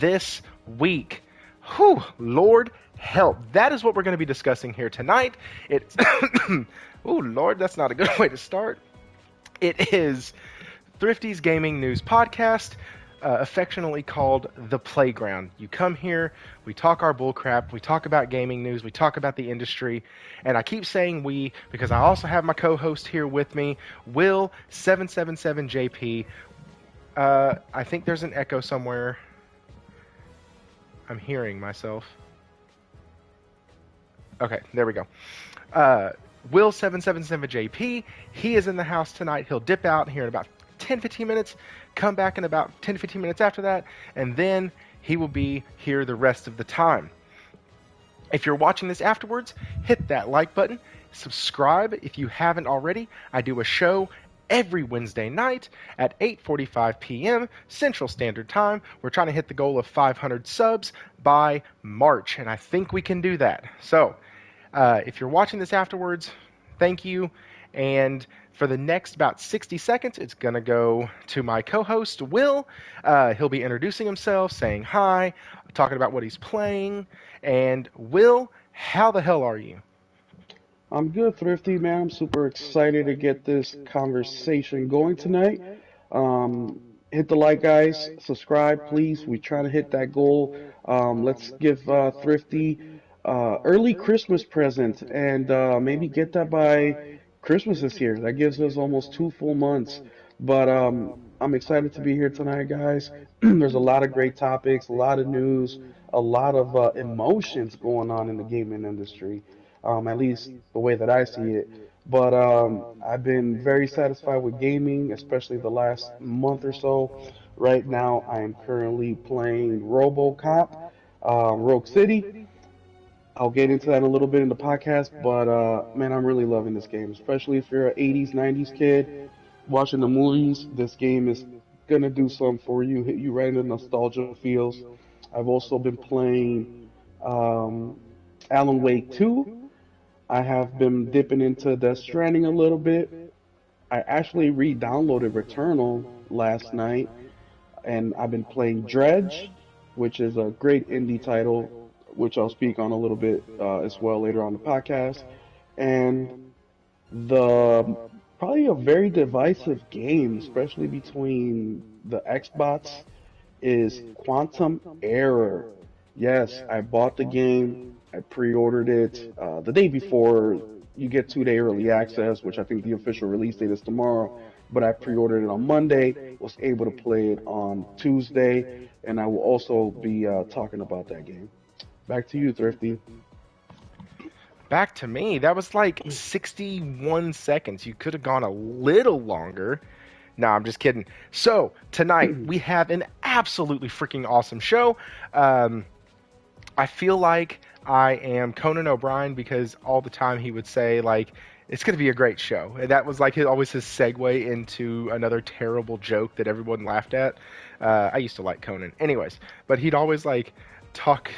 this week. Whew, Lord help. That is what we're going to be discussing here tonight. It's oh Lord, that's not a good way to start. It is Thrifty's Gaming News Podcast, affectionately called The Playground. You come here, we talk our bullcrap, we talk about gaming news, we talk about the industry, and I keep saying we because I also have my co-host here with me, Will777JP. I think there's an echo somewhere. I'm hearing myself. Okay, there we go. Will777JP, he is in the house tonight. He'll dip out here in about 10-15 minutes, come back in about 10-15 minutes after that, and then he will be here the rest of the time. If you're watching this afterwards, hit that like button, subscribe if you haven't already. I do a show every Wednesday night at 8:45 p.m. Central Standard Time. We're trying to hit the goal of 500 subs by March, and I think we can do that. So, if you're watching this afterwards, thank you. And for the next about 60 seconds, it's going to go to my co-host, Will. He'll be introducing himself, saying hi, talking about what he's playing. And Will, how the hell are you? I'm good, Thrifty, man. I'm super excited to get this conversation going tonight. Hit the like, guys. Subscribe, please. We're trying to hit that goal. Let's give Thrifty early Christmas present and maybe get that by Christmas this year. That gives us almost 2 full months. But I'm excited to be here tonight, guys. There's a lot of great topics, a lot of news, a lot of emotions going on in the gaming industry, at least the way that I see it. But I've been very satisfied with gaming, especially the last month or so. Right now, I am currently playing RoboCop, Rogue City. I'll get into that a little bit in the podcast, but man, I'm really loving this game, especially if you're an 80s, 90s kid watching the movies. This game is gonna do something for you, hit you right in the nostalgia feels. I've also been playing um, Alan Wake 2. I have been dipping into Death Stranding a little bit. I actually re-downloaded Returnal last night, and I've been playing Dredge, which is a great indie title, which I'll speak on a little bit as well later on the podcast. And the probably a very divisive game, especially between the Xbox, is Quantum Error. Yes, I bought the game. I pre-ordered it the day before. You get 2 day early access, which I think the official release date is tomorrow. But I pre-ordered it on Monday. Was able to play it on Tuesday, and I will also be talking about that game. Back to you, Thrifty. Back to me. That was like 61 seconds. You could have gone a little longer. No, I'm just kidding. So, tonight we have an absolutely freaking awesome show. I feel like I am Conan O'Brien because all the time he would say, like, it's going to be a great show. And that was like always his segue into another terrible joke that everyone laughed at. I used to like Conan. Anyways, but he'd always like talk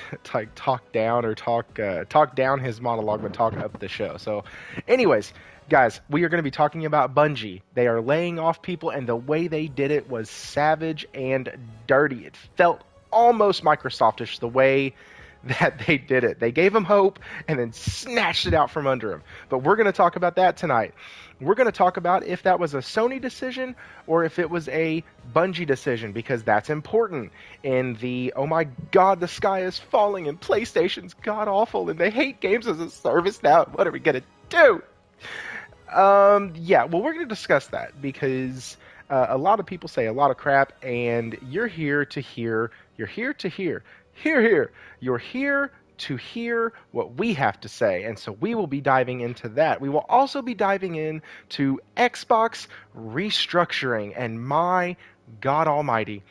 down or talk down his monologue but talk up the show. So anyways, guys, we are going to be talking about Bungie. They are laying off people, and the way they did it was savage and dirty. It felt almost Microsoftish the way that they did it. They gave them hope and then snatched it out from under them. But we're going to talk about that tonight. We're going to talk about if that was a Sony decision or if it was a Bungie decision, because that's important in the, oh my god, the sky is falling and PlayStation's god awful and they hate games as a service now. What are we going to do? Yeah, well, we're going to discuss that because a lot of people say a lot of crap, and you're here to hear you're here to hear what we have to say, and so we will be diving into that. We will also be diving into Xbox restructuring, and my God Almighty,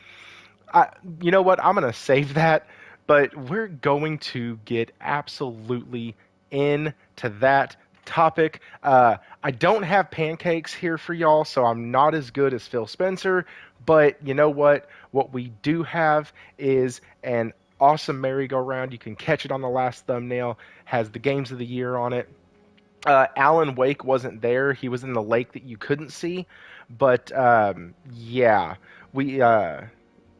you know what? I'm going to save that, but we're going to get absolutely into that topic. I don't have pancakes here for y'all, so I'm not as good as Phil Spencer, but you know what? What we do have is an awesome merry-go-round. You can catch it on the last thumbnail. Has the games of the year on it. Alan Wake wasn't there. He was in the lake that you couldn't see. But yeah,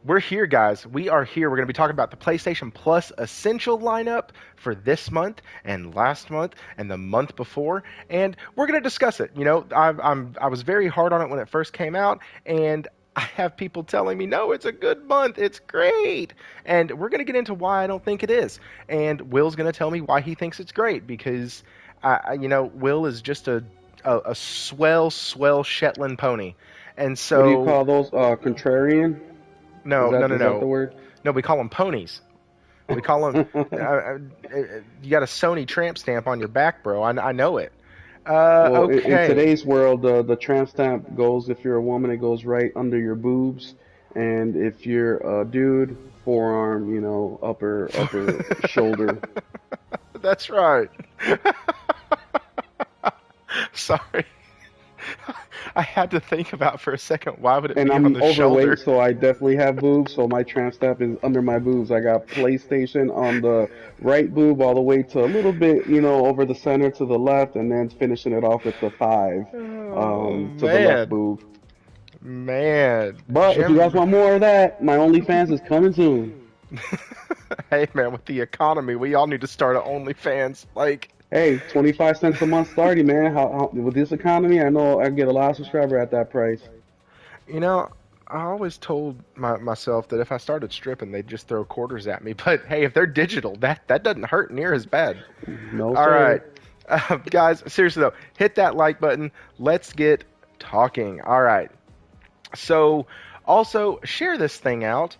we're here, guys. We are here. We're going to be talking about the PlayStation Plus Essential lineup for this month and last month and the month before, and we're going to discuss it. You know, I was very hard on it when it first came out, and I have people telling me, no, it's a good month. It's great. And we're going to get into why I don't think it is. And Will's going to tell me why he thinks it's great because, Will is just a swell Shetland pony. And What do you so, call those? Contrarian? no, no, no, Is that the no. word? No, we call them ponies. We call them, you got a Sony tramp stamp on your back, bro. I know it. Well, in Okay. today's world, the tramp stamp goes, if you're a woman, it goes right under your boobs, and if you're a dude, forearm, upper shoulder. That's right. Sorry. I had to think about for a second, why would it And be on I'm the overweight, shoulder? so I definitely have boobs. So my tramp stamp is under my boobs. I got PlayStation on the right boob, all the way to a little bit, over the center to the left, and then finishing it off with the five, Oh, to the left man. boob. Man. But if you guys Jim. want more of that, my OnlyFans is coming soon. Hey, man, with the economy, we all need to start an OnlyFans. Like, Hey, 25 cents a month starting, man. With this economy, I know I can get a lot of subscriber at that price. you know, I always told myself that if I started stripping, they'd just throw quarters at me. But hey, if they're digital, that doesn't hurt near as bad. No, All right. sir. Guys, seriously though, hit that like button. Let's get talking. All right. So, also share this thing out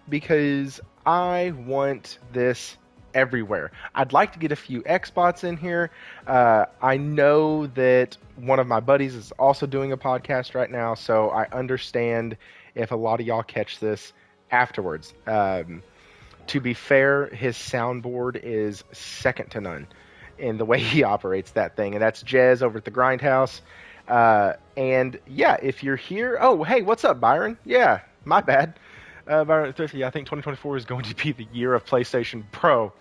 because I want this everywhere. I'd like to get a few Xbots in here. I know that one of my buddies is also doing a podcast right now, so I understand if a lot of y'all catch this afterwards. To be fair, his soundboard is second to none in the way he operates that thing, and that's Jez over at the Grindhouse. And yeah, if you're here, oh hey, what's up, Byron? Yeah, my bad. Byron Thrifty, I think 2024 is going to be the year of PlayStation Pro.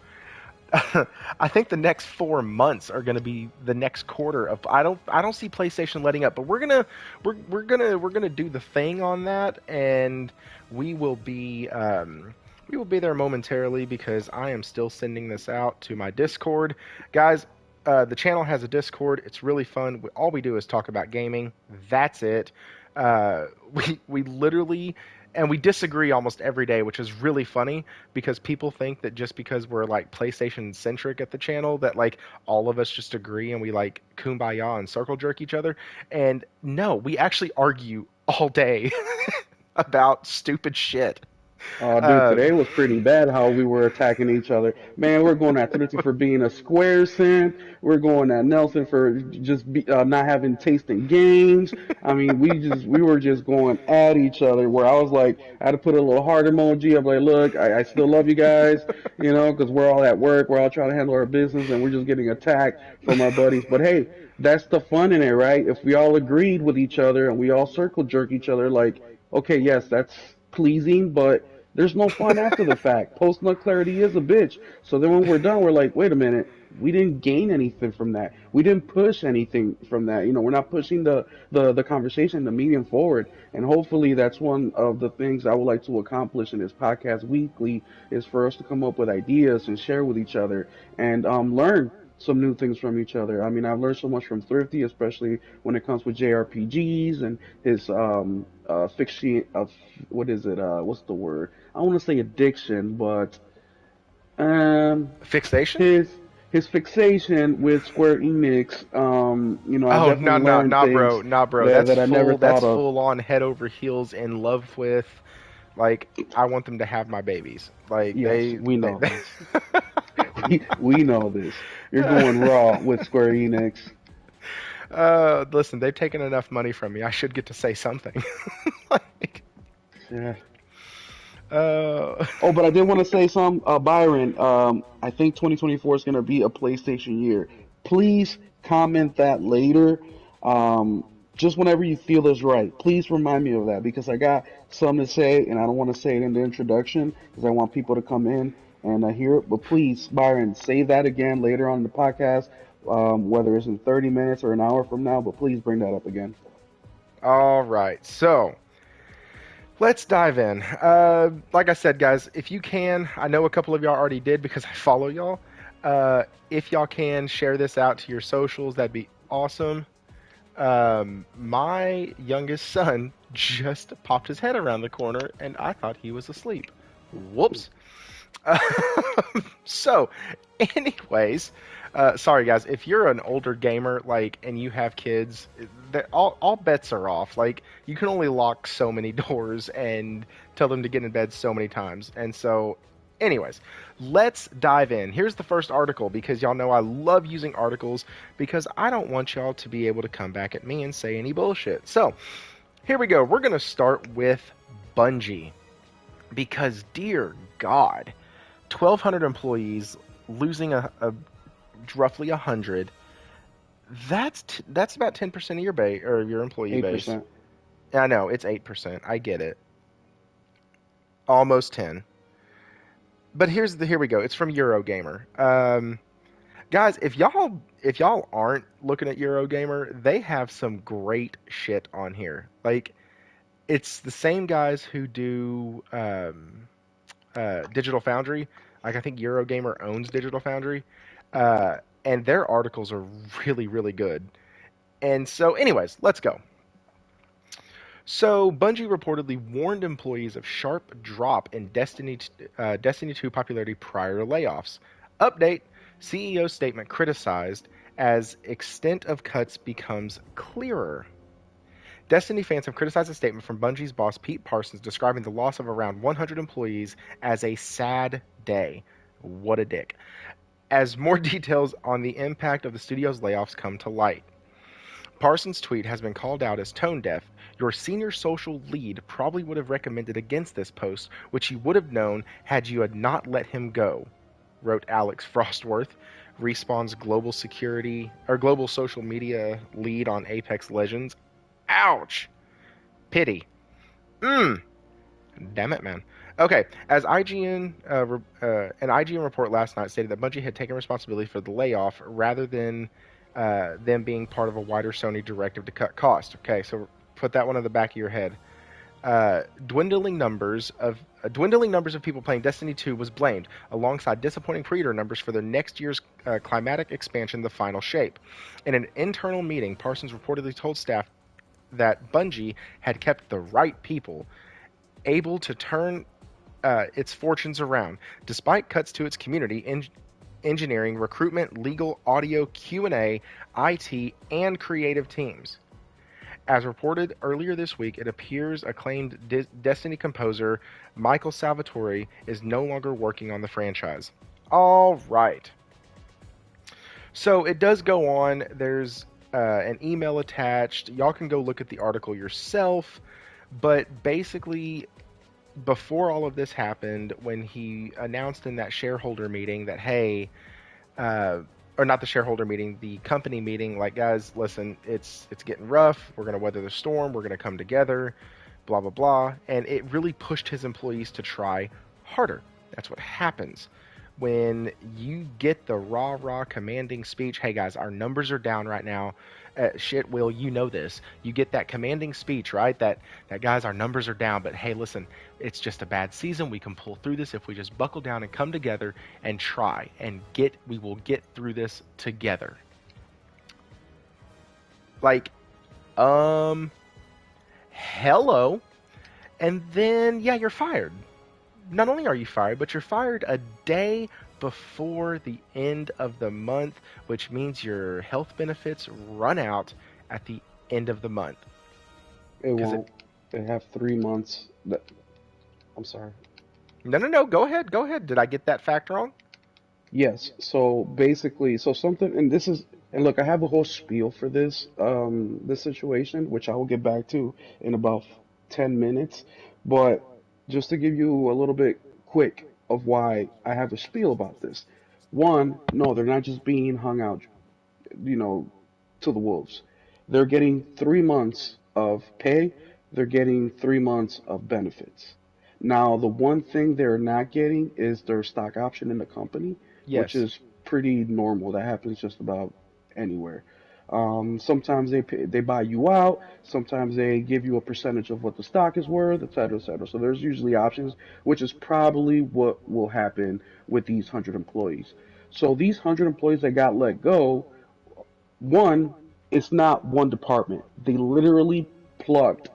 I think the next 4 months are going to be the next quarter of. I don't see PlayStation letting up, but we're gonna do the thing on that, and we will be there momentarily because I am still sending this out to my Discord, guys. The channel has a Discord. It's really fun. All we do is talk about gaming. That's it. We literally, and we disagree almost every day, which is really funny because people think that just because we're like PlayStation centric at the channel, that like all of us just agree and we like kumbaya and circle jerk each other. And no, we actually argue all day about stupid shit. Dude, Uh, today was pretty bad how we were attacking each other. Man, we're going at Thrifty for being a square cent. We're going at Nelson for not having taste in games. I mean, we were just going at each other. Where I was like, I had to put a little heart emoji. I'm like, look, I still love you guys, because we're all at work. We're all trying to handle our business, and we're just getting attacked from our buddies. But hey, that's the fun in it, right? If we all agreed with each other and we all circle jerk each other, like, okay, yes, that's pleasing, but there's no fun after the fact. Post nut clarity is a bitch. So then when we're done, we're like, wait a minute, we didn't gain anything from that. We didn't push anything from that. We're not pushing the conversation, the medium forward. And hopefully that's one of the things I would like to accomplish in this podcast weekly is for us to come up with ideas and share with each other and learn some new things from each other. I mean, I've learned so much from Thrifty, especially when it comes with JRPGs and his fiction of what is it? What's the word? I want to say addiction, but um, Fixation? his his fixation with Square Enix. I've Oh definitely no, no, learned nah, things bro, nah, bro. that That's that I never full. thought That's of. full on head over heels in love with. Like, I want them to have my babies. Like Yes, we they know this. We know this. You're going raw with Square Enix. listen, they've taken enough money from me. I should get to say something. Like, Yeah. uh, Oh, but I did want to say some, Byron. I think 2024 is going to be a PlayStation year. Please comment that later. Just whenever you feel is right. Please remind me of that because I got something to say and I don't want to say it in the introduction because I want people to come in and hear it. But please, Byron, say that again later on in the podcast, whether it's in 30 minutes or an hour from now. But please bring that up again. all right. So Let's dive in. Like I said, guys, if you can, I know a couple of y'all already did because I follow y'all. If y'all can share this out to your socials, that'd be awesome. My youngest son just popped his head around the corner and I thought he was asleep. Whoops. So, anyways, sorry guys, if you're an older gamer like and you have kids, all bets are off. Like you can only lock so many doors and tell them to get in bed so many times. And so, anyways, let's dive in. Here's the first article because y'all know I love using articles because I don't want y'all to be able to come back at me and say any bullshit. So, here we go. We're going to start with Bungie because dear God, 1,200 employees losing a roughly 100. That's about 10% of your base or your employee base. 8%. I know it's 8%. I get it. Almost 10. But here we go. It's from Eurogamer. Guys, if y'all aren't looking at Eurogamer, they have some great shit on here. Like it's the same guys who do Digital Foundry. Like I think Eurogamer owns Digital Foundry, uh, and their articles are really really good. And so, anyways, let's go. So Bungie reportedly warned employees of sharp drop in Destiny 2 popularity prior to layoffs. Update: CEO statement criticized as extent of cuts becomes clearer. Destiny fans have criticized a statement from Bungie's boss Pete Parsons describing the loss of around 100 employees as a sad day. What a dick. As more details on the impact of the studio's layoffs come to light. Parsons' tweet has been called out as tone deaf. Your senior social lead probably would have recommended against this post, which he would have known had you had not let him go, wrote Alex Frostworth, Respawn's global social media lead on Apex Legends. Ouch! Pity. Mmm. Damn it, man. Okay, as an IGN report last night stated that Bungie had taken responsibility for the layoff rather than them being part of a wider Sony directive to cut costs. Okay, so put that one in the back of your head. Dwindling numbers of people playing Destiny 2 was blamed, alongside disappointing pre-order numbers for their next year's climatic expansion, The Final Shape. In an internal meeting, Parsons reportedly told staff that Bungie had kept the right people, able to turn its fortunes around, despite cuts to its community, engineering, recruitment, legal, audio, Q&A, IT, and creative teams. As reported earlier this week, it appears acclaimed Destiny composer Michael Salvatore is no longer working on the franchise. All right. So it does go on. There's an email attached. Y'all can go look at the article yourself. But basically, before all of this happened, when he announced in that shareholder meeting that, hey, uh, or not the shareholder meeting, the company meeting, like, guys, listen, it's getting rough. We're gonna weather the storm. We're gonna come together. Blah blah blah. And it really pushed his employees to try harder. That's what happens when you get the rah commanding speech. Hey guys, our numbers are down right now. Shit, Will, you know this. You get that commanding speech, right? That guys, our numbers are down, but hey, listen, it's just a bad season. We can pull through this if we just buckle down and come together and try and get. We will get through this together. Like, hello, and then yeah, you're fired. Not only are you fired, but you're fired a day before the end of the month, which means your health benefits run out at the end of the month. It Because it. won't. They have 3 months. I'm sorry. No, no, no. Go ahead. Go ahead. Did I get that fact wrong? Yes. So basically, so something, and this is, and look, I have a whole spiel for this situation, which I will get back to in about 10 minutes. But just to give you a little bit quick of why I have a spiel about this. One, no, they're not just being hung out, you know, to the wolves. They're getting 3 months of pay. They're getting 3 months of benefits. Now, the one thing they're not getting is their stock option in the company, which Yes. is pretty normal. That happens just about anywhere. Sometimes they buy you out. Sometimes they give you a percentage of what the stock is worth, et cetera, et cetera. So there's usually options, which is probably what will happen with these 100 employees. So these 100 employees that got let go, one, it's not one department. They literally plucked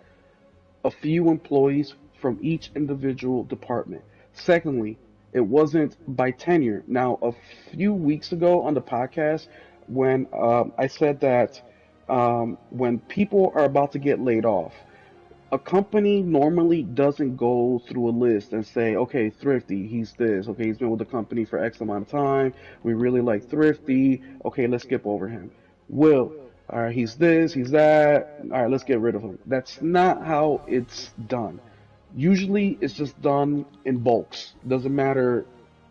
a few employees from each individual department. Secondly, it wasn't by tenure. Now, a few weeks ago on the podcast, when I said that when people are about to get laid off, a company normally doesn't go through a list and say, okay, Thrifty, he's this. Okay, he's been with the company for X amount of time. We really like Thrifty. Okay, let's skip over him. Will, all right, he's this, he's that. All right, let's get rid of him. That's not how it's done. Usually, it's just done in bulks. Doesn't matter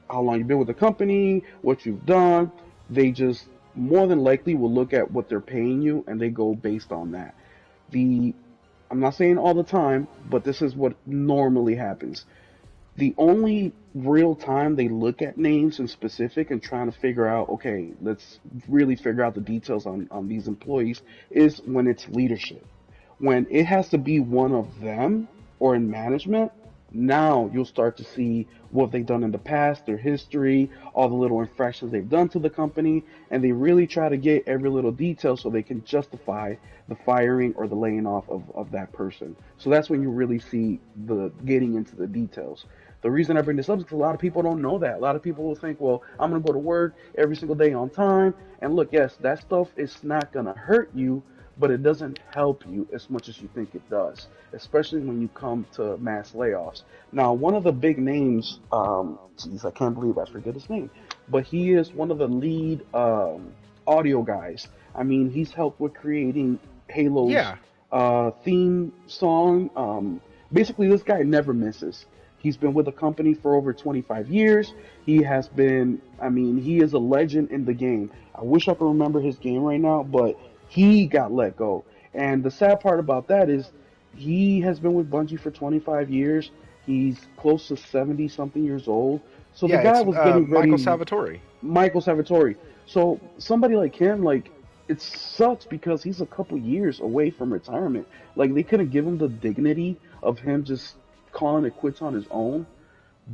how long you've been with the company, what you've done. They just more than likely will look at what they're paying you and they go based on that. The I'm not saying all the time, but this is what normally happens. The only real time they look at names in specific and trying to figure out, okay, let's really figure out the details on these employees is when it's leadership. When it has to be one of them or in management, now you'll start to see what they've done in the past, their history, all the little infractions they've done to the company, and they really try to get every little detail so they can justify the firing or the laying off of that person. So that's when you really see the getting into the details. The reason I bring this up is because a lot of people don't know that. A lot of people will think, well, I'm going to go to work every single day on time. And look, yes, that stuff is not going to hurt you, but it doesn't help you as much as you think it does, especially when you come to mass layoffs. Now, one of the big names, geez, I can't believe I forget his name, but he is one of the lead audio guys. I mean, he's helped with creating Halo's Yeah. theme song. Basically, this guy never misses. He's been with the company for over 25 years. He has been, I mean, he is a legend in the game. I wish I could remember his game right now, but he got let go. And the sad part about that is he has been with Bungie for 25 years. He's close to 70 something years old. So the Yeah, guy it's was getting Michael ready, Salvatore. Michael Salvatore. So somebody like him, like, it sucks because he's a couple years away from retirement. Like, they couldn't give him the dignity of him just calling it quits on his own.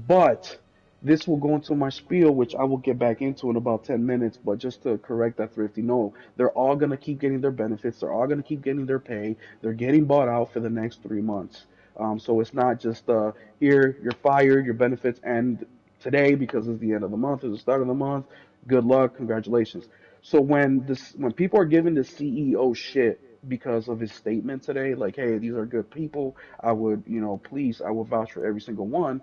But this will go into my spiel, which I will get back into in about 10 minutes. But just to correct that, Thrifty, no, they're all going to keep getting their benefits. They're all going to keep getting their pay. They're getting bought out for the next 3 months. So it's not just here, you're fired, your benefits end today because it's the end of the month, it's the start of the month. Good luck, congratulations. So when people are giving the CEO shit because of his statement today, like, hey, these are good people, I would, please, I would vouch for every single one,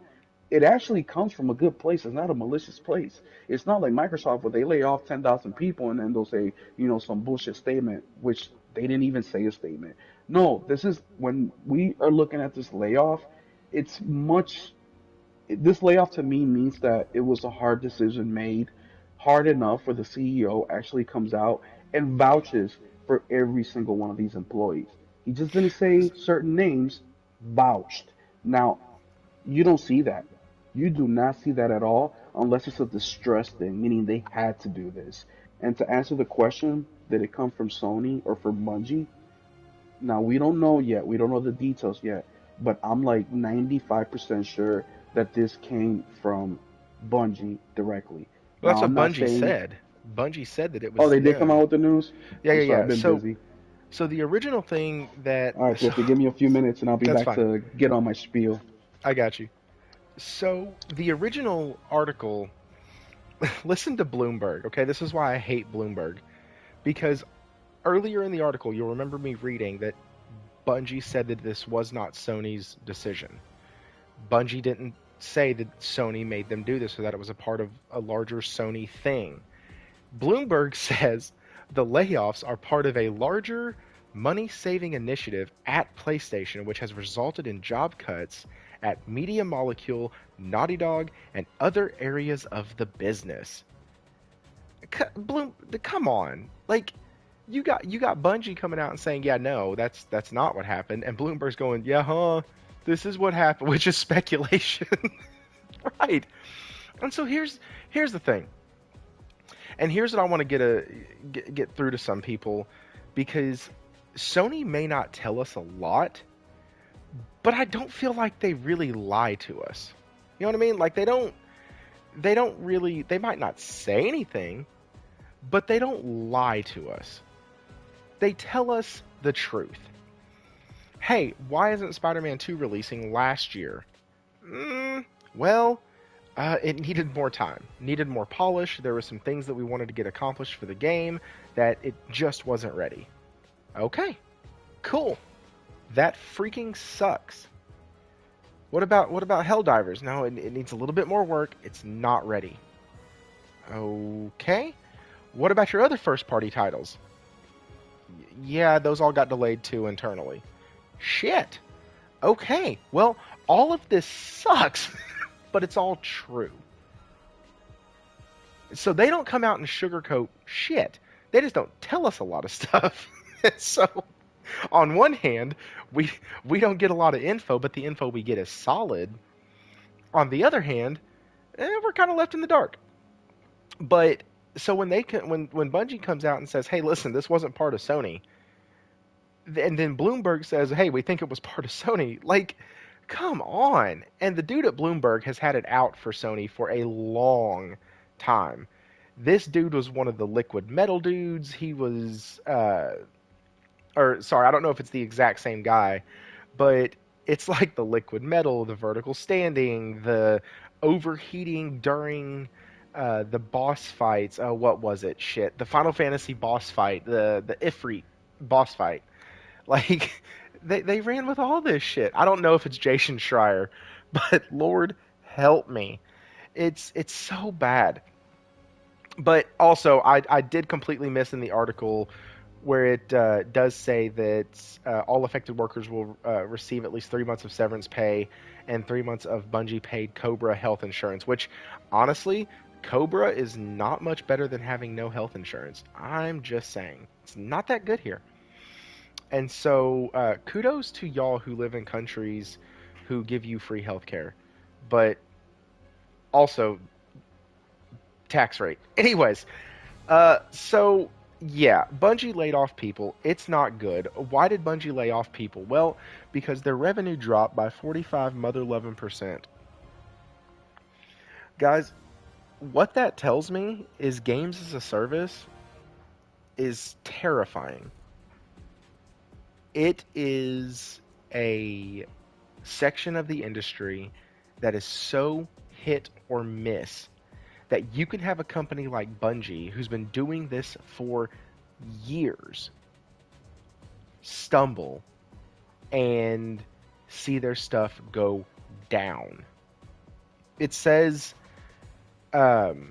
it actually comes from a good place. It's not a malicious place. It's not like Microsoft where they lay off 10,000 people and then they'll say, some bullshit statement, which they didn't even say a statement. No, this is when we are looking at this layoff, it's much, this layoff to me means that it was a hard decision made, hard enough where the CEO actually comes out and vouches for every single one of these employees. He just didn't say certain names, vouched. Now, you don't see that. You do not see that at all unless it's a distress thing, meaning they had to do this. And to answer the question, did it come from Sony or from Bungie? Now, we don't know yet. We don't know the details yet. But I'm like 95% sure that this came from Bungie directly. Well, Now, that's I'm what not Bungie saying, said. Bungie said that it oh, was, they did come yeah, out with the news? yeah, I'm yeah, sorry, yeah. I've been So, busy. so the original thing that, All right, so Thrifty, give me a few minutes and I'll be that's back fine. to get on my spiel. I got you. So the original article, listen to Bloomberg. Okay, this is why I hate Bloomberg because earlier in the article, you'll remember me reading that Bungie said that this was not Sony's decision. Bungie didn't say that Sony made them do this or that it was a part of a larger Sony thing. Bloomberg says the layoffs are part of a larger money saving initiative at PlayStation, which has resulted in job cuts at Media Molecule, Naughty Dog, and other areas of the business. Come on, like you got Bungie coming out and saying, yeah, no, that's not what happened, and Bloomberg's going, yeah, huh, this is what happened, which is speculation, right? And so here's the thing. And here's what I want to get through to some people, because Sony may not tell us a lot, but I don't feel like they really lie to us. You know what I mean? Like they don't really, they might not say anything, but they don't lie to us. They tell us the truth. Hey, why isn't Spider-Man 2 releasing last year? Well, it needed more time, needed more polish. There were some things that we wanted to get accomplished for the game that it just wasn't ready. Okay, cool. That freaking sucks. What about Helldivers? No, it needs a little bit more work. It's not ready. Okay. What about your other first party titles? Yeah, those all got delayed too internally. Shit. Okay. Well, all of this sucks, but it's all true. So they don't come out and sugarcoat shit. They just don't tell us a lot of stuff. So on one hand, we don't get a lot of info, but the info we get is solid. On the other hand, we're kind of left in the dark. But so when Bungie comes out and says, "Hey, listen, this wasn't part of Sony," and then Bloomberg says, "Hey, we think it was part of Sony," like, come on. And the dude at Bloomberg has had it out for Sony for a long time. This dude was one of the liquid metal dudes. He was, or sorry, I don't know if it's the exact same guy, but it's like the liquid metal, the vertical standing, the overheating during the boss fights. What was it? Shit, the Final Fantasy boss fight, the Ifrit boss fight. Like they ran with all this shit. I don't know if it's Jason Schreier, but Lord help me, it's so bad. But also, I did completely miss in the article where it does say that all affected workers will receive at least 3 months of severance pay and 3 months of Bungie paid Cobra health insurance, which honestly, Cobra is not much better than having no health insurance. I'm just saying. It's not that good here. And so kudos to y'all who live in countries who give you free healthcare. But also, tax rate. Anyways, so yeah, Bungie laid off people. It's not good. Why did Bungie lay off people? Well, because their revenue dropped by 45 mother loving percent. Guys, what that tells me is games as a service is terrifying. It is a section of the industry that is so hit or miss that you can have a company like Bungie, who's been doing this for years, stumble and see their stuff go down. It says, dire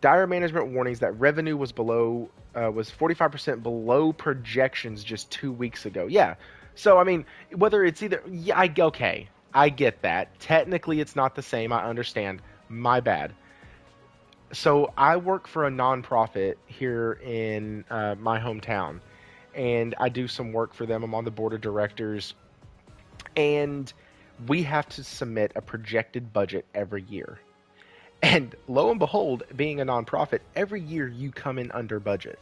management warnings that revenue was 45% below projections just 2 weeks ago. Yeah. So I mean, whether it's either, yeah, okay, I get that. Technically, it's not the same. I understand. My bad. So I work for a nonprofit here in my hometown, and I do some work for them. I'm on the board of directors, and we have to submit a projected budget every year. And lo and behold, being a nonprofit, every year you come in under budget.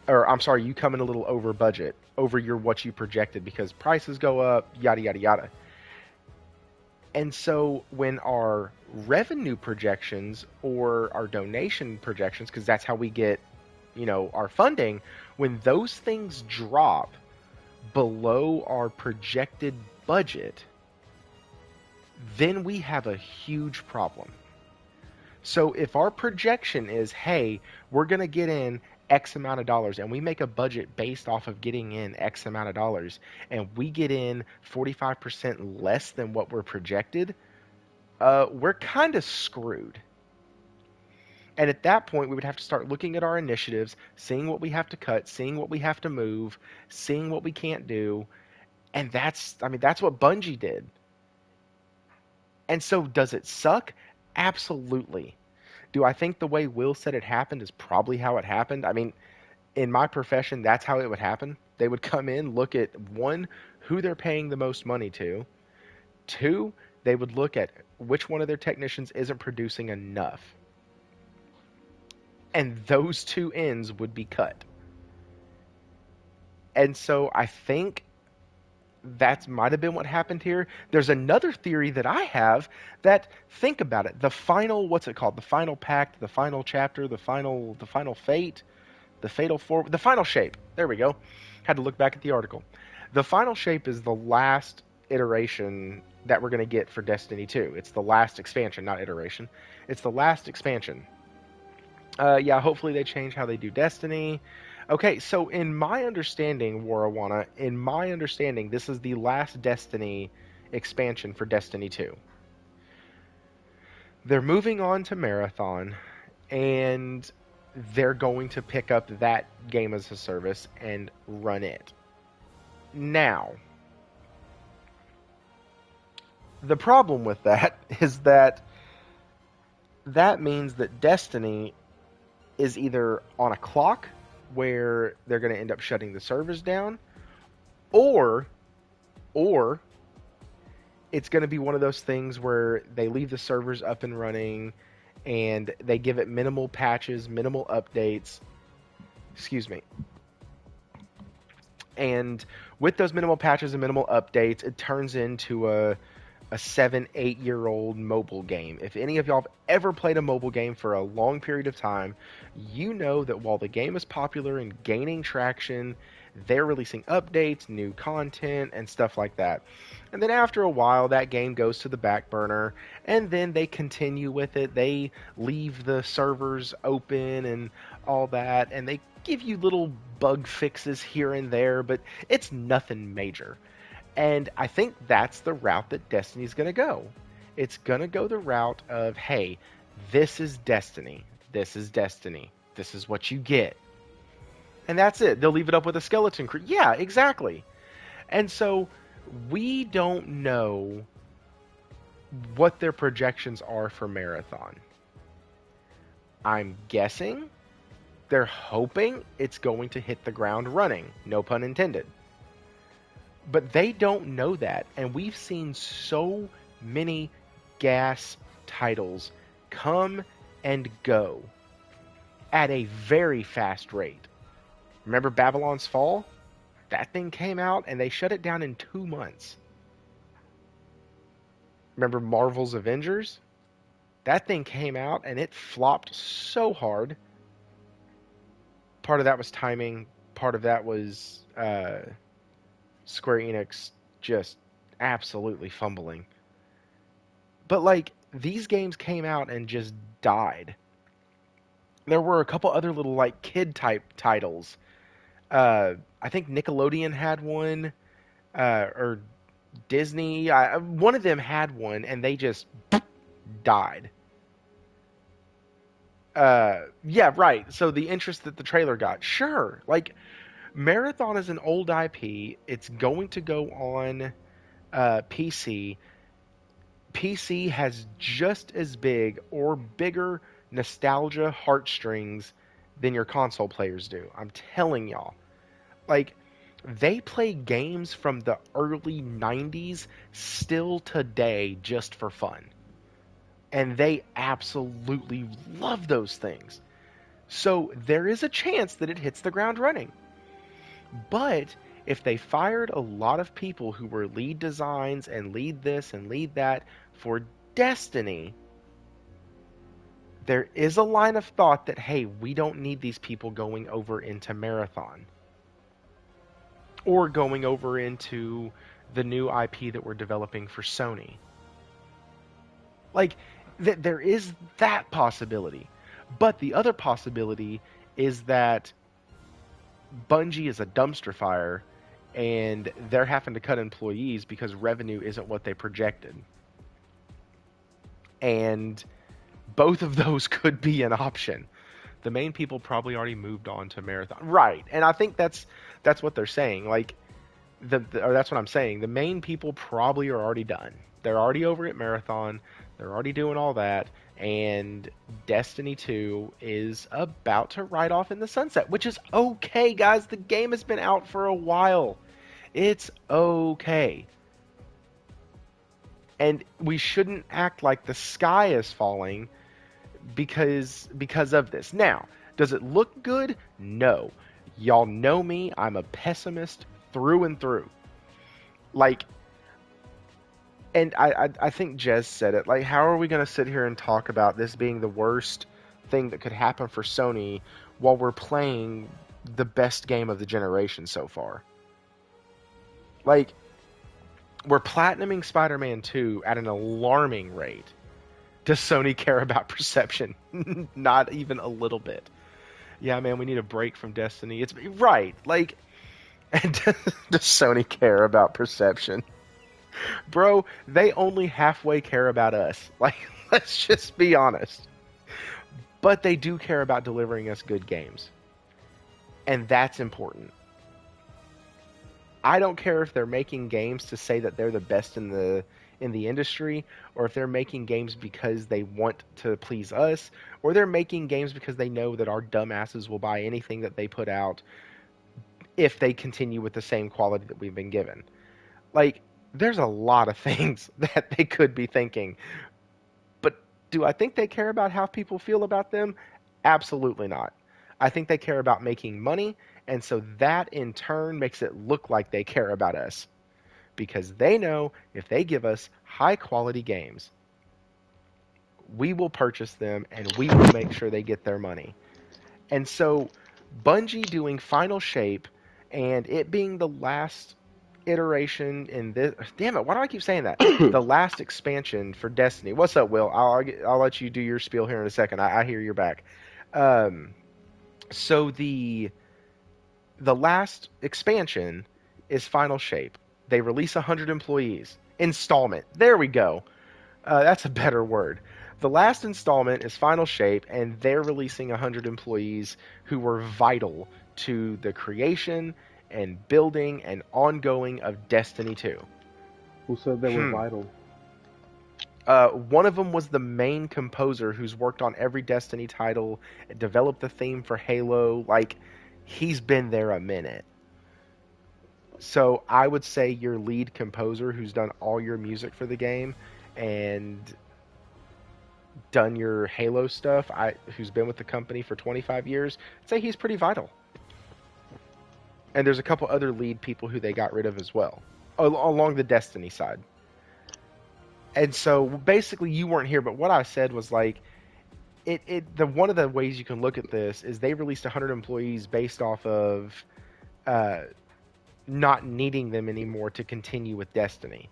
Or I'm sorry, you come in a little over budget, over what you projected, because prices go up, yada yada yada. And so when our revenue projections or our donation projections, because that's how we get, our funding, when those things drop below our projected budget, then we have a huge problem. So if our projection is, hey, we're going to get in X amount of dollars, and we make a budget based off of getting in X amount of dollars, and we get in 45% less than what we're projected, we're kind of screwed. And at that point, we would have to start looking at our initiatives, seeing what we have to cut, seeing what we have to move, seeing what we can't do. And that's what Bungie did. And so does it suck? Absolutely. Do I think the way Will said it happened is probably how it happened? I mean, in my profession, that's how it would happen. They would come in, look at, one, who they're paying the most money to, two, They would look at which one of their technicians isn't producing enough, and those two ends would be cut. And so I think that might have been what happened here. There's another theory that I have that, think about it, the final, what's it called? The final pact, the final chapter, the final fate, the fatal four, the final shape. There we go. Had to look back at the article. The final shape is the last iteration that we're going to get for Destiny 2. It's the last expansion, not iteration. It's the last expansion. Yeah, hopefully they change how they do Destiny. Okay, so in my understanding, Warawana, in my understanding, this is the last Destiny expansion for Destiny 2. They're moving on to Marathon, and they're going to pick up that game as a service and run it. Now, the problem with that is that means that Destiny is either on a clock where they're going to end up shutting the servers down, or it's going to be one of those things where they leave the servers up and running and they give it minimal patches, minimal updates. Excuse me. And with those minimal patches and minimal updates, it turns into a 7-8 year old mobile game. If any of y'all have ever played a mobile game for a long period of time, you know that while the game is popular and gaining traction, they're releasing updates, new content, and stuff like that. And then after a while, that game goes to the back burner, and then they continue with it. They leave the servers open and all that, and they give you little bug fixes here and there, but it's nothing major. And I think that's the route that Destiny's going to go. It's going to go the route of, hey, this is Destiny. This is Destiny. This is what you get. And that's it. They'll leave it up with a skeleton crew. Yeah, exactly. And so we don't know what their projections are for Marathon. I'm guessing they're hoping it's going to hit the ground running. No pun intended. But they don't know that, and we've seen so many GAAS titles come and go at a very fast rate. Remember Babylon's Fall? That thing came out, and they shut it down in 2 months. Remember Marvel's Avengers? That thing came out, and it flopped so hard. Part of that was timing. Part of that was Square Enix just absolutely fumbling. But like, these games came out and just died. There were a couple other little like kid type titles. I think Nickelodeon had one, or Disney. One of them had one, and they just died. Yeah, right. So the interest that the trailer got, sure. Like, Marathon is an old IP. It's going to go on PC. PC has just as big or bigger nostalgia heartstrings than your console players do. I'm telling y'all. Like, they play games from the early 90s still today just for fun. And they absolutely love those things. So there is a chance that it hits the ground running. But if they fired a lot of people who were lead designs and lead this and lead that for Destiny, there is a line of thought that, hey, we don't need these people going over into Marathon or going over into the new IP that we're developing for Sony. Like, there is that possibility. But the other possibility is that Bungie is a dumpster fire and they're having to cut employees because revenue isn't what they projected. And both of those could be an option. The main people probably already moved on to Marathon. Right. And I think that's what they're saying. Like, or that's what I'm saying. The main people probably are already done. They're already over at Marathon. They're already doing all that. And Destiny 2 is about to ride off in the sunset, which is okay, guys. The game has been out for a while. It's okay. And we shouldn't act like the sky is falling because of this. Now, does it look good? No. Y'all know me. I'm a pessimist through and through. Like, and I think Jez said it. Like, how are we going to sit here and talk about this being the worst thing that could happen for Sony while we're playing the best game of the generation so far? Like, we're platinuming Spider-Man 2 at an alarming rate. Does Sony care about perception? Not even a little bit. Yeah, man, we need a break from Destiny. It's right. Like, and does Sony care about perception? Bro, they only halfway care about us. Like, let's just be honest. But they do care about delivering us good games. And that's important. I don't care if they're making games to say that they're the best in the industry, or if they're making games because they want to please us, or they're making games because they know that our dumbasses will buy anything that they put out if they continue with the same quality that we've been given. Like, there's a lot of things that they could be thinking. But do I think they care about how people feel about them? Absolutely not. I think they care about making money, and so that in turn makes it look like they care about us. Because they know if they give us high quality games, we will purchase them and we will make sure they get their money. And so Bungie doing Final Shape and it being the last iteration in this, damn it, why do I keep saying that? The last expansion for Destiny. What's up, Will? I'll let you do your spiel here in a second. I hear you're back. Um, so the last expansion is Final Shape. They release 100 employees. Installment. There we go. That's a better word. The last installment is Final Shape, and they're releasing 100 employees who were vital to the creation and building and ongoing of Destiny 2. Who said they were vital? One of them was the main composer who's worked on every Destiny title, developed the theme for Halo. Like, he's been there a minute. So I would say your lead composer who's done all your music for the game and done your Halo stuff, who's been with the company for 25 years, I'd say he's pretty vital. And there's a couple other lead people who they got rid of as well, along the Destiny side. And so basically you weren't here, but what I said was like, one of the ways you can look at this is they released 100 employees based off of not needing them anymore to continue with Destiny,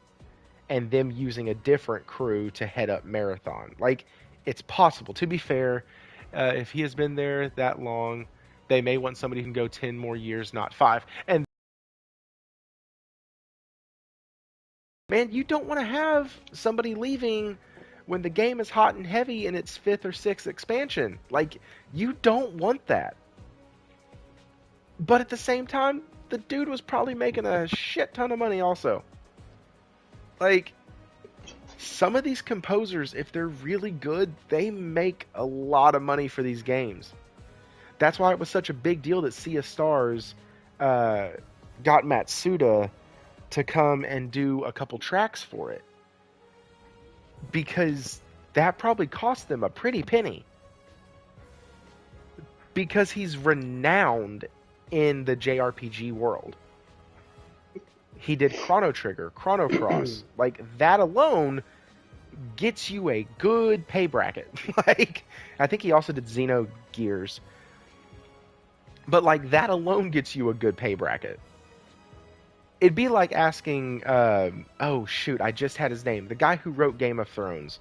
and them using a different crew to head up Marathon. Like, it's possible. To be fair, if he has been there that long, they may want somebody who can go 10 more years, not 5. And man, you don't want to have somebody leaving when the game is hot and heavy in its 5th or 6th expansion. Like, you don't want that. But at the same time, the dude was probably making a shit ton of money also. Like, some of these composers, if they're really good, they make a lot of money for these games. That's why it was such a big deal that Sea of Stars got Matsuda to come and do a couple tracks for it. Because that probably cost them a pretty penny. Because he's renowned in the JRPG world. He did Chrono Trigger, Chrono Cross. Like, that alone gets you a good pay bracket. Like, I think he also did Xenogears. But, like, that alone gets you a good pay bracket. It'd be like asking, oh, shoot, I just had his name. The guy who wrote Game of Thrones.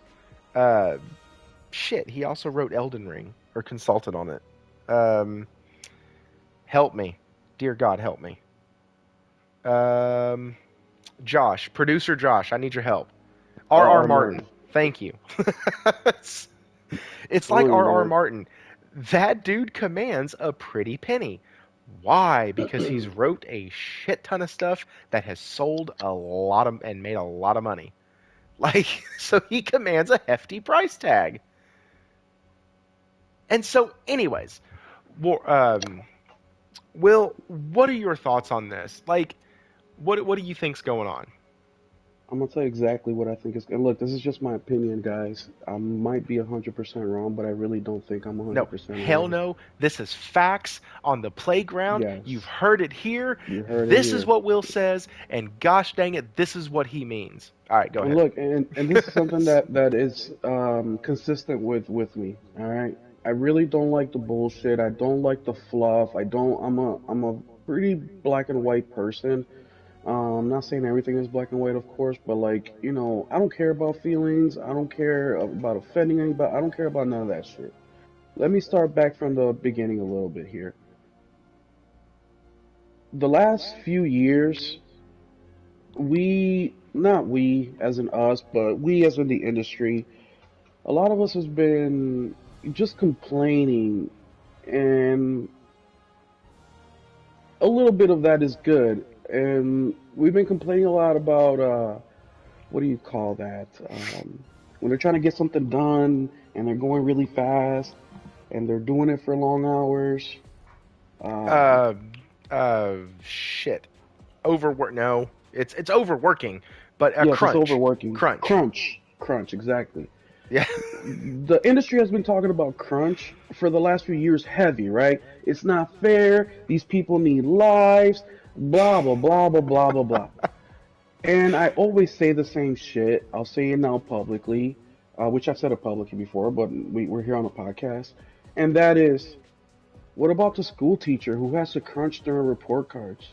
He also wrote Elden Ring, or consulted on it. Help me. Dear God, help me. Josh, producer Josh, I need your help. R.R. Martin, thank you. It's like R.R. Martin. That dude commands a pretty penny. Why? Because he's wrote a shit ton of stuff that has sold a lot of and made a lot of money. Like, so he commands a hefty price tag. And so, anyways, Will, what are your thoughts on this? Like, what do you think's going on? I'm gonna tell you exactly what I think is. And look, this is just my opinion, guys. I might be 100% wrong, but I really don't think I'm No, 100% hell wrong. no. This is facts on the playground. You've Yes, heard it here. you heard it This is here. what Will says, and gosh dang it, this is what he means. All right, go And ahead. look, and this is something that is consistent with me. All right, I really don't like the bullshit. I don't like the fluff. I don't. I'm a pretty black and white person. I'm not saying everything is black and white, of course, but like, I don't care about feelings. I don't care about offending anybody. I don't care about none of that shit. Let me start back from the beginning a little bit here. The last few years, not we as in us, but we as in the industry, a lot of us has been just complaining, and a little bit of that is good. And we've been complaining a lot about what do you call that? When they're trying to get something done and they're going really fast and they're doing it for long hours. Um, Uh, shit. Overwork? No, it's overworking, but yes, it's crunch, overworking. crunch. Crunch, exactly. Yeah. The industry has been talking about crunch for the last few years heavy, right? It's not fair. These people need lives. Blah blah blah blah blah blah blah. And I always say the same shit. I'll say it now publicly, which I've said it publicly before, but we're here on a podcast. And that is, what about the school teacher who has to crunch during report cards?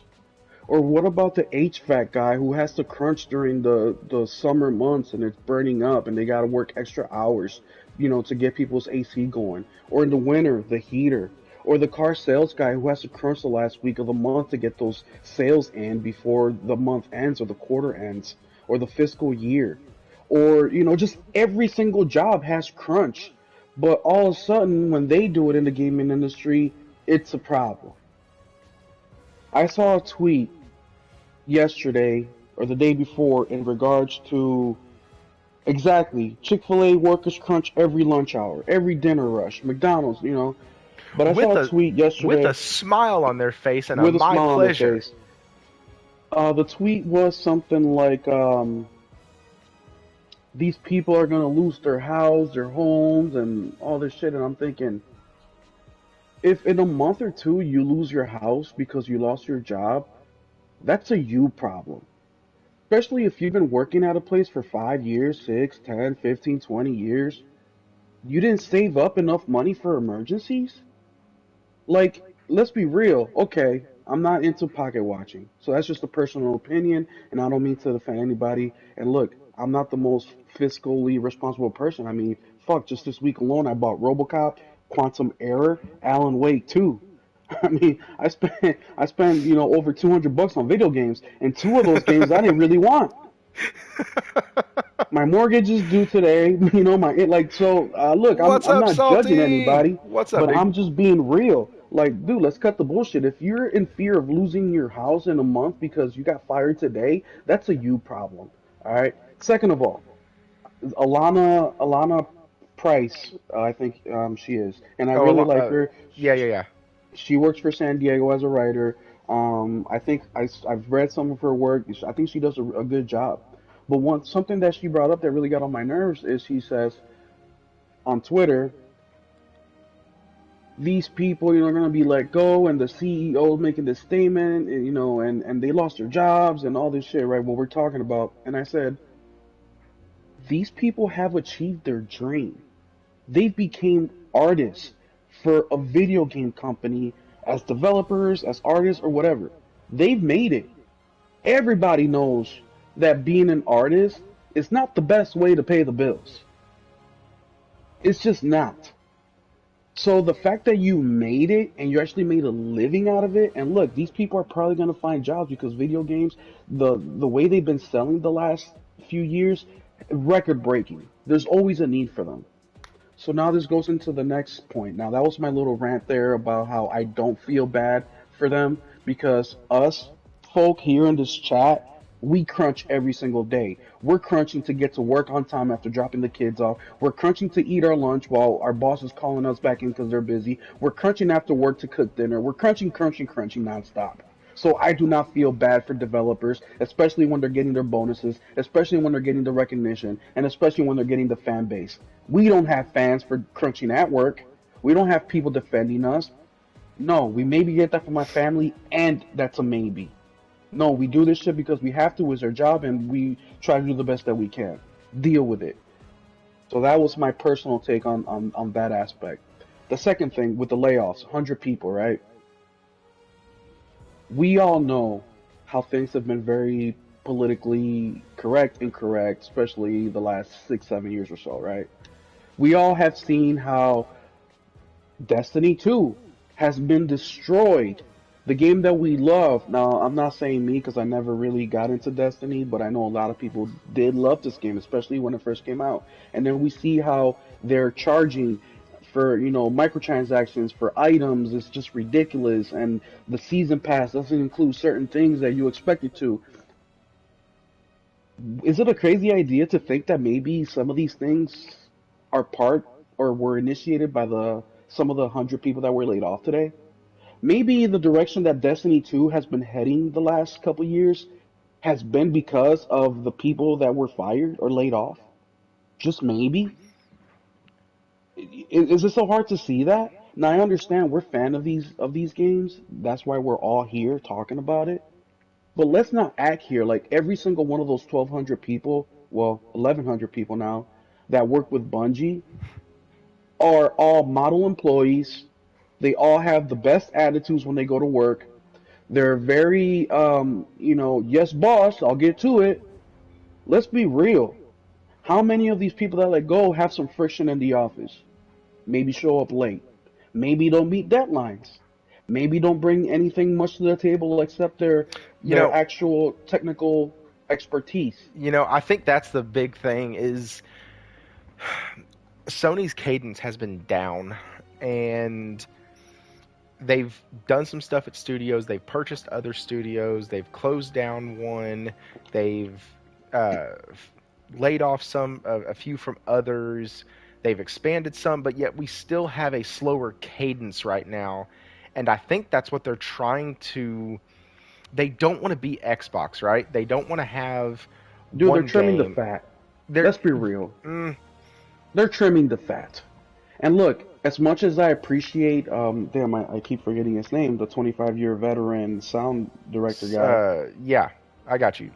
Or what about the HVAC guy who has to crunch during the summer months and it's burning up and they got to work extra hours, to get people's AC going? Or in the winter, the heater. Or the car sales guy who has to crunch the last week of the month to get those sales in before the month ends or the quarter ends or the fiscal year. Or, just every single job has crunch. But all of a sudden, when they do it in the gaming industry, it's a problem. I saw a tweet yesterday or the day before in regards to exactly Chick-fil-A workers crunch every lunch hour, every dinner rush, McDonald's. But I saw with a a tweet with a yesterday smile on their face and a with a my smile on their pleasure. face. The tweet was something like, "These people are gonna lose their house, their homes, and all this shit." And I'm thinking, if in a month or two you lose your house because you lost your job, that's a you problem. Especially if you've been working at a place for 5 years, 6, 10, 15, 20 years. You didn't save up enough money for emergencies? Like, let's be real. Okay, I'm not into pocket watching. So that's just a personal opinion, and I don't mean to offend anybody. And look, I'm not the most fiscally responsible person. I mean, fuck, just this week alone, I bought Robocop, Quantum Error, Alan Wake 2. I mean, I spent over 200 bucks on video games, and two of those games I didn't really want. My mortgage is due today. My like so. Look, I'm What's I'm up, not judging Salty? anybody, What's up, but dude? I'm just being real. Like, dude, let's cut the bullshit. If you're in fear of losing your house in a month because you got fired today, that's a you problem. All right. Second of all, Alana Price, I think she is, and I Oh, really like her. yeah, yeah, yeah. She works for San Diego as a writer. I think I've read some of her work. I think she does a good job. But something that she brought up that really got on my nerves is she says on Twitter, these people, are going to be let go, and the CEO is making this statement, and they lost their jobs and all this shit, right? What we're talking about. And I said, these people have achieved their dream. They became artists for a video game company as developers, as artists, or whatever. They've made it. Everybody knows that being an artist is not the best way to pay the bills. It's just not. So the fact that you made it and you actually made a living out of it, and look, these people are probably going to find jobs because video games, the way they've been selling the last few years, record breaking. There's always a need for them. So now this goes into the next point. Now that was my little rant there about how I don't feel bad for them because us folk here in this chat, we crunch every single day. We're crunching to get to work on time after dropping the kids off. We're crunching to eat our lunch while our boss is calling us back in because they're busy. We're crunching after work to cook dinner. We're crunching, crunching, crunching nonstop. So I do not feel bad for developers, especially when they're getting their bonuses, especially when they're getting the recognition, and especially when they're getting the fan base. We don't have fans for crunching at work. We don't have people defending us. No, we maybe get that from my family, and that's a maybe. No, we do this shit because we have to. It's our job, and we try to do the best that we can. Deal with it. So that was my personal take on that aspect. The second thing with the layoffs, 100 people, right? We all know how things have been very politically correct, incorrect, especially the last 6, 7 years or so, right? We all have seen how Destiny 2 has been destroyed. The game that we love. Now, I'm not saying me because I never really got into Destiny, but I know a lot of people did love this game, especially when it first came out. And then we see how they're charging for, microtransactions for items. It's just ridiculous. And the season pass doesn't include certain things that you expect it to. Is it a crazy idea to think that maybe some of these things are part or were initiated by the some of the 100 people that were laid off today? Maybe the direction that Destiny 2 has been heading the last couple years has been because of the people that were fired or laid off. Just maybe. Is it so hard to see that? Now I understand we're fan of these games. That's why we're all here talking about it. But let's not act here like every single one of those 1,200 people, well, 1,100 people now, that work with Bungie are all model employees. They all have the best attitudes when they go to work. They're very, yes, boss, I'll get to it. Let's be real. How many of these people that let go have some friction in the office? Maybe show up late. Maybe don't meet deadlines. Maybe don't bring anything much to the table except their You their know, actual technical expertise. I think that's the big thing is Sony's cadence has been down, and they've done some stuff at studios. They've purchased other studios. They've closed down one. They've uh, laid off a few from others. They've expanded some, but yet we still have a slower cadence right now. And I think that's what they're trying to. They don't want to be Xbox, right? They don't want to have Dude, they're one trimming the game. fat. They're Let's be real. mm, They're trimming the fat. And look, as much as I appreciate, damn, I keep forgetting his name, the 25-year veteran sound director guy. yeah, I got you,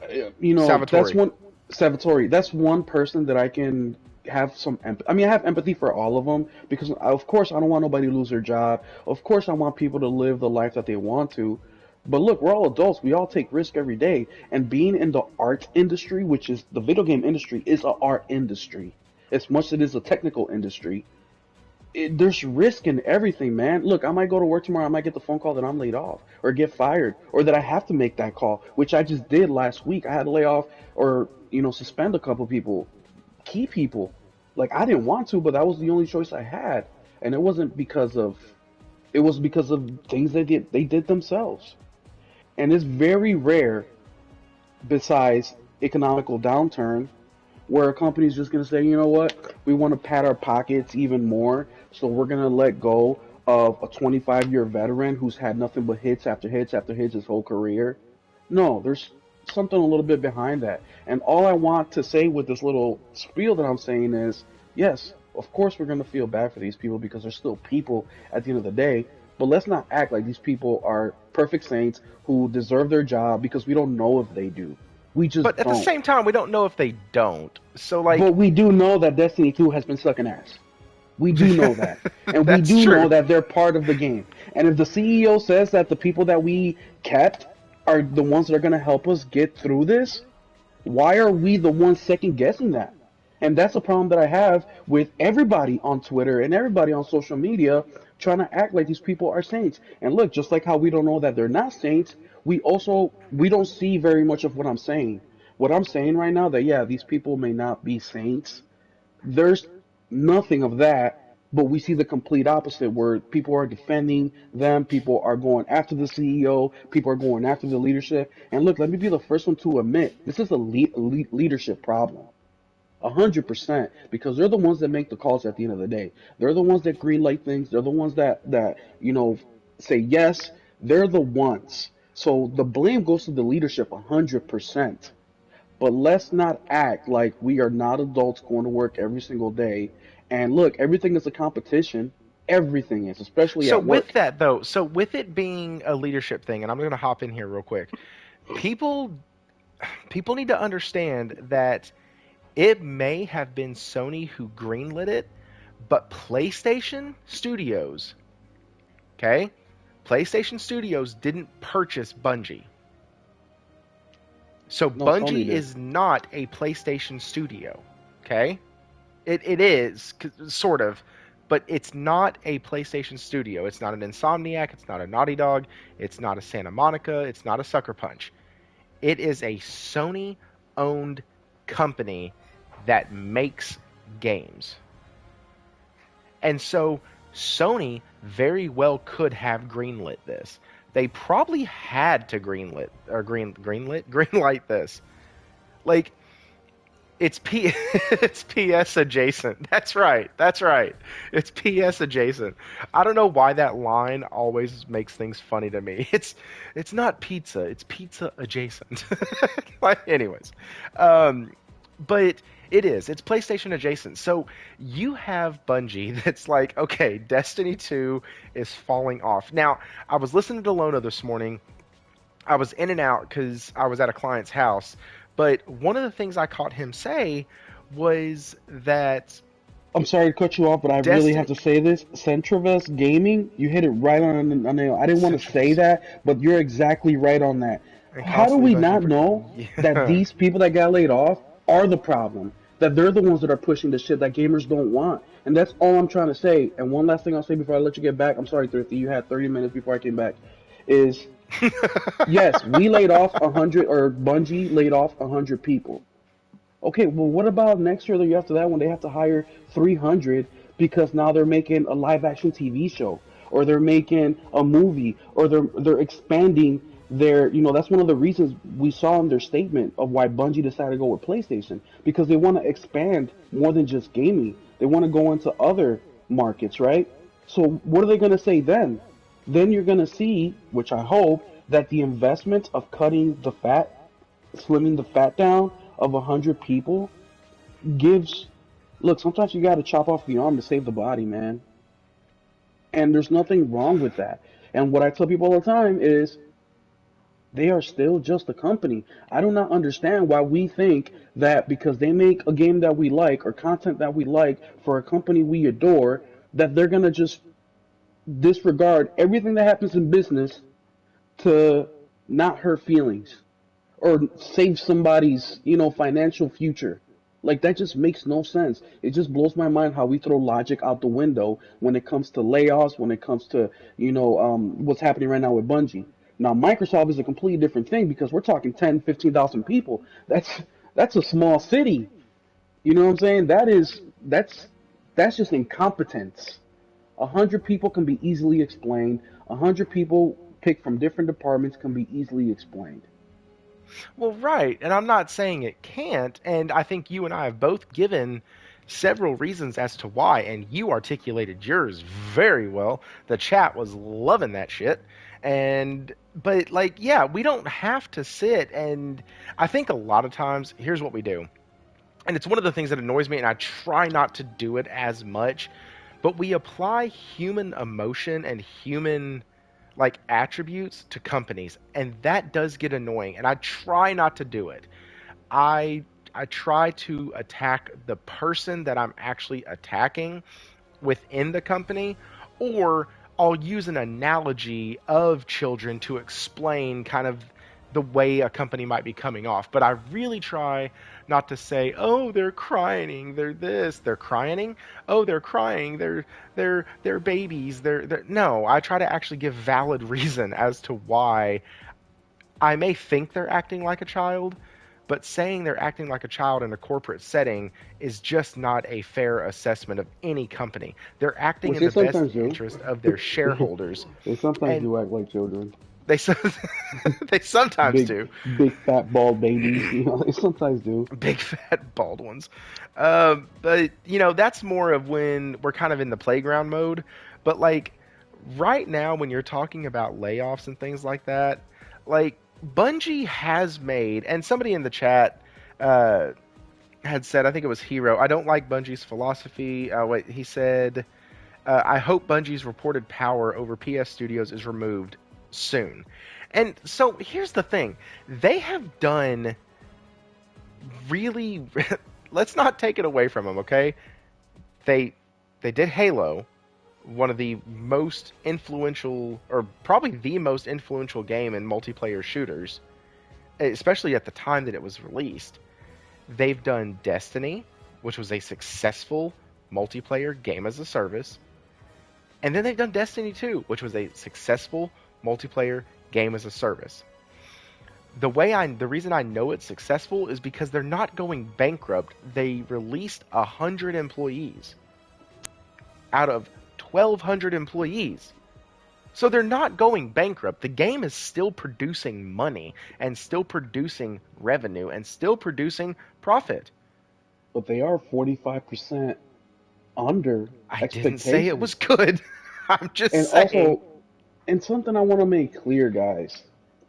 That's Salvatore. one Salvatore. That's one person that I can have some empathy. I mean, I have empathy for all of them because, of course, I don't want nobody to lose their job. Of course, I want people to live the life that they want to. But look, we're all adults. We all take risk every day. And being in the art industry, which is the video game industry, is a art industry as much as it is a technical industry. There's risk in everything, man. Look, I might go to work tomorrow. I might get the phone call that I'm laid off or get fired or that I have to make that call, which I just did last week. I had to lay off or, suspend a couple people, key people. Like I didn't want to, but that was the only choice I had. And it was because of things they did themselves. And it's very rare besides economical downturn where a company's just going to say, you know what, we want to pad our pockets even more, so we're going to let go of a 25-year veteran who's had nothing but hits after hits after hits his whole career. No, there's something a little bit behind that. And all I want to say with this little spiel that I'm saying is, yes, of course we're going to feel bad for these people because they're still people at the end of the day. But let's not act like these people are perfect saints who deserve their job because we don't know if they do. We just But at the don't. same time, we don't know if they don't. So, like, But we do know that Destiny 2 has been sucking ass. We do know that. And we that's do true. know that they're part of the game. And if the CEO says that the people that we kept are the ones that are going to help us get through this, why are we the ones second guessing that? And that's a problem that I have with everybody on Twitter and everybody on social media trying to act like these people are saints. And look, just like how we don't know that they're not saints, we don't see very much of what I'm saying. What I'm saying right now that yeah, these people may not be saints. There's nothing of that, but we see the complete opposite where people are defending them, people are going after the CEO, people are going after the leadership. And look, let me be the first one to admit this is a leadership problem. 100%, because they're the ones that make the calls at the end of the day. They're the ones that greenlight things. They're the ones that say yes. They're the ones. So the blame goes to the leadership 100%. But let's not act like we are not adults going to work every single day. And look, everything is a competition. Everything is, especially So at with work. that though, so with it being a leadership thing, and I'm going to hop in here real quick. People people need to understand that it may have been Sony who greenlit it, but PlayStation Studios, okay? PlayStation Studios didn't purchase Bungie. So No, Sony Bungie did. is not a PlayStation studio, okay? It is sort of, but it's not a PlayStation studio. It's not an Insomniac. It's not a Naughty Dog. It's not a Santa Monica. It's not a Sucker Punch. It is a Sony-owned company that makes games, and so Sony very well could have greenlit this. They probably had to greenlight this. Like it's it's PS adjacent. That's right. That's right. It's PS adjacent. I don't know why that line always makes things funny to me. It's not pizza. It's pizza adjacent. But anyways, um, but it is. It's PlayStation adjacent. So you have Bungie that's like, okay, Destiny 2 is falling off. Now, I was listening to Lona this morning. I was in and out because I was at a client's house. But one of the things I caught him say was that I'm sorry to cut you off, but I really have Destiny. to say this. Centrivest Gaming, you hit it right on the nail. I didn't want to say Centrivus that, but you're exactly right on that. and How do constantly we Bungie. not know that Yeah. these people that got laid off are the problem? That they're the ones that are pushing the shit that gamers don't want. And that's all I'm trying to say. And one last thing I'll say before I let you get back. I'm sorry, Thrifty, you had 30 minutes before I came back. Is yes, we laid off 100, or Bungie laid off 100 people. Okay, well, what about next year or the year after that when they have to hire 300 because now they're making a live action TV show, or they're making a movie, or they're expanding their, that's one of the reasons we saw in their statement of why Bungie decided to go with PlayStation, because they want to expand more than just gaming. They want to go into other markets, right? So what are they going to say then? Then you're going to see, which I hope, that the investment of cutting the fat, slimming the fat down of 100 people gives. Look, sometimes you got to chop off the arm to save the body, man. And there's nothing wrong with that. And what I tell people all the time is they are still just a company. I do not understand why we think that because they make a game that we like or content that we like for a company we adore, that they're going to just disregard everything that happens in business to not hurt feelings or save somebody's, financial future. Like that just makes no sense. It just blows my mind how we throw logic out the window when it comes to layoffs, when it comes to, what's happening right now with Bungie. Now Microsoft is a completely different thing because we're talking 10, 15,000 people. That's a small city. You know what I'm saying? That's just incompetence. 100 people can be easily explained. 100 people picked from different departments can be easily explained. Well, right, and I'm not saying it can't, and I think you and I have both given several reasons as to why, and you articulated yours very well. The chat was loving that shit. And but like yeah, we don't have to sit and I think a lot of times here's what we do. And it's one of the things that annoys me and I try not to do it as much, but we apply human emotion and human like attributes to companies, and that does get annoying, and I try not to do it. I try to attack the person that I'm actually attacking within the company, or I'll use an analogy of children to explain kind of the way a company might be coming off. But I really try not to say, "Oh, they're crying, they're this, they're crying. Oh, they're crying, they're babies, they're." No, I try to actually give valid reason as to why I may think they're acting like a child, but saying they're acting like a child in a corporate setting is just not a fair assessment of any company. They're acting Which in they the best sometimes do. interest of their shareholders, They sometimes and do act like children. they they sometimes Big, do. big fat bald babies. They sometimes do. Big fat bald ones. But that's more of when we're kind of in the playground mode. But like right now when you're talking about layoffs and things like that, like Bungie has made, and somebody in the chat uh, had said, I think it was Hero, I don't like Bungie's philosophy. Wait, he said, I hope Bungie's reported power over PS Studios is removed soon. And so here's the thing, they have done really. Let's not take it away from them, okay? They they did Halo, one of the most influential, or probably the most influential game in multiplayer shooters, especially at the time that it was released. They've done Destiny, which was a successful multiplayer game as a service. And then they've done Destiny 2, which was a successful multiplayer game as a service. The reason I know it's successful is because they're not going bankrupt. They released 100 employees out of 1,200 employees. So they're not going bankrupt. The game is still producing money and still producing revenue and still producing profit. But they are 45% under I didn't say it was expectations. good. I'm just And saying. also, and something I want to make clear, guys.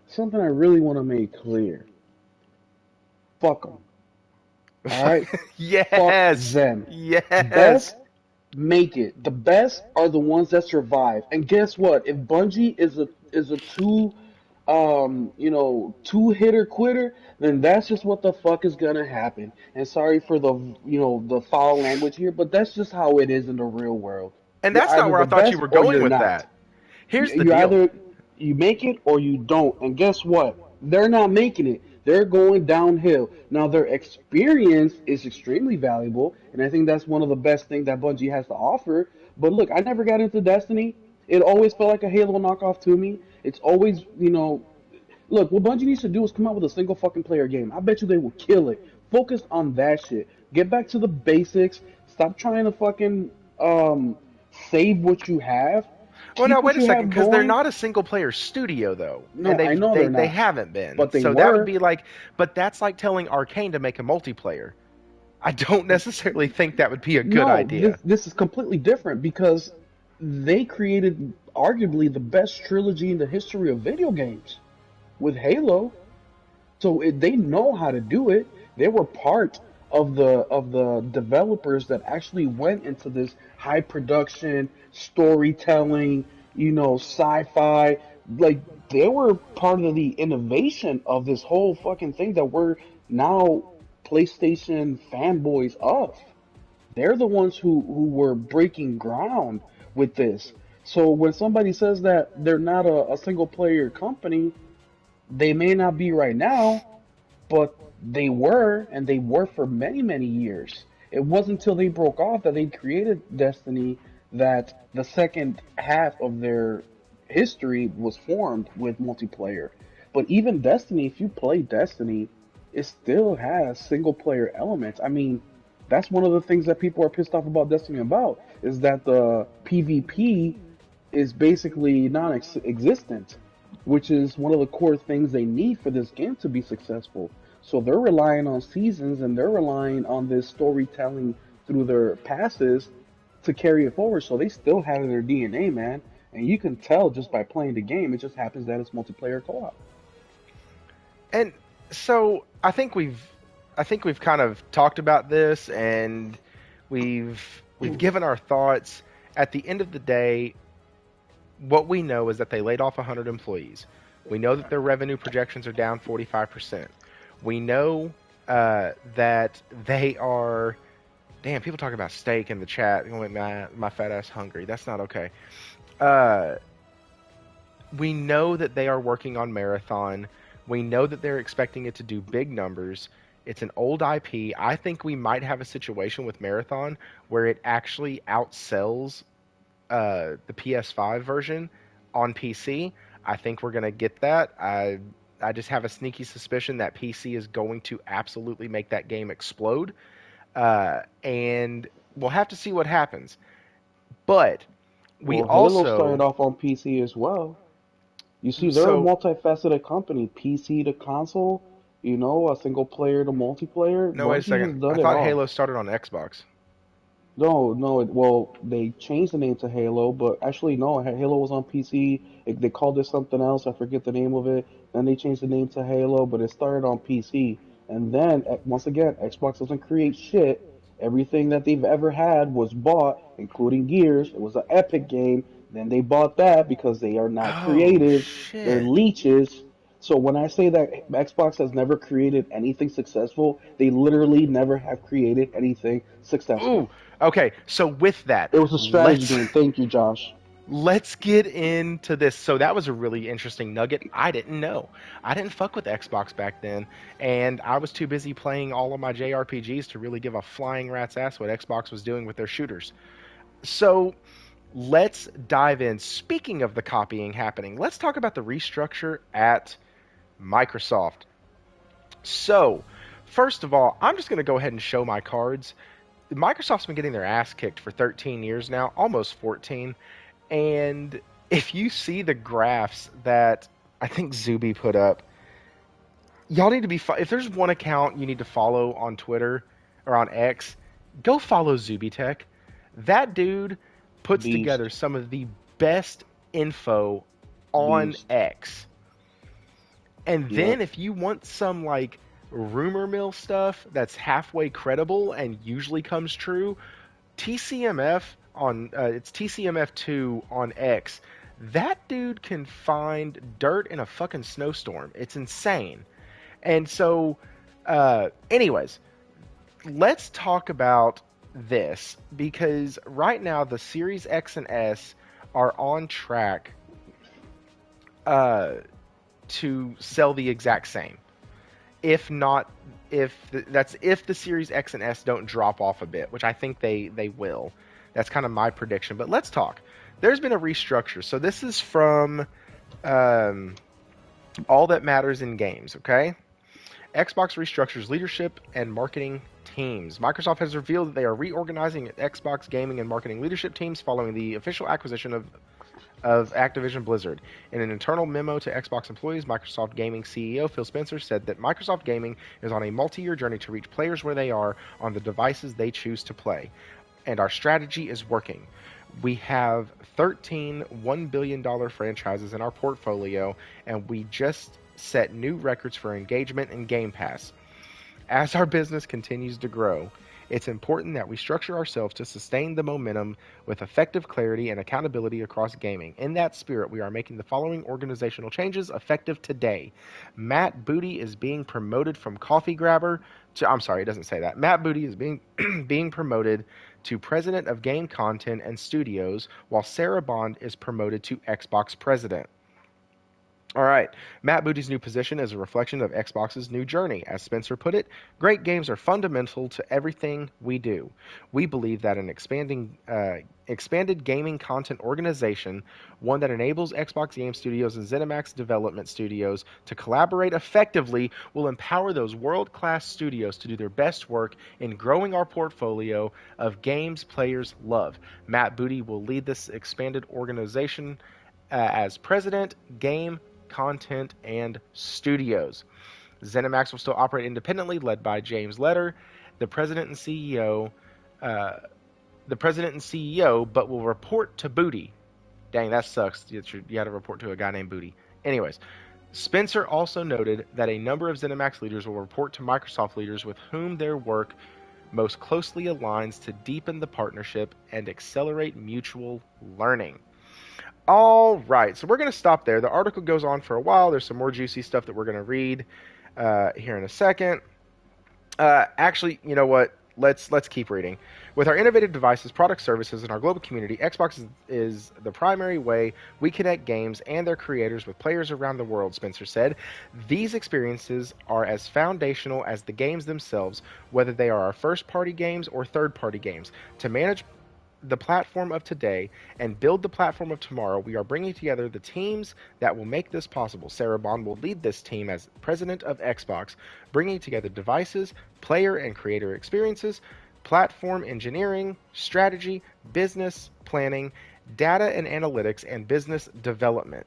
Something I really want to make clear. Fuck them. All right? Fuck Yes. them. Yes. Best make it. The best are the ones that survive. And guess what? If Bungie is a two hitter quitter, then that's just what the fuck is gonna happen. And sorry for the the foul language here, but that's just how it is in the real world. And You're that's not either where the I thought you best were or going you're with not. that. Here's the You deal. either you make it or you don't. And guess what? They're not making it. They're going downhill. Now their experience is extremely valuable, and I think that's one of the best things that Bungie has to offer. But look, I never got into Destiny. It always felt like a Halo knockoff to me. It's always, look, what Bungie needs to do is come out with a single fucking player game. I bet you they will kill it. Focus on that shit. Get back to the basics. Stop trying to fucking save what you have. Well, now Keep what wait a you second, have because they're going. not a single player studio though, and No, I know they're they not, haven't been. but they So that would were. be like, but that's like telling Arcane to make a multiplayer. I don't necessarily think that would be a good No, this idea. this is completely different because they created arguably the best trilogy in the history of video games with Halo. So they know how to do it. They were part of the developers that actually went into this high production storytelling, sci-fi. Like they were part of the innovation of this whole fucking thing that we're now PlayStation fanboys of. They're the ones who were breaking ground with this. So when somebody says that they're not a single player company, they may not be right now, but they were, and they were for many, many years. It wasn't until they broke off that they created Destiny that the second half of their history was formed with multiplayer. But even Destiny, if you play Destiny, it still has single player elements. I mean, that's one of the things that people are pissed off about Destiny about is that the PvP is basically non-existent, which is one of the core things they need for this game to be successful. So they're relying on seasons and they're relying on this storytelling through their passes to carry it forward. So they still have it in their DNA, man. And you can tell just by playing the game. It just happens that it's multiplayer co-op. And so I think we've kind of talked about this, and we've given our thoughts. At the end of the day, what we know is that they laid off 100 employees. We know that their revenue projections are down 45%. We know that they are. Damn, people talking about steak in the chat. My fat ass hungry. That's not okay. Uh, we know that they are working on Marathon. We know that they're expecting it to do big numbers. It's an old IP. I think we might have a situation with Marathon where it actually outsells the PS5 version on PC. I think we're gonna get that. I just have a sneaky suspicion that PC is going to absolutely make that game explode, and we'll have to see what happens. But we Well, Halo started also off on PC as well. You see, they're a so multifaceted company, PC to console, a single player to multiplayer. no, wait a Bungie has second. I done it thought all. Halo started on Xbox. No. Well, they changed the name to Halo, but actually, no. Halo was on PC. They called it something else. I forget the name of it. Then they changed the name to Halo, but it started on PC. And then, once again, Xbox doesn't create shit. Everything that they've ever had was bought, including Gears. It was an Epic game. Then they bought that because they are not Oh creative. They're shit. leeches. So when I say that Xbox has never created anything successful, they literally never have created anything Ooh. successful. Okay, so with that, It was a strategy let's game. Thank you, Josh. let's get into this. So that was a really interesting nugget. I didn't know. I didn't fuck with Xbox back then, and I was too busy playing all of my JRPGs to really give a flying rat's ass what Xbox was doing with their shooters. So let's dive in. Speaking of the copying happening, let's talk about the restructure at Microsoft. So, first of all, I'm just going to go ahead and show my cards. Microsoft's been getting their ass kicked for 13 years now, almost 14. And if you see the graphs that I think Zuby put up, y'all need to be. If there's one account you need to follow on Twitter or on X, go follow ZubyTech. That dude puts together Beast. some of the best info on Beast. X. And Yep. then if you want some like rumor mill stuff that's halfway credible and usually comes true, TCMF on it's TCMF2 on X. That dude can find dirt in a fucking snowstorm. It's insane. And so, anyways, let's talk about this because right now the Series X and S are on track uh, to sell the exact same. If not, that's if the Series X and S don't drop off a bit, which I think they will. That's kind of my prediction. But let's talk. There's been a restructure. So this is from um, All That Matters in Games. Okay, Xbox restructures leadership and marketing teams. Microsoft has revealed that they are reorganizing Xbox gaming and marketing leadership teams following the official acquisition of Activision Blizzard. In an internal memo to Xbox employees, Microsoft Gaming CEO Phil Spencer said that Microsoft Gaming is on a multi-year journey to reach players where they are on the devices they choose to play. And our strategy is working. We have 13 $1 billion franchises in our portfolio, and we just set new records for engagement in Game Pass. As our business continues to grow, it's important that we structure ourselves to sustain the momentum with effective clarity and accountability across gaming. In that spirit, we are making the following organizational changes effective today. Matt Booty is being promoted from coffee grabber to I'm sorry, it doesn't say that. Matt Booty is being being promoted to president of game content and studios, while Sarah Bond is promoted to Xbox president. All right. Matt Booty's new position is a reflection of Xbox's new journey. As Spencer put it, great games are fundamental to everything we do. We believe that an expanded gaming content organization, one that enables Xbox Game Studios and ZeniMax Development Studios to collaborate effectively, will empower those world-class studios to do their best work in growing our portfolio of games players love. Matt Booty will lead this expanded organization as president, game content, and studios. ZeniMax will still operate independently, led by James Leder, the president and CEO, uh, but will report to Booty. Dang, that sucks. You had to report to a guy named Booty. Anyways, Spencer also noted that a number of ZeniMax leaders will report to Microsoft leaders with whom their work most closely aligns to deepen the partnership and accelerate mutual learning. All right, so we're going to stop there. The article goes on for a while. There's some more juicy stuff that we're going to read here in a second. Actually, you know what? Let's keep reading. With our innovative devices, product services, and our global community, Xbox is the primary way we connect games and their creators with players around the world, Spencer said. These experiences are as foundational as the games themselves, whether they are our first-party games or third-party games. To manage the platform of today and build the platform of tomorrow, we are bringing together the teams that will make this possible. Sarah Bond will lead this team as president of Xbox, bringing together devices, player and creator experiences, platform engineering, strategy, business planning, data and analytics, and business development.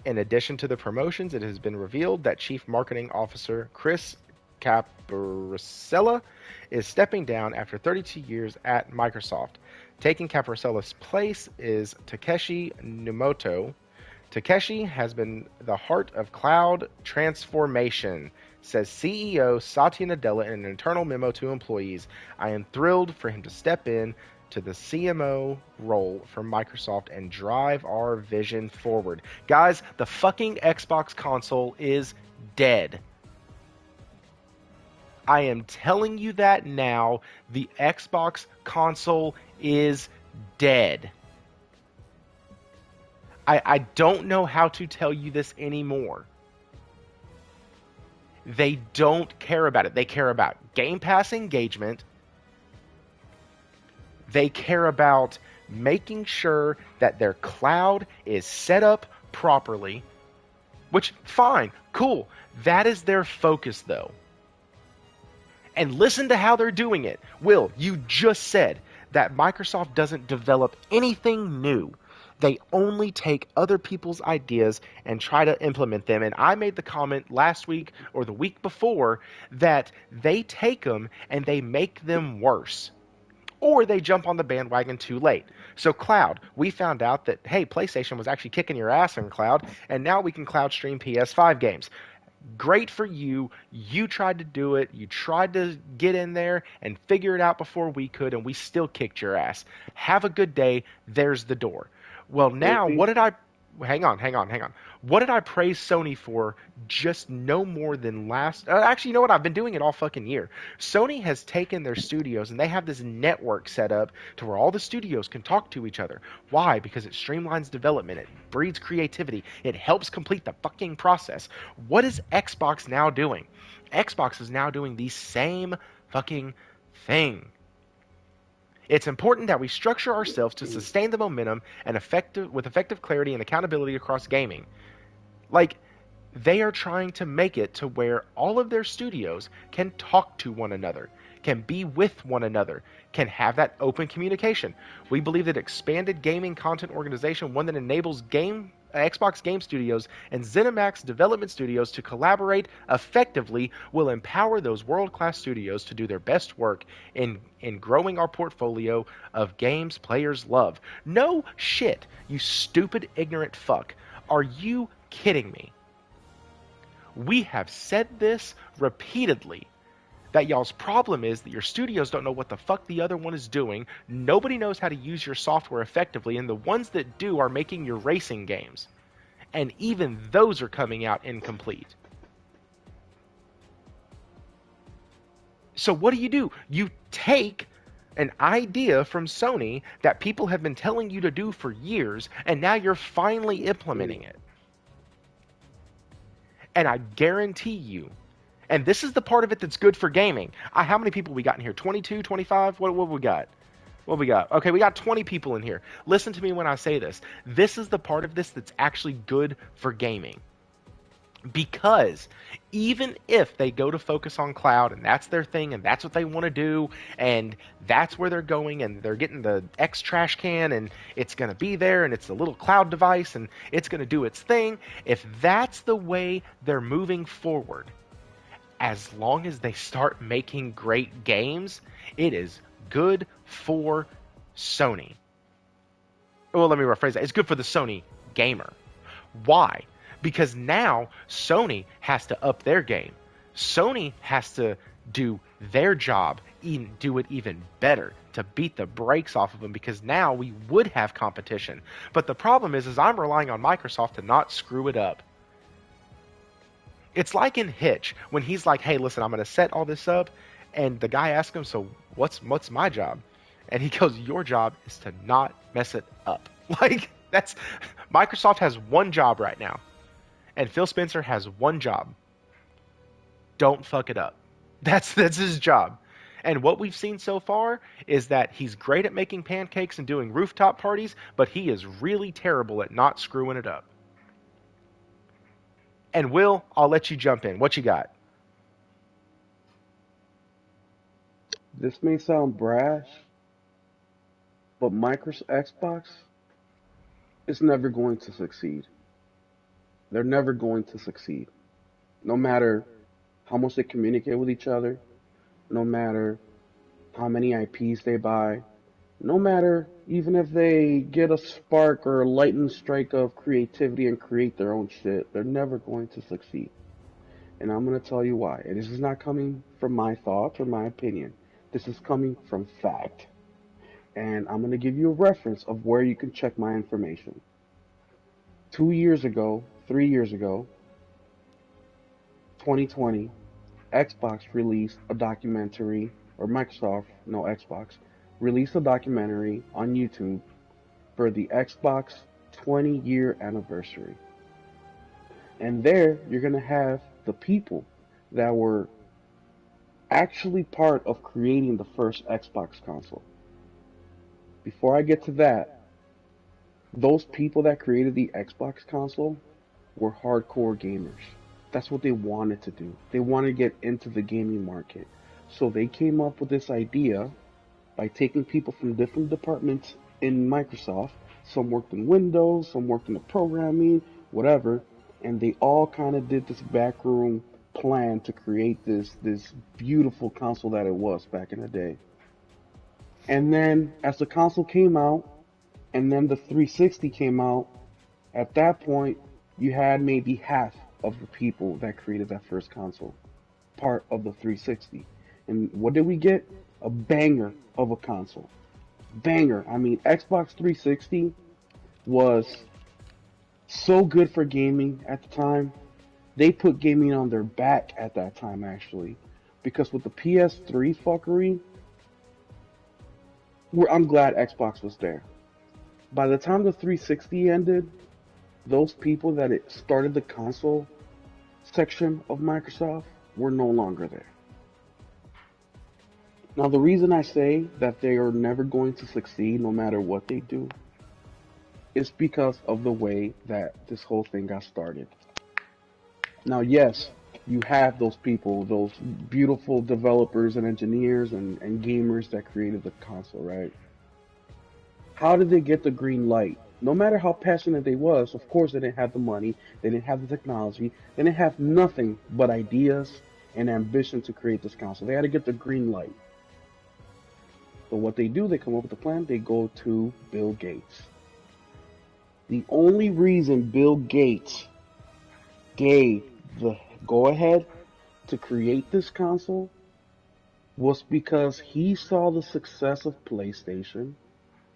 In addition to the promotions, it has been revealed that Chief Marketing Officer Chris Caparicella is stepping down after 32 years at Microsoft. Taking Caparicella's place is Takeshi Numoto. Takeshi has been the heart of cloud transformation, says CEO Satya Nadella in an internal memo to employees. I am thrilled for him to step in to the CMO role for Microsoft and drive our vision forward. Guys, the fucking Xbox console is dead. I am telling you that now. The Xbox console is dead. I don't know how to tell you this anymore. They don't care about it. They care about Game Pass engagement. They care about making sure that their cloud is set up properly, which, fine, cool. That is their focus, though. And listen to how they're doing it. Will, you just said that Microsoft doesn't develop anything new. They only take other people's ideas and try to implement them. And I made the comment last week or the week before that they take them and they make them worse. Or they jump on the bandwagon too late. So cloud, we found out that, hey, PlayStation was actually kicking your ass in cloud, and now we can cloud stream PS5 games. Great for you. You tried to do it. You tried to get in there and figure it out before we could, and we still kicked your ass. Have a good day. There's the door. Well, now, Safety. what did I... Hang on. What did I praise Sony for just no more than last... actually, you know what? I've been doing it all fucking year. Sony has taken their studios, and they have this network set up to where all the studios can talk to each other. Why? Because it streamlines development. It breeds creativity. It helps complete the fucking process. What is Xbox now doing? Xbox is now doing the same fucking thing. It's important that we structure ourselves to sustain the momentum and effective clarity and accountability across gaming. Like, they are trying to make it to where all of their studios can talk to one another, can be with one another, can have that open communication. We believe that expanded gaming content organization, one that enables Xbox Game Studios and ZeniMax Development Studios to collaborate effectively, will empower those world-class studios to do their best work in growing our portfolio of games players love. No shit, you stupid, ignorant fuck. Are you kidding me? We have said this repeatedly, that y'all's problem is that your studios don't know what the fuck the other one is doing. Nobody knows how to use your software effectively, and the ones that do are making your racing games. And even those are coming out incomplete. So what do? You take an idea from Sony that people have been telling you to do for years, and now you're finally implementing it. And I guarantee you, and this is the part of it that's good for gaming. How many people we got in here? 22, 25? What we got? What we got? Okay, we got 20 people in here. Listen to me when I say this. This is the part of this that's actually good for gaming. Because even if they go to focus on cloud and that's their thing and that's what they want to do and that's where they're going and they're getting the X trash can and it's going to be there and it's a little cloud device and it's going to do its thing, if that's the way they're moving forward, as long as they start making great games, it is good for Sony. Well, let me rephrase that. It's good for the Sony gamer. Why? Because now Sony has to up their game. Sony has to do their job, do it even better to beat the brakes off of them, because now we would have competition. But the problem is I'm relying on Microsoft to not screw it up. It's like in Hitch, when he's like, hey, listen, I'm going to set all this up, and the guy asks him, so what's my job? And he goes, your job is to not mess it up. Like, that's... Microsoft has one job right now, and Phil Spencer has one job. Don't fuck it up. That's his job. And what we've seen so far is that he's great at making pancakes and doing rooftop parties, but he is really terrible at not screwing it up. And Will, I'll let you jump in. What you got? This may sound brash, but Microsoft Xbox is never going to succeed. They're never going to succeed. No matter how much they communicate with each other, no matter how many IPs they buy, no matter even if they get a spark or a lightning strike of creativity and create their own shit, they're never going to succeed. And I'm going to tell you why. And this is not coming from my thoughts or my opinion. This is coming from fact. And I'm going to give you a reference of where you can check my information. 2 years ago, 3 years ago, 2020, Xbox released a documentary, or Microsoft, no Xbox, released a documentary on YouTube for the Xbox 20-year anniversary. And there, you're going to have the people that were actually part of creating the first Xbox console. Before I get to that, those people that created the Xbox console were hardcore gamers. That's what they wanted to do. They wanted to get into the gaming market. So they came up with this idea by taking people from different departments in Microsoft. Some worked in Windows, some worked in the programming, whatever, and they all kind of did this backroom plan to create this beautiful console that it was back in the day. And then as the console came out, and then the 360 came out, at that point you had maybe half of the people that created that first console part of the 360. And what did we get? A banger of a console. Banger. I mean, Xbox 360 was so good for gaming at the time. They put gaming on their back at that time, actually. Because with the PS3 fuckery, I'm glad Xbox was there. By the time the 360 ended, those people that it started the console section of Microsoft were no longer there. Now, the reason I say that they are never going to succeed no matter what they do is because of the way that this whole thing got started. Now, yes, you have those people, those beautiful developers and engineers and gamers that created the console, right? How did they get the green light? No matter how passionate they was, of course they didn't have the money, they didn't have the technology, they didn't have nothing but ideas and ambition to create this console. They had to get the green light. So what they do, they come up with a plan, they go to Bill Gates. The only reason Bill Gates gave the go ahead to create this console was because he saw the success of PlayStation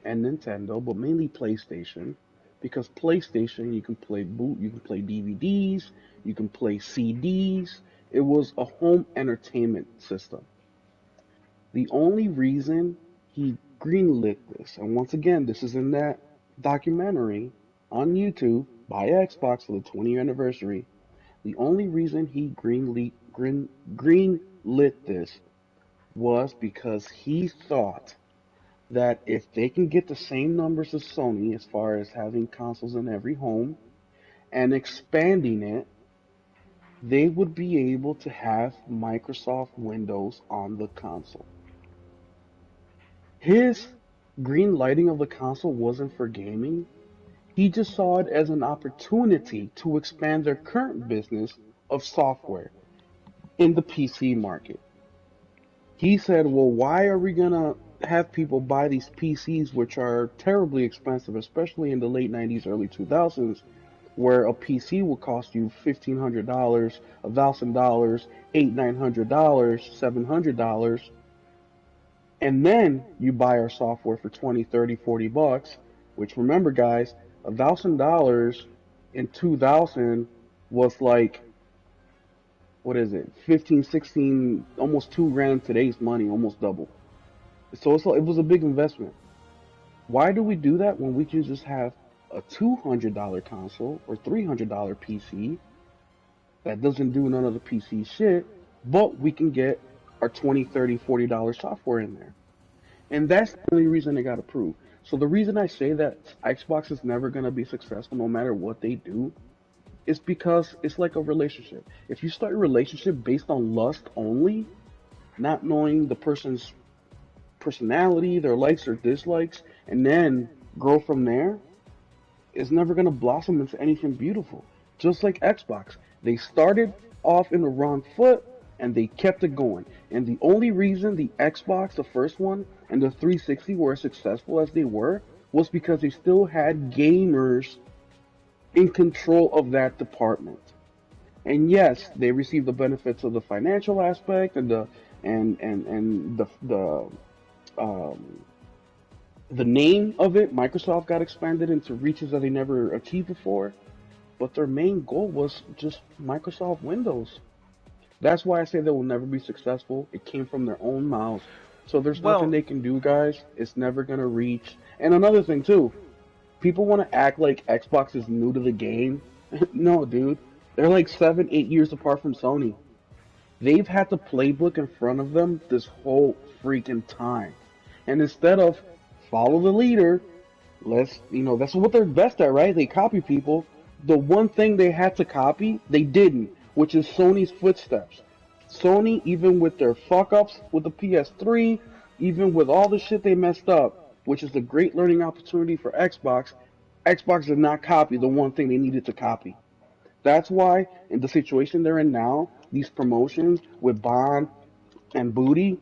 and Nintendo, but mainly PlayStation, because PlayStation you can play you can play DVDs, you can play CDs. It was a home entertainment system. The only reason he greenlit this, and once again, this is in that documentary on YouTube by Xbox for the 20th anniversary. The only reason he greenlit this was because he thought that if they can get the same numbers as Sony as far as having consoles in every home and expanding it, they would be able to have Microsoft Windows on the console. His green lighting of the console wasn't for gaming. He just saw it as an opportunity to expand their current business of software in the PC market. He said, well, why are we going to have people buy these PCs, which are terribly expensive, especially in the late 90s, early 2000s, where a PC will cost you $1,500, $1,000, $900, $700, and then you buy our software for 20, 30, 40 bucks, which remember, guys, $1,000 in 2000 was like, what is it, 15, 16, almost 2 grand in today's money, almost double. So it was a big investment. Why do we do that when we can just have a $200 console or $300 PC that doesn't do none of the PC shit, but we can get our $20, $30, $40 software in there? And that's the only reason they got approved. So the reason I say that Xbox is never going to be successful no matter what they do is because it's like a relationship. If you start a relationship based on lust only, not knowing the person's personality, their likes or dislikes, and then grow from there, it's never going to blossom into anything beautiful. Just like Xbox. They started off in the wrong foot, and they kept it going. And the only reason the Xbox, the first one, and the 360 were as successful as they were was because they still had gamers in control of that department. And yes, they received the benefits of the financial aspect and um, the name of it. Microsoft got expanded into reaches that they never achieved before. But their main goal was just Microsoft Windows. That's why I say they will never be successful. It came from their own mouths. So there's nothing Well, they can do, guys. It's never gonna reach. And another thing too, people want to act like Xbox is new to the game. No, dude. They're like 7, 8 years apart from Sony. They've had the playbook in front of them this whole freaking time. And instead of follow the leader, that's what they're best at, right? They copy people. The one thing they had to copy, they didn't, which is Sony's footsteps. Sony, even with their fuck ups with the PS3, even with all the shit they messed up, which is a great learning opportunity for Xbox, Xbox did not copy the one thing they needed to copy. That's why, in the situation they're in now, these promotions with Bond and Booty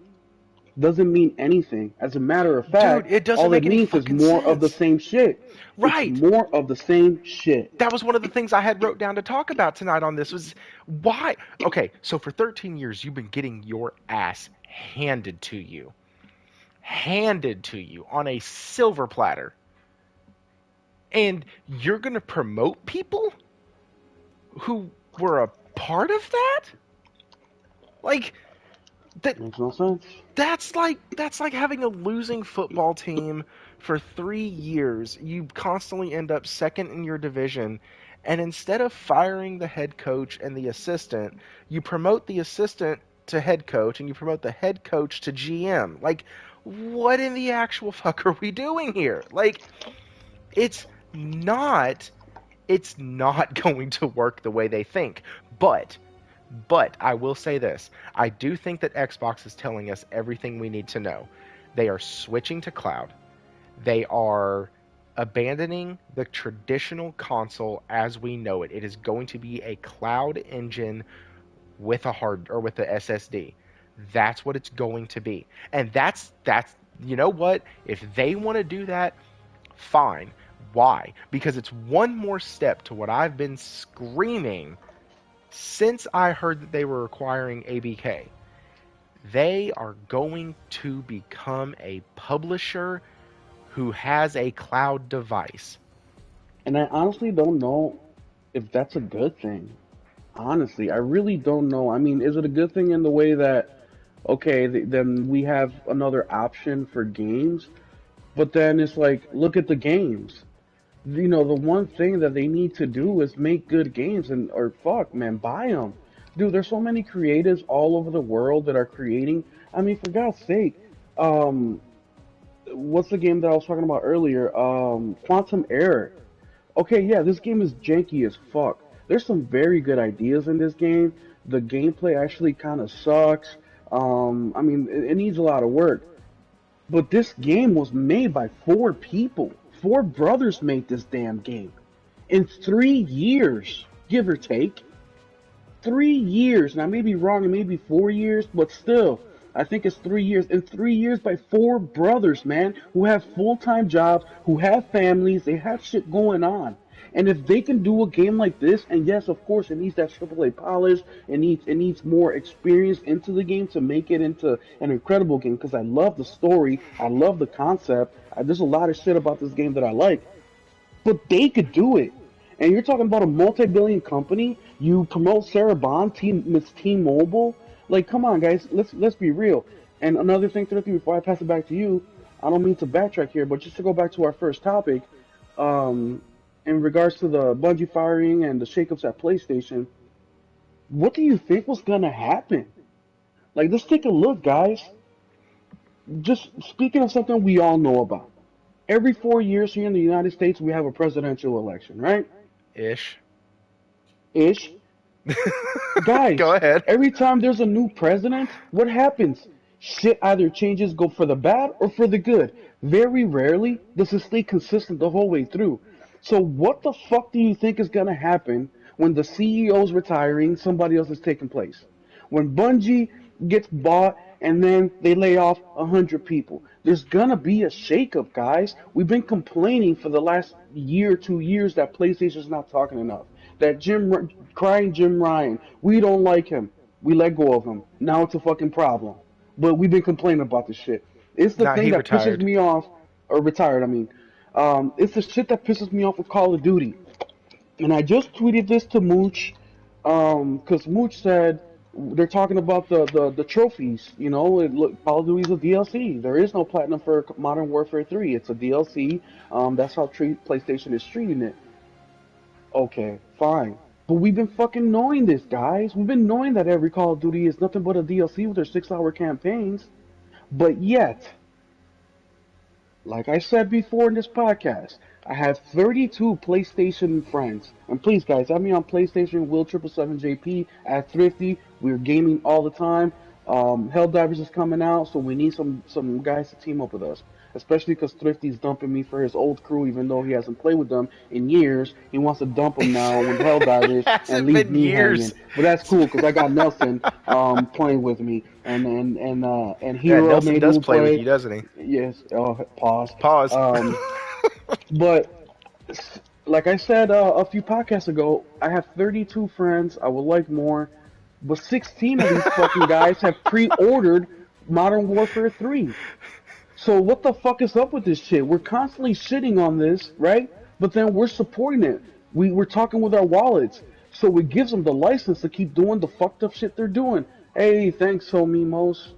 doesn't mean anything. As a matter of dude, fact, it doesn't all it make any means is fucking more of the sense. same shit. It's Right. more of the same shit. That was one of the things I had wrote down to talk about tonight on this was why. Okay, so for 13 years you've been getting your ass handed to you on a silver platter. And you're going to promote people who were a part of that? Like that Makes no sense. that's like having a losing football team for 3 years. You constantly end up second in your division, and instead of firing the head coach and the assistant, you promote the assistant to head coach and you promote the head coach to GM. Like, what in the actual fuck are we doing here? Like, it's not it's not going to work the way they think. But I will say this. I do think that Xbox is telling us everything we need to know. They are switching to cloud. They are abandoning the traditional console as we know it. It is going to be a cloud engine with a hard or with a SSD. That's what it's going to be. And that's you know what? If they want to do that, fine. Why? Because it's one more step to what I've been screaming since I heard that they were acquiring ABK. They are going to become a publisher who has a cloud device. And I honestly don't know if that's a good thing. Honestly, I really don't know. I mean, is it a good thing in the way that, okay, then we have another option for games, but then it's like, look at the games. The one thing that they need to do is make good games and or fuck man, buy them. Dude, there's so many creatives all over the world that are creating. I mean, for God's sake, um what's the game that I was talking about earlier? Quantum Error. Okay, yeah, this game is janky as fuck. There's some very good ideas in this game. The gameplay actually kind of sucks. I mean, it needs a lot of work. But this game was made by 4 people. 4 brothers made this damn game in 3 years, give or take. 3 years. Now, I may be wrong, it may be 4 years, but still, I think it's 3 years. In 3 years, by 4 brothers, man, who have full-time jobs, who have families, they have shit going on. And if they can do a game like this, and yes, of course, it needs that AAA polish, it needs more experience into the game to make it into an incredible game. Because I love the story, I love the concept. There's a lot of shit about this game that I like, but they could do it. And you're talking about a multi-billion company. You promote Sarah Bond, Miss T-Mobile. Like, come on, guys. Let's be real. And another thing, Timothy, before I pass it back to you, I don't mean to backtrack here, but just to go back to our first topic, um, in regards to the Bungie firing and the shakeups at PlayStation, what do you think was gonna happen? Like, let's take a look, guys. Just speaking of something we all know about. Every 4 years here in the United States, we have a presidential election, right? Ish. Ish. Guys, Go ahead. every time there's a new president, what happens? Shit either changes, go for the bad or for the good. Very rarely does it stay consistent the whole way through. So what the fuck do you think is gonna happen when the CEO's retiring, somebody else is taking place? When Bungie gets bought and then they lay off 100 people, there's gonna be a shakeup, guys. We've been complaining for the last year, 2 years that PlayStation's not talking enough. That crying Jim Ryan, we don't like him. We let go of him. Now it's a fucking problem. But we've been complaining about this shit. It's the Nah, thing he that pisses retired. me off, or retired, I mean. It's the shit that pisses me off with Call of Duty. And I just tweeted this to Mooch, because Mooch said they're talking about the trophies. You know, Call of Duty's a DLC. There is no platinum for Modern Warfare 3. It's a DLC. That's how PlayStation is treating it. Okay, fine. But we've been fucking knowing this, guys. We've been knowing that every Call of Duty is nothing but a DLC with their 6-hour campaigns. But yet, like I said before in this podcast, I have 32 PlayStation friends. And please, guys, add me on PlayStation, Will777JP, at Thrifty. We're gaming all the time. Helldivers is coming out, so we need some guys to team up with us. Especially because Thrifty's dumping me for his old crew, even though he hasn't played with them in years. He wants to dump them now when Helldivers and Hasn't leave been me hanging. years. But that's cool because I got Nelson playing with me, and Yeah, Hero Nelson maybe does will play with play. you, doesn't he? Yes. Pause. Pause. But like I said a few podcasts ago, I have 32 friends. I would like more, but 16 of these fucking guys have pre-ordered Modern Warfare 3. So what the fuck is up with this shit? We're constantly shitting on this, right? But then we're supporting it. We're talking with our wallets. So it gives them the license to keep doing the fucked up shit they're doing. Hey, thanks, homie Mos.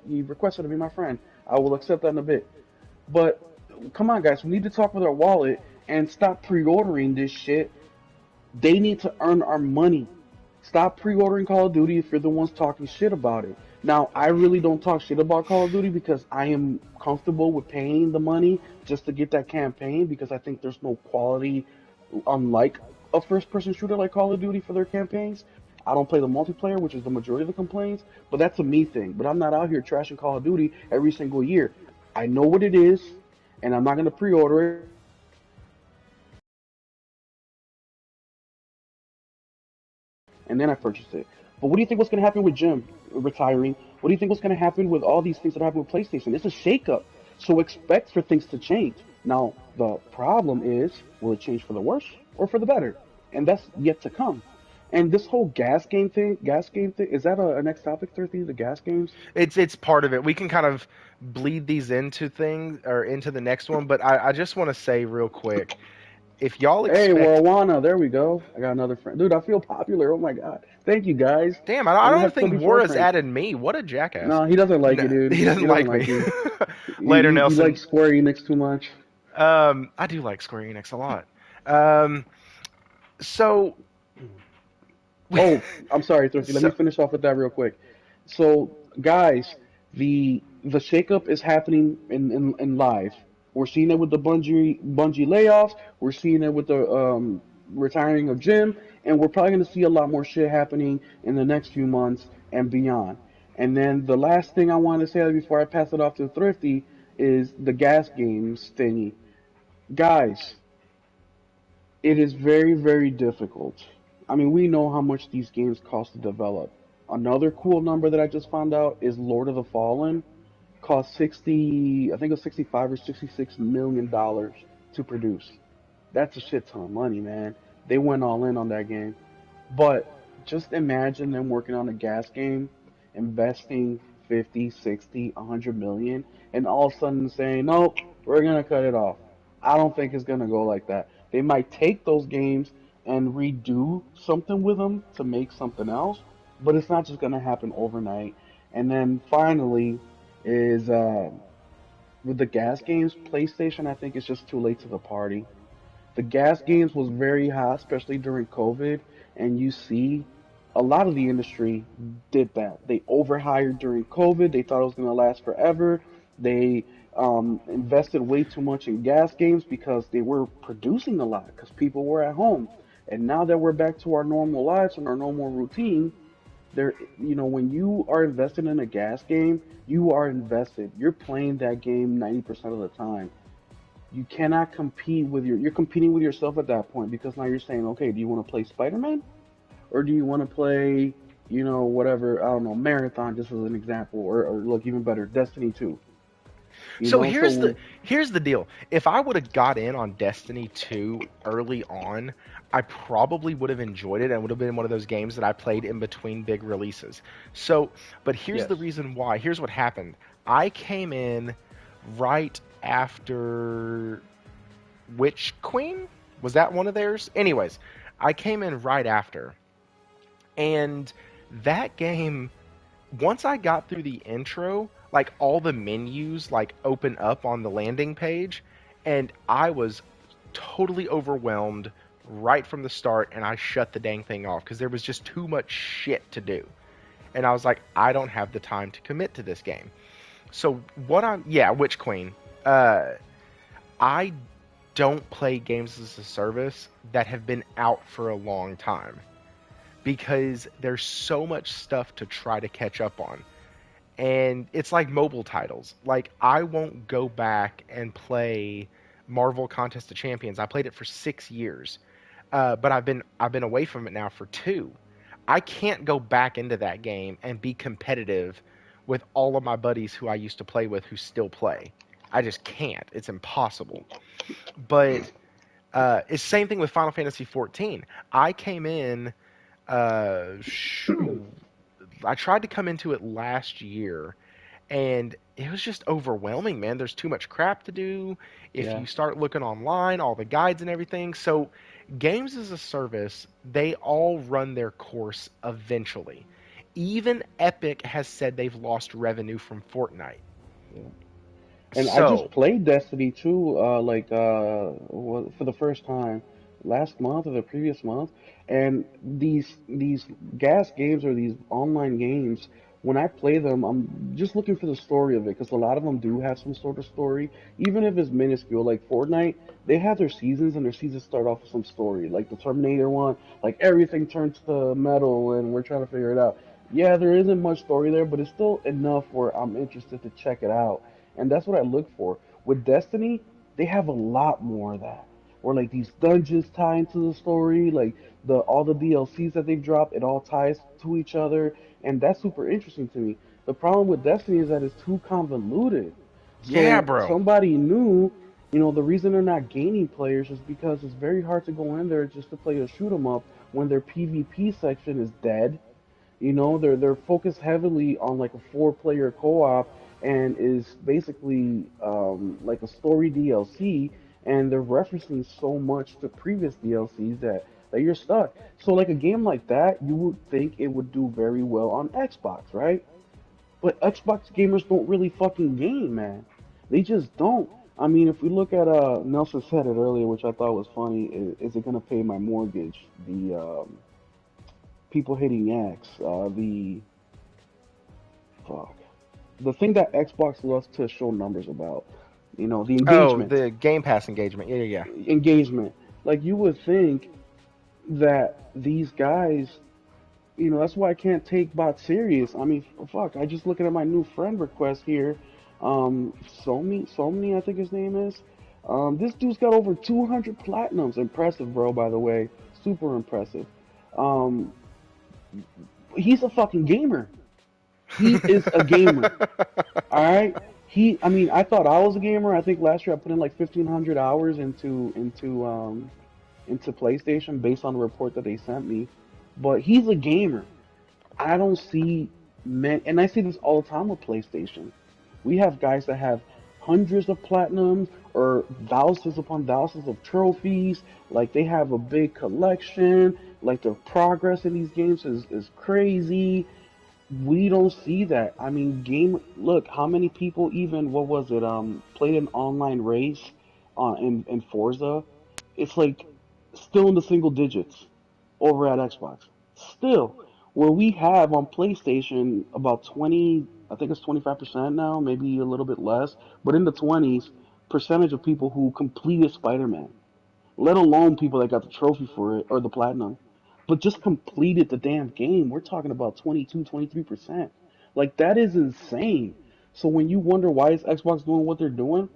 He requested to be my friend. I will accept that in a bit. But come on, guys, we need to talk with our wallet and stop pre-ordering this shit. They need to earn our money. Stop pre-ordering Call of Duty if you're the ones talking shit about it. Now, I really don't talk shit about Call of Duty because I am comfortable with paying the money just to get that campaign because I think there's no quality unlike a first-person shooter like Call of Duty for their campaigns. I don't play the multiplayer, which is the majority of the complaints, but that's a me thing. But I'm not out here trashing Call of Duty every single year. I know what it is, and I'm not going to pre-order it. I'm not going to wait till it comes out and then I purchase it. But what do you think what's going to happen with Jim retiring? What do you think what's going to happen with all these things that happen with PlayStation? It's a shakeup. So expect for things to change. Now, the problem is, will it change for the worse or for the better? And that's yet to come. And this whole gas game thing, is that a next topic, 13? The gas games? It's part of it. We can kind of bleed these into things or into the next one, but I just want to say real quick, if y'all Hey, expect, Warwana, there we go. I got another friend. Dude, I feel popular. Oh my god. Thank you guys. damn, I I only don't have think 24 Wara's friends. added me. What a jackass! No, he doesn't like you, No, dude. he doesn't He doesn't like like me. you. Later, You like Nelson. Square Enix too much. I do like Square Enix a lot. Um, so, Oh, I'm sorry, Thrifty. Let me so finish off with that real quick. So, guys, the shakeup is happening in live. We're seeing it with the Bungie layoffs. We're seeing it with the retiring of Jim, and we're probably going to see a lot more shit happening in the next few months and beyond. And then the last thing I want to say before I pass it off to Thrifty is the gas games thingy. Guys, it is very, very difficult. I mean, we know how much these games cost to develop. Another cool number that I just found out is Lord of the Fallen cost 60, I think it was 65 or 66 million dollars to produce. That's a shit ton of money, man. They went all in on that game. But just imagine them working on a gas game, investing 50, 60, 100 million, and all of a sudden saying, nope, we're going to cut it off. I don't think it's going to go like that. They might take those games and redo something with them to make something else, but it's not just going to happen overnight. And then finally is with the gas games, PlayStation, I think it's just too late to the party. The gas games was very hot, especially during COVID, and you see a lot of the industry did that. They overhired during COVID. They thought it was going to last forever. They invested way too much in gas games because they were producing a lot because people were at home. And now that we're back to our normal lives and our normal routine, there, when you are invested in a gas game, you are invested. You're playing that game 90% of the time. You cannot compete with you're competing with yourself at that point because now you're saying, okay, do you want to play Spider-Man or do you want to play, whatever, I don't know, Marathon, just as an example, or look, even better, Destiny 2, So so, here's the deal. If I would have got in on Destiny 2 early on, I probably would have enjoyed it and would have been one of those games that I played in between big releases. So, but here's the yes. reason why. Here's what happened. I came in right after Witch Queen? Was that one of theirs? Anyways, I came in right after. And that game, once I got through the intro, like all the menus like open up on the landing page, and I was totally overwhelmed right from the start, and I shut the dang thing off because there was just too much shit to do. And I was like, I don't have the time to commit to this game. So yeah, Witch Queen. Uh, I don't play games as a service that have been out for a long time because there's so much stuff to try to catch up on. And it's like mobile titles. Like I won't go back and play Marvel Contest of Champions. I played it for 6 years, but I've been away from it now for 2. I can't go back into that game and be competitive with all of my buddies who I used to play with who still play. I just can't. It's impossible. But it's the same thing with Final Fantasy 14. I came in. Shoot, I tried to come into it last year, and it was just overwhelming, man. There's too much crap to do. If Yeah. you start looking online, all the guides and everything. So, games as a service, they all run their course eventually. Even Epic has said they've lost revenue from Fortnite. Yeah. And I just So, played Destiny 2, for the first time last month or the previous month. And these gas games or these online games, when I play them, I'm just looking for the story of it because a lot of them do have some sort of story, even if it's minuscule. Like Fortnite, they have their seasons, and their seasons start off with some story. Like the Terminator one, like everything turns to metal, and we're trying to figure it out. Yeah, there isn't much story there, but it's still enough where I'm interested to check it out, and that's what I look for. With Destiny, they have a lot more of that. Or like these dungeons tie into the story, like the all the DLCs that they've dropped, it all ties to each other, and that's super interesting to me. The problem with Destiny is that it's too convoluted. yeah, So bro. somebody new, the reason they're not gaining players is because it's very hard to go in there just to play a shoot 'em up when their PvP section is dead. They're focused heavily on like a four-player co-op and is basically like a story DLC, and they're referencing so much to previous DLCs that you're stuck. So like a game like that, you would think it would do very well on Xbox, right? But Xbox gamers don't really fucking game, man. They just don't. I mean, if we look at Nelson said it earlier, which I thought was funny. Is it gonna pay my mortgage? The people hitting X. The fuck. The thing that Xbox loves to show numbers about. The Oh, engagement. the Game Pass engagement. Yeah, yeah, yeah. Engagement. Like you would think that these guys, that's why I can't take bots serious. I mean, fuck. I just looking at my new friend request here. Somi, I think his name is. This dude's got over 200 platinums. Impressive, bro. By the way, super impressive. Um, he's a fucking gamer. He is a gamer. All right. I mean, I thought I was a gamer. I think last year I put in like 1,500 hours into PlayStation based on the report that they sent me. But he's a gamer. I don't see men, and I see this all the time with PlayStation. We have guys that have hundreds of platinums or thousands upon thousands of trophies. Like they have a big collection. Like their progress in these games is crazy. We don't see that. I mean, Look, how many people even what was it? Played an online race in Forza. It's like still in the single digits over at Xbox. Still, where we have on PlayStation about 20, I think it's 25% now, maybe a little bit less, but in the 20s percentage of people who completed Spider-Man, let alone people that got the trophy for it or the platinum, but just completed the damn game. We're talking about 22, 23%. Like, that is insane. So when you wonder why is Xbox doing what they're doing,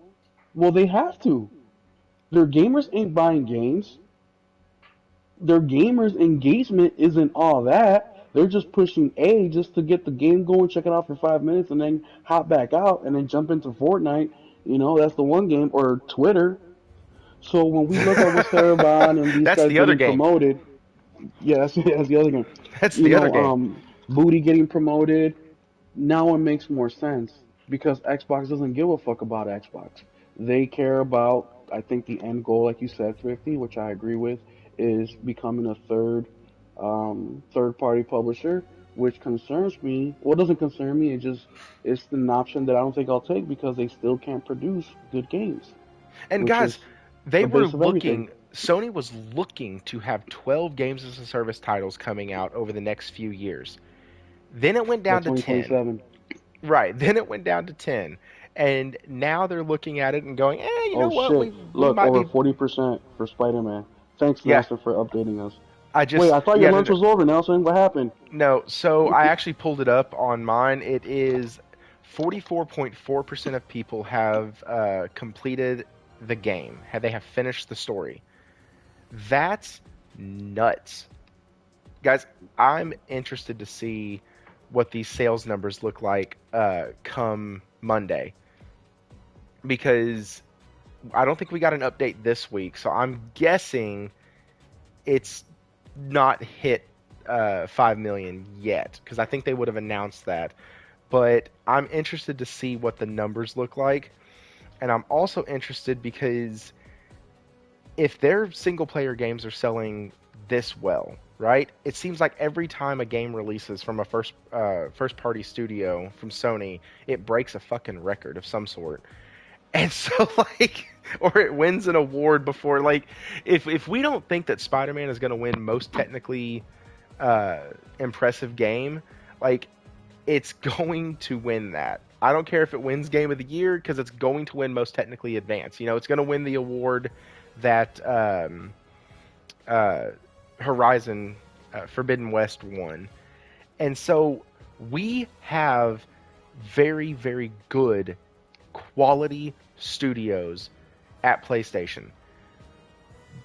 well, they have to. Their gamers ain't buying games. Their gamers' engagement isn't all that. They're just pushing A just to get the game going, check it out for 5 minutes, and then hop back out and then jump into Fortnite. You know, that's the one game, or Twitter. So when we look at what's Sarabon and these That's guys the other getting game. promoted, yeah, that's the other game. That's You the other know, game. Booty getting promoted, now it makes more sense because Xbox doesn't give a fuck about Xbox. They care about, I think, the end goal, like you said, Thrifty, which I agree with, is becoming a third party publisher, which concerns me. Well, it doesn't concern me. It just it's an option that I don't think I'll take because they still can't produce good games, And which guys, is they the were base of everything. looking. Sony was looking to have 12 games as a service titles coming out over the next few years. Then it went By down to 10. 2027. Right. Then it went down to 10. And now they're looking at it and going, you Oh know what? shit! We Look, might over be. 40% for Spider-Man. Thanks, Yeah. Master, for updating us. I Wait, just. I thought your Yeah. lunch was over, Nelson. What happened? No. So I actually pulled it up on mine. It is 44.4% of people have completed the game. They have finished the story. That's nuts. Guys, I'm interested to see what these sales numbers look like come Monday because I don't think we got an update this week, so I'm guessing it's not hit 5 million yet because I think they would have announced that. But I'm interested to see what the numbers look like, and I'm also interested because if their single player games are selling this well, right? It seems like every time a game releases from a first party studio from Sony, it breaks a fucking record of some sort. And so like or it wins an award before like if we don't think that Spider-Man is going to win most technically uh impressive game, like it's going to win that. I don't care if it wins game of the year because it's going to win most technically advanced. You know, it's going to win the award that uh, Horizon Forbidden West won. And so we have very, very good quality studios at PlayStation.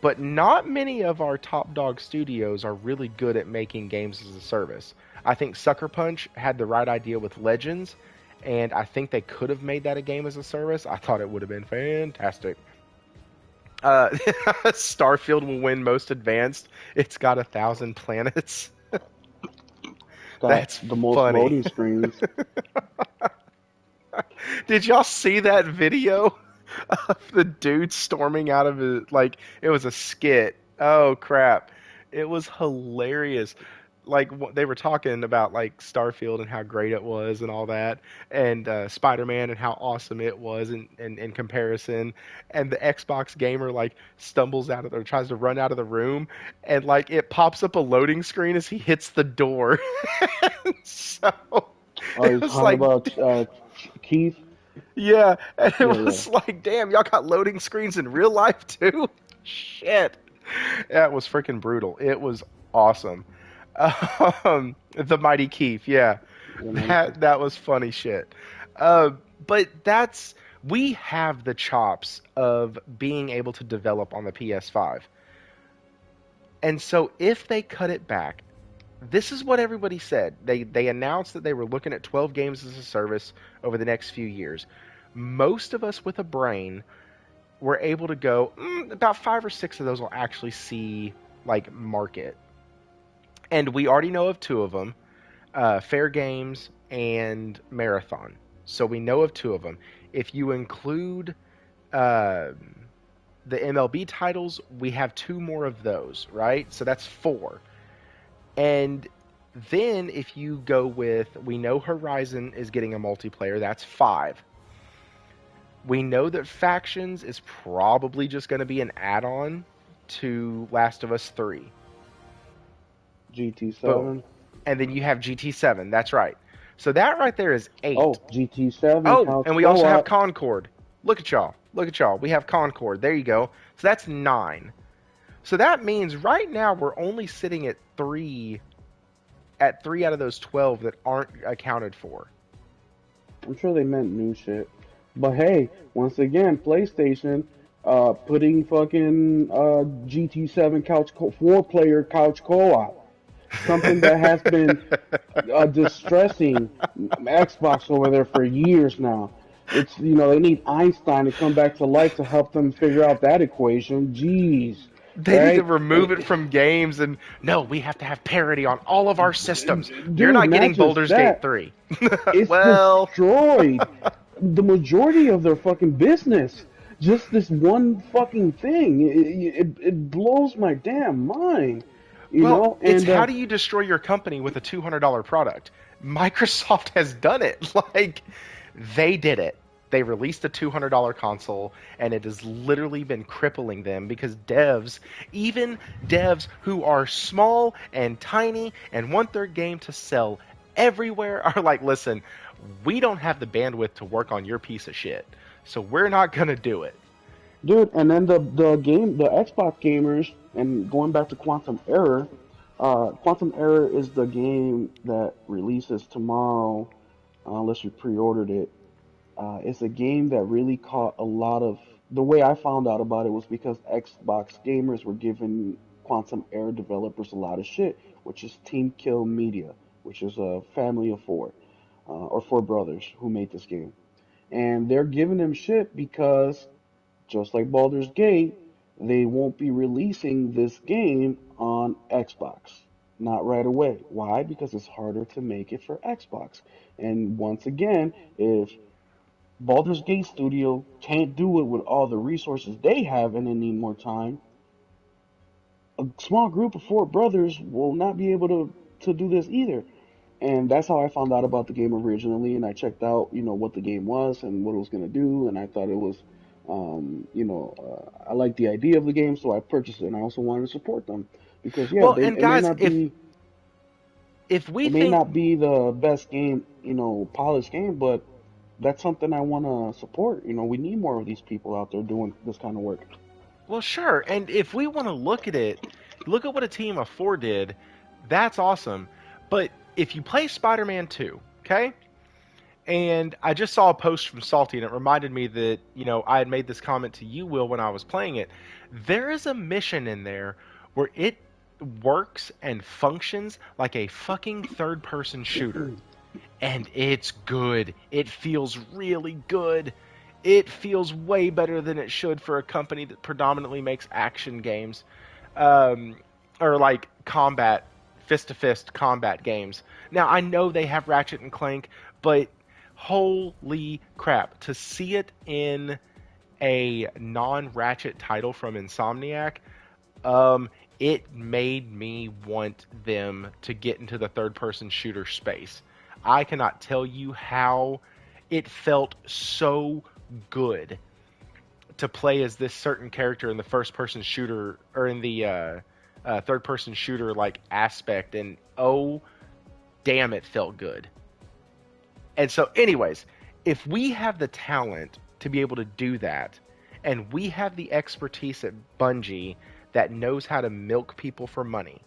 But not many of our top dog studios are really good at making games as a service. I think Sucker Punch had the right idea with Legends, and I think they could have made that a game as a service. I thought it would have been fantastic. Starfield will win most advanced. It's got 1,000 planets. Got That's the most funny. loading screens. Did y'all see that video of the dude storming out of it? Like it was a skit. Oh crap! It was hilarious. Like they were talking about like Starfield and how great it was and all that, and Spider-Man and how awesome it was in comparison. And the Xbox gamer like stumbles out of or tries to run out of the room, and like it pops up a loading screen as he hits the door. So Oh, it you're was talking like, about Keith? yeah, and Yeah, it yeah. was like, damn, y'all got loading screens in real life too? Shit. That was freaking brutal. It was awesome. The Mighty Keith, yeah. Yeah, Mighty Keith. That was funny shit. Uh, but that's we have the chops of being able to develop on the PS5. And so if they cut it back, this is what everybody said. They announced that they were looking at 12 games as a service over the next few years. Most of us with a brain were able to go about 5 or 6 of those will actually see like market, and we already know of 2 of them, Fair Games and Marathon. So we know of 2 of them. If you include uh, the MLB titles, we have 2 more of those, right? So that's 4. And then if you go with, we know Horizon is getting a multiplayer, that's 5. We know that Factions is probably just going to be an add-on to Last of Us 3. Boom. GT7. And then you have GT7, that's right. So that right there is 8. Oh, GT7 Oh, counts and we also have co-op. Concord. Look at y'all. Look at y'all. We have Concord. There you go. So that's 9. So that means right now we're only sitting at 3 out of those 12 that aren't accounted for. I'm sure they meant new shit. But hey, once again, PlayStation putting fucking GT7 4-player couch co-op. something that has been distressing Xbox over there for years now. It's they need Einstein to come back to life to help them figure out that equation. Jeez, They need to right? remove it from games, and no, we have to have parity on all of our systems. You're Dude, not not getting just Baldur's Gate that. 3. It's Well, destroyed the majority of their fucking business. Just this one fucking thing. It blows my damn mind, well, it's And how do you destroy your company with a $200 product? Microsoft has done it. Like, they did it. They released a $200 console, and it has literally been crippling them because devs, even devs who are small and tiny and want their game to sell everywhere, are like, listen, we don't have the bandwidth to work on your piece of shit, so we're not going to do it. dude. And then the Xbox gamers, and going back to Quantum Error. Quantum Error is the game that releases tomorrow, unless you pre-ordered it. It's a game that really caught a lot of. The way I found out about it was because Xbox gamers were giving Quantum Error developers a lot of shit, which is Team Kill Media, which is a family of four, or four brothers who made this game. And they're giving them shit because, just like Baldur's Gate, they won't be releasing this game on Xbox. Not right away. Why? Because it's harder to make it for Xbox. And once again, if Baldur's Gate Studio can't do it with all the resources they have and they need more time, a small group of four brothers will not be able to do this either. And that's how I found out about the game originally. And I checked out, what the game was and what it was going to do. And I thought it was, I liked the idea of the game, so I purchased it. And I also wanted to support them because, yeah, Well, and it may guys, not be, if we it may think, not be the best game, polished game, but that's something I want to support. We need more of these people out there doing this kind of work. well, sure, and if we want to look at it, look at what a team of four did. That's awesome. But if you play Spider-Man 2, okay? And I just saw a post from Salty, and it reminded me that, I had made this comment to you, Will, when I was playing it. There is a mission in there where it works and functions like a fucking third person shooter. And it's good. It feels really good. It feels way better than it should for a company that predominantly makes action games, um, or like combat, fist to fist combat games. Now I know they have Ratchet and Clank, but holy crap, to see it in a non-Ratchet title from Insomniac, um, it made me want them to get into the third-person shooter space. I cannot tell you how it felt so good to play as this certain character in the first-person shooter or in the third-person shooter like aspect, and oh, damn, it felt good. And so, anyways, if we have the talent to be able to do that, and we have the expertise at Bungie that knows how to milk people for money,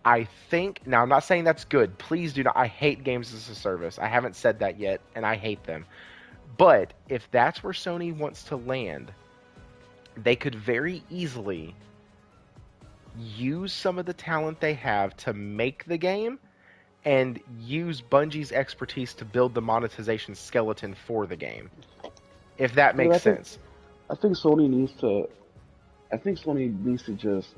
I think. Now, I'm not saying that's good. Please do not. I hate games as a service. I haven't said that yet, and I hate them. But if that's where Sony wants to land, they could very easily use some of the talent they have to make the game and use Bungie's expertise to build the monetization skeleton for the game, if that Dude, makes sense. I think Sony needs to I think Sony needs to just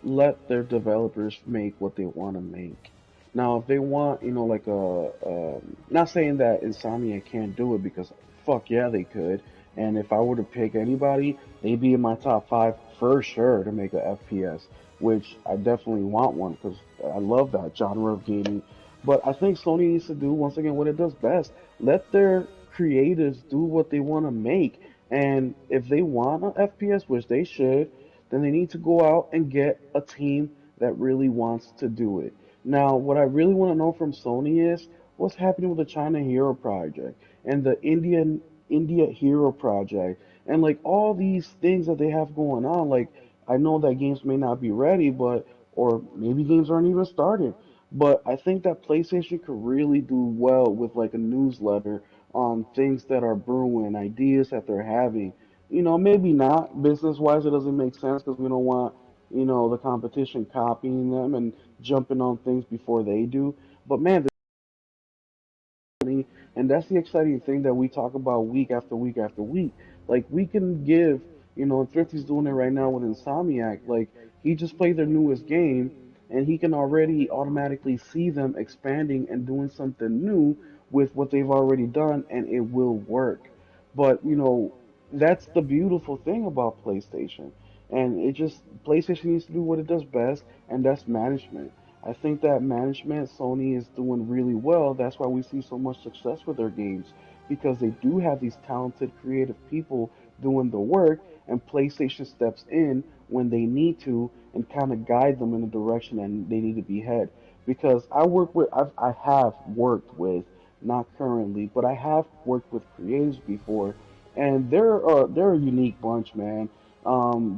let their developers make what they want to make. Now, if they want, like not saying that Insomnia can't do it because fuck yeah, they could. And if I were to pick anybody, they'd be in my top five for sure to make a FPS, which I definitely want one because I love that genre of gaming. But I think Sony needs to do once again what it does best. Let their creatives do what they want to make. And if they want an FPS, which they should, then they need to go out and get a team that really wants to do it. Now, what I really want to know from Sony is what's happening with the China Hero Project and the India Hero Project and like all these things that they have going on. Like I know that games may not be ready, but or maybe games aren't even started. But I think that PlayStation could really do well with like a newsletter on things that are brewing, ideas that they're having. Maybe not business wise, it doesn't make sense because we don't want, the competition copying them and jumping on things before they do. But man, and that's the exciting thing that we talk about week after week after week. Like we can give, and Thrifty's doing it right now with Insomniac. Like he just played their newest game, and he can already automatically see them expanding and doing something new with what they've already done, and it will work. But that's the beautiful thing about PlayStation, and it just PlayStation needs to do what it does best, and that's management. I think that management, Sony is doing really well. That's why we see so much success with their games because they do have these talented, creative people doing the work, and PlayStation steps in when they need to and kind of guide them in the direction that they need to be head. Because I have worked with, not currently, but I have worked with creatives before, and they're a unique bunch, man.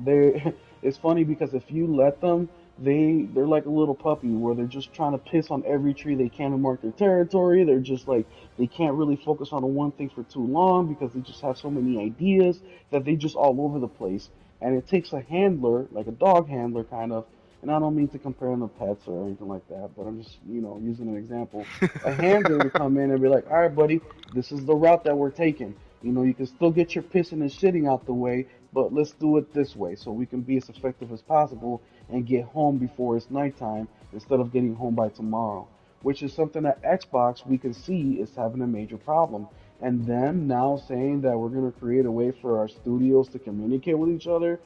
They it's funny because if you let them they're like a little puppy where they're just trying to piss on every tree they can to mark their territory. They're just like they can't really focus on the one thing for too long because they just have so many ideas that they just all over the place. And it takes a handler, like a dog handler kind of, and I don't mean to compare them to pets or anything like that, but I'm just, using an example. A handler to come in and be like, all right, buddy, this is the route that we're taking. You can still get your pissing and shitting out the way, but let's do it this way so we can be as effective as possible and get home before it's nighttime instead of getting home by tomorrow, which is something that Xbox we can see is having a major problem. And them now saying that we're going to create a way for our studios to communicate with each other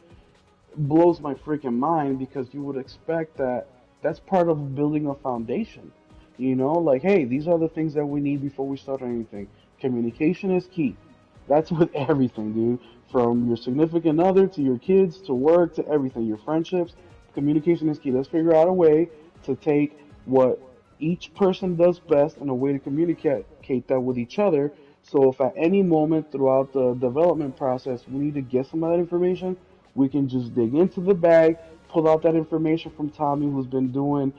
blows my freaking mind because you would expect that that's part of building a foundation. Like, hey, these are the things that we need before we start anything. Communication is key. That's with everything, dude. From your significant other to your kids to work to everything, your friendships. Communication is key. Let's figure out a way to take what each person does best and a way to communicate that with each other. So if at any moment throughout the development process we need to get some of that information, we can just dig into the bag, pull out that information from Tommy, who's been doing,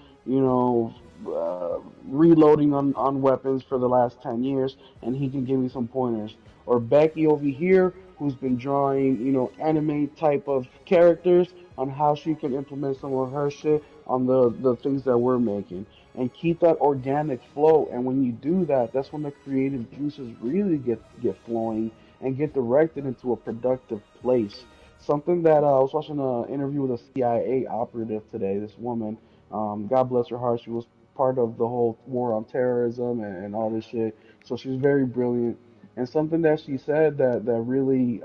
reloading on weapons for the last 10 years, and he can give me some pointers. Or Becky over here, who's been drawing, anime type of characters on how she can implement some of her shit on the things that we're making. And keep that organic flow. And when you do that, that's when the creative juices really get flowing and get directed into a productive place. Something that I was watching an interview with a CIA operative today. This woman, God bless her heart, she was part of the whole war on terrorism and all this shit. So she's very brilliant. And something that she said that really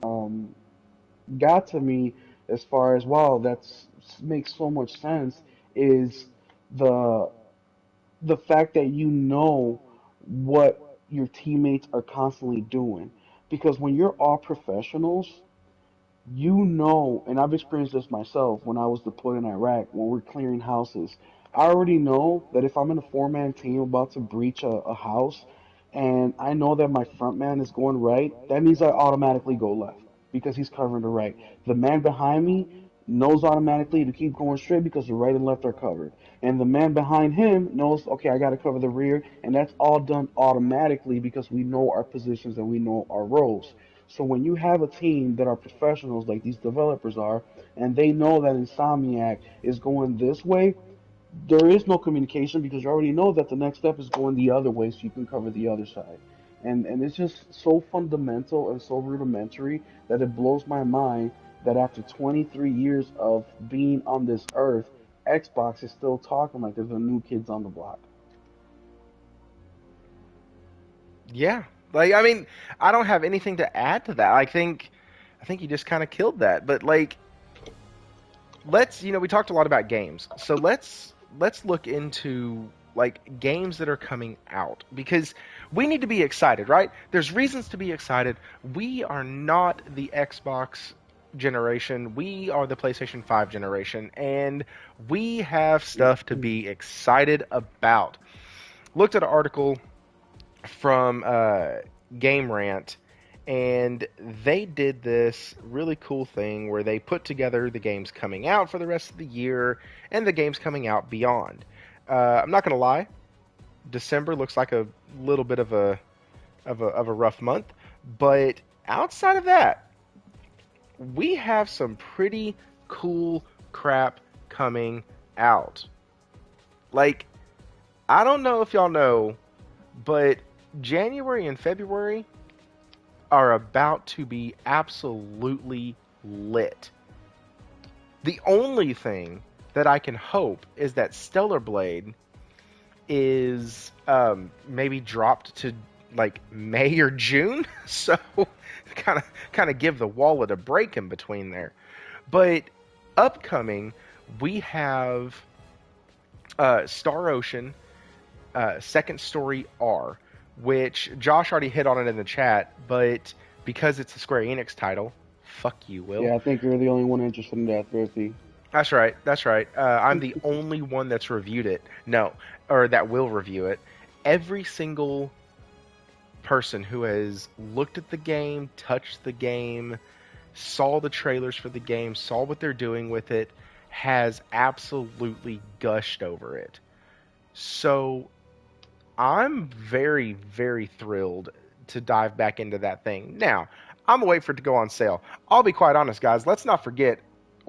got to me as far as wow, that's makes so much sense is the the fact that you know what your teammates are constantly doing. Because when you're all professionals, and I've experienced this myself when I was deployed in Iraq, when we're clearing houses. I already know that if I'm in a four-man team about to breach a house, and I know that my front man is going right, that means I automatically go left because he's covering the right. The man behind me knows automatically to keep going straight because the right and left are covered. And the man behind him knows, okay, I got to cover the rear, and that's all done automatically because we know our positions and we know our roles. So when you have a team that are professionals like these developers are, and they know that Insomniac is going this way, there is no communication because you already know that the next step is going the other way so you can cover the other side. And it's just so fundamental and so rudimentary that it blows my mind that after 23 years of being on this earth, Xbox is still talking like there's a new kids on the block. Yeah. Like I mean, I don't have anything to add to that. I think you just kind of killed that. But like let's, we talked a lot about games. So let's look into like games that are coming out because we need to be excited, right? There's reasons to be excited. We are not the Xbox generation. We are the PlayStation 5 generation and we have stuff to be excited about. Looked at an article from Game Rant, and they did this really cool thing where they put together the games coming out for the rest of the year and the games coming out beyond. I'm not gonna lie, December looks like a little bit of a rough month, but outside of that, we have some pretty cool crap coming out. Like, I don't know if y'all know, but January and February are about to be absolutely lit. The only thing that I can hope is that Stellar Blade is maybe dropped to like May or June, so kind of give the wallet a break in between there. But upcoming, we have Star Ocean Second Story R, which Josh already hit on it in the chat, but because it's a Square Enix title, fuck you, Will. Yeah, I think you're the only one interested in that, Thrifty. That's right. That's right. I'm the only one that's reviewed it. No, or that will review it. Every single person who has looked at the game, touched the game, saw the trailers for the game, saw what they're doing with it, has absolutely gushed over it. So I'm very, very thrilled to dive back into that thing. Now, I'm gonna wait for it to go on sale. I'll be quite honest, guys. Let's not forget,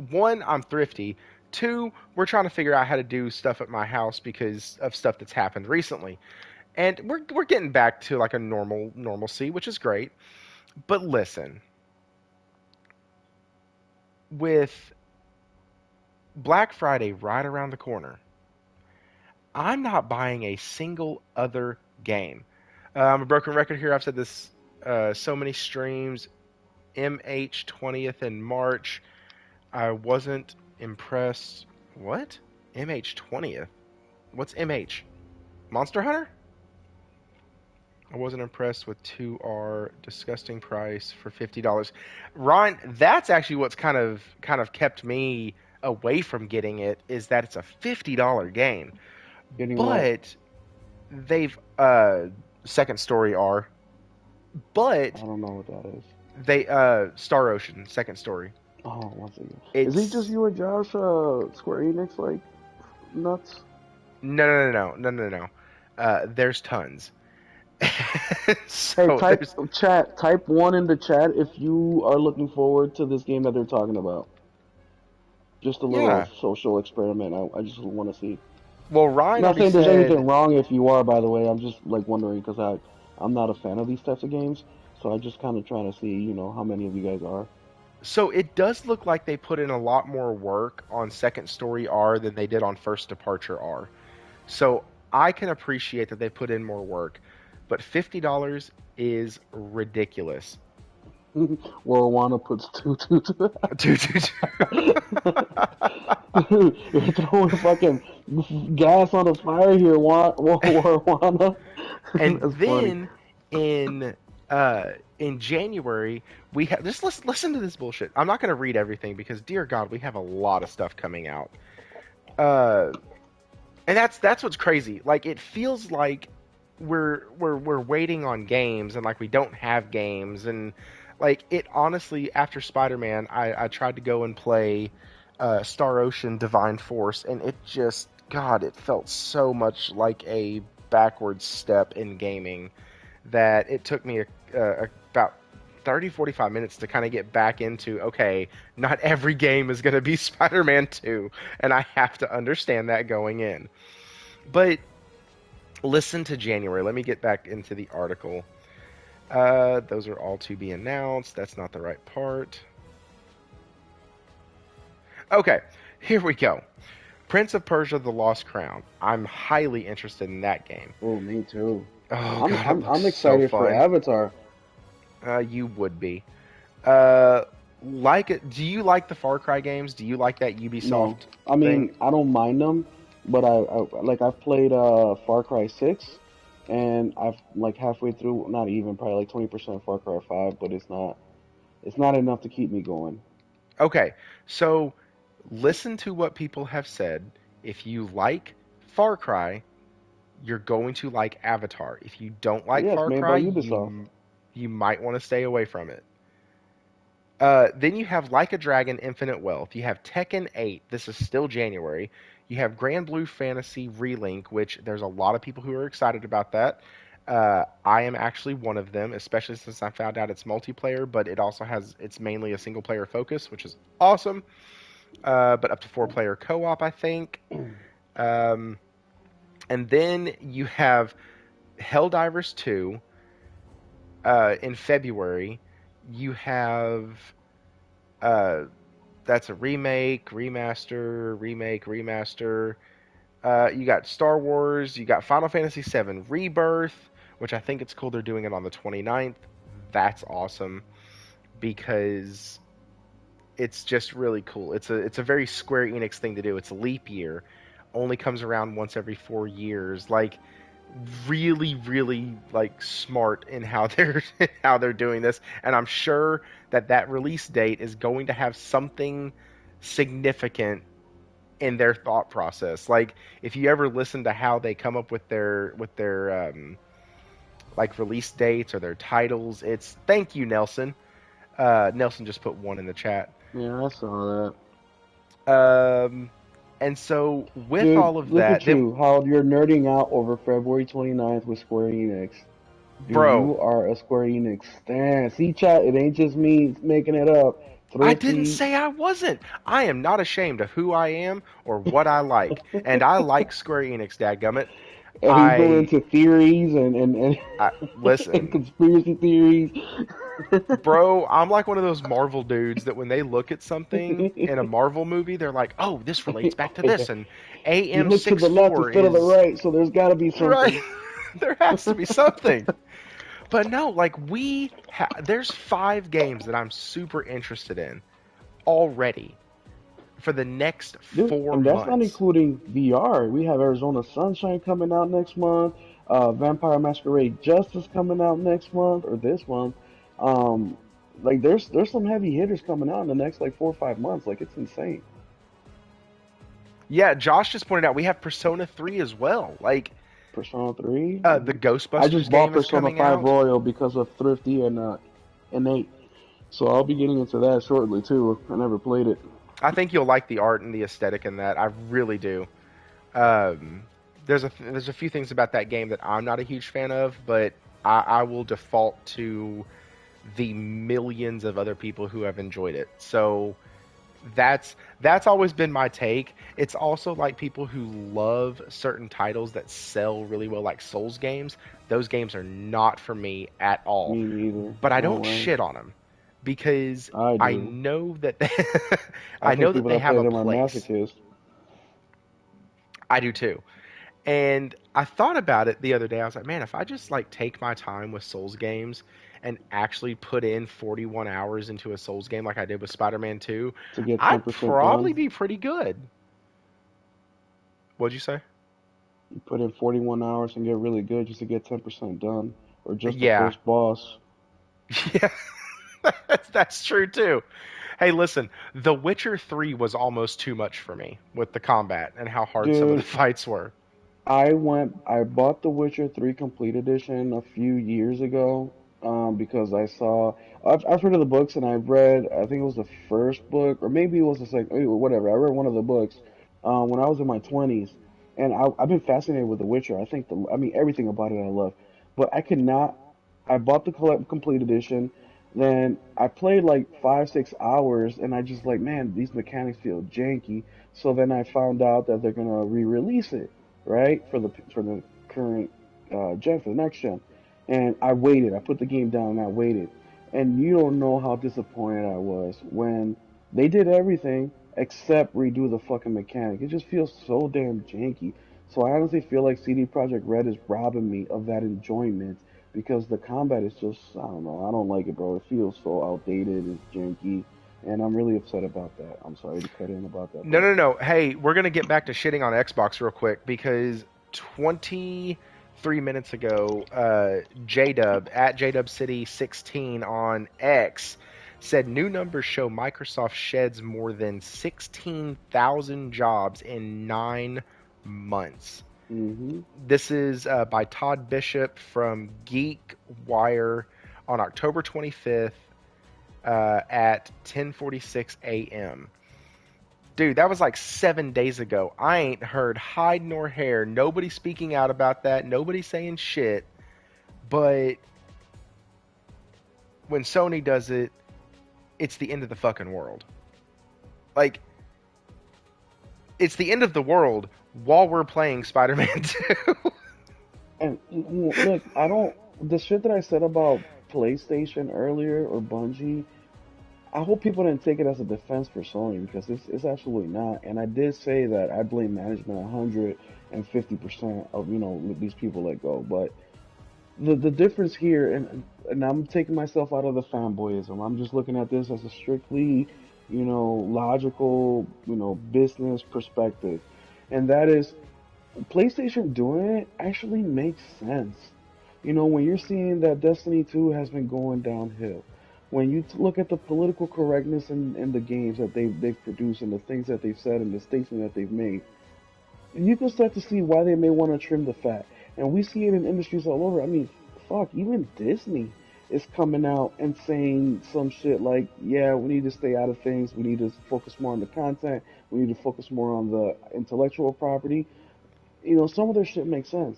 one, I'm thrifty. Two, we're trying to figure out how to do stuff at my house because of stuff that's happened recently. And we're getting back to like a normalcy, which is great. But listen, with Black Friday right around the corner, I'm not buying a single other game. I'm a broken record here. I've said this so many streams. MH 20th in March. I wasn't impressed. What? MH 20th? What's MH? Monster Hunter? I wasn't impressed with 2R disgusting price for $50. Ron, that's actually what's kind of kept me away from getting it is that it's a $50 game. Getting what? But they've Second Story R, I but don't know what that is. they Star Ocean Second Story. Oh, once again. Is it just It's you and Josh, Square Enix, like, nuts? no. There's tons. Hey, So there's type one in the chat if you are looking forward to this game that they're talking about. Just a little yeah. social experiment. I just want to see. Well, Ryan Not already saying there's anything said wrong if you are, by the way. I'm just like wondering because I'm not a fan of these types of games, so I just kind of trying to see, how many of you guys are. so. It does look like they put in a lot more work on Second Story R than they did on First Departure R. So I can appreciate that they put in more work, but $50 is ridiculous. Warwana puts two. Dude, dude, You're throwing fucking gas on the fire here, Warwana. and That's funny. then in in January we have just listen to this bullshit. I'm not going to read everything because dear God, we have a lot of stuff coming out. Uh, and that's what's crazy. Like it feels like we're waiting on games and like we don't have games and like it honestly after Spider-Man I tried to go and play Star Ocean Divine Force and it just God it felt so much like a backward step in gaming that it took me about 30-45 minutes to kind of get back into okay not every game is going to be Spider-Man 2 and I have to understand that going in but listen to January. Let me get back into the article. Those are all to be announced. That's not the right part. Okay, here we go. Prince of Persia: The Lost Crown. I'm highly interested in that game. Oh, me too. Oh I'm God, it I'm looks I'm so excited for fun. Avatar. You would be. Uh, like it? Do you like the Far Cry games? Do you like that No, Ubisoft I thing? mean I don't mind them, but I've played Far Cry 6, and I've like halfway through, not even probably like 20% Far Cry 5, but it's not enough to keep me going. Okay, so listen to what people have said. If you like Far Cry, you're going to like Avatar. If you don't like Yeah, it's Far made Cry, by Ubisoft. you might want to stay away from it. Then you have Like a Dragon, Infinite Wealth. You have Tekken 8. This is still January. You have Grand Blue Fantasy Relink, which there's a lot of people who are excited about that. I am actually one of them, especially since I found out it's multiplayer, but it's mainly a single player focus, which is awesome. But up to 4 player co op, I think. Um, And then you have Helldivers 2 in February. You have uh, that's a remaster. You got Star Wars. You got Final Fantasy VII Rebirth, which I think it's cool they're doing it on the 29th. That's awesome because it's just really cool. It's a very Square Enix thing to do. It's a leap year, only comes around once every 4 years. Like really, really like smart in how they're how they're doing this, and I'm sure that that release date is going to have something significant in their thought process. Like if you ever listen to how they come up with their like release dates or their titles, it's thank you, Nelson. Nelson just put one in the chat. Yeah, I saw that. Um, and so with Dude, all of look that, at then you, how you're nerding out over February 29th with Square Enix. Dude, bro, you are a Square Enix stan. See, chat, it ain't just me making it up. I didn't Thrifty. say I wasn't. I am not ashamed of who I am or what I like, and I like Square Enix. Dadgummit, And he's going I into theories I and listen. conspiracy theories. Bro, I'm like one of those Marvel dudes that when they look at something in a Marvel movie, they're like, "Oh, this relates back to Oh, yeah. this," and You look to the left AM64 instead of the is right, so there's got to be right. something. There has to be something. But no, like there's 5 games that I'm super interested in already for the next Dude, four and that's not months. including VR. We have Arizona Sunshine coming out next month. Vampire Masquerade Justice coming out next month or this month. Um, like there's some heavy hitters coming out in the next like 4 or 5 months. Like it's insane. Yeah, Josh just pointed out we have Persona 3 as well. Like Persona 3. the I just Ghostbusters bought game is Persona coming 5 out. Royal because of Thrifty and 8. So I'll be getting into that shortly too. I never played it. I think you'll like the art and the aesthetic in that. I really do. Um, there's a few things about that game that I'm not a huge fan of, but I will default to the millions of other people who have enjoyed it. So that's always been my take. It's also like people who love certain titles that sell really well, like Souls games. Those games are not for me at all. Me neither. But I No don't way. shit on them because I I do. know that I I think know that people they that have play a them are place. masochists. I do too. And I thought about it the other day. I was like, man, if I just like take my time with Souls games and actually put in 41 hours into a Souls game like I did with Spider-Man 2, To get I'd 10% probably done. be pretty good. What'd you say? You put in 41 hours and get really good just to get 10% done, or just the Yeah. first boss. Yeah. That's true too. Hey, listen, The Witcher 3 was almost too much for me with the combat and how hard some of the Dude, fights were. I bought The Witcher 3 Complete Edition a few years ago, because I've heard of the books and I've read, I think it was the first book, or maybe it was the second, whatever. I read one of the books, when I was in my 20s, and I've been fascinated with The Witcher. I mean, everything about it I love, but I could not, I bought the Complete Edition, then I played like 5, 6 hours, and I just like, man, these mechanics feel janky. So then I found out that they're gonna re-release it, right, for the current gen, for the next gen. And I waited. I put the game down and I waited. And you don't know how disappointed I was when they did everything except redo the fucking mechanic. It just feels so damn janky. So I honestly feel like CD Projekt Red is robbing me of that enjoyment because the combat is just, I don't know, I don't like it, bro. It feels so outdated, it's janky, and I'm really upset about that. I'm sorry to cut in about that, No, bro. no, no. Hey, we're gonna get back to shitting on Xbox real quick because 23 minutes ago, JDub at JDub City 16 on X said new numbers show Microsoft sheds more than 16,000 jobs in 9 months. Hmm. This is by Todd Bishop from Geek Wire on October 25th at 10:46 a.m. Dude, that was like 7 days ago. I ain't heard hide nor hair. Nobody speaking out about that. Nobody saying shit. But when Sony does it, it's the end of the fucking world. Like, it's the end of the world while we're playing Spider-Man 2. And look, I don't the shit that I said about PlayStation earlier or Bungie. I hope people didn't take it as a defense for Sony because it's absolutely not. And I did say that I blame management 150% of these people let go. But the difference here, and I'm taking myself out of the fanboyism. I'm just looking at this as a strictly logical business perspective, and that is PlayStation doing it actually makes sense. When you're seeing that Destiny 2 has been going downhill, when you look at the political correctness in the games that they've produced and the things that they've said and the statement that they've made, you can start to see why they may want to trim the fat. And we see it in industries all over. I mean, fuck, even Disney is coming out and saying some shit like, yeah, we need to stay out of things. We need to focus more on the content. We need to focus more on the intellectual property. Some of their shit makes sense.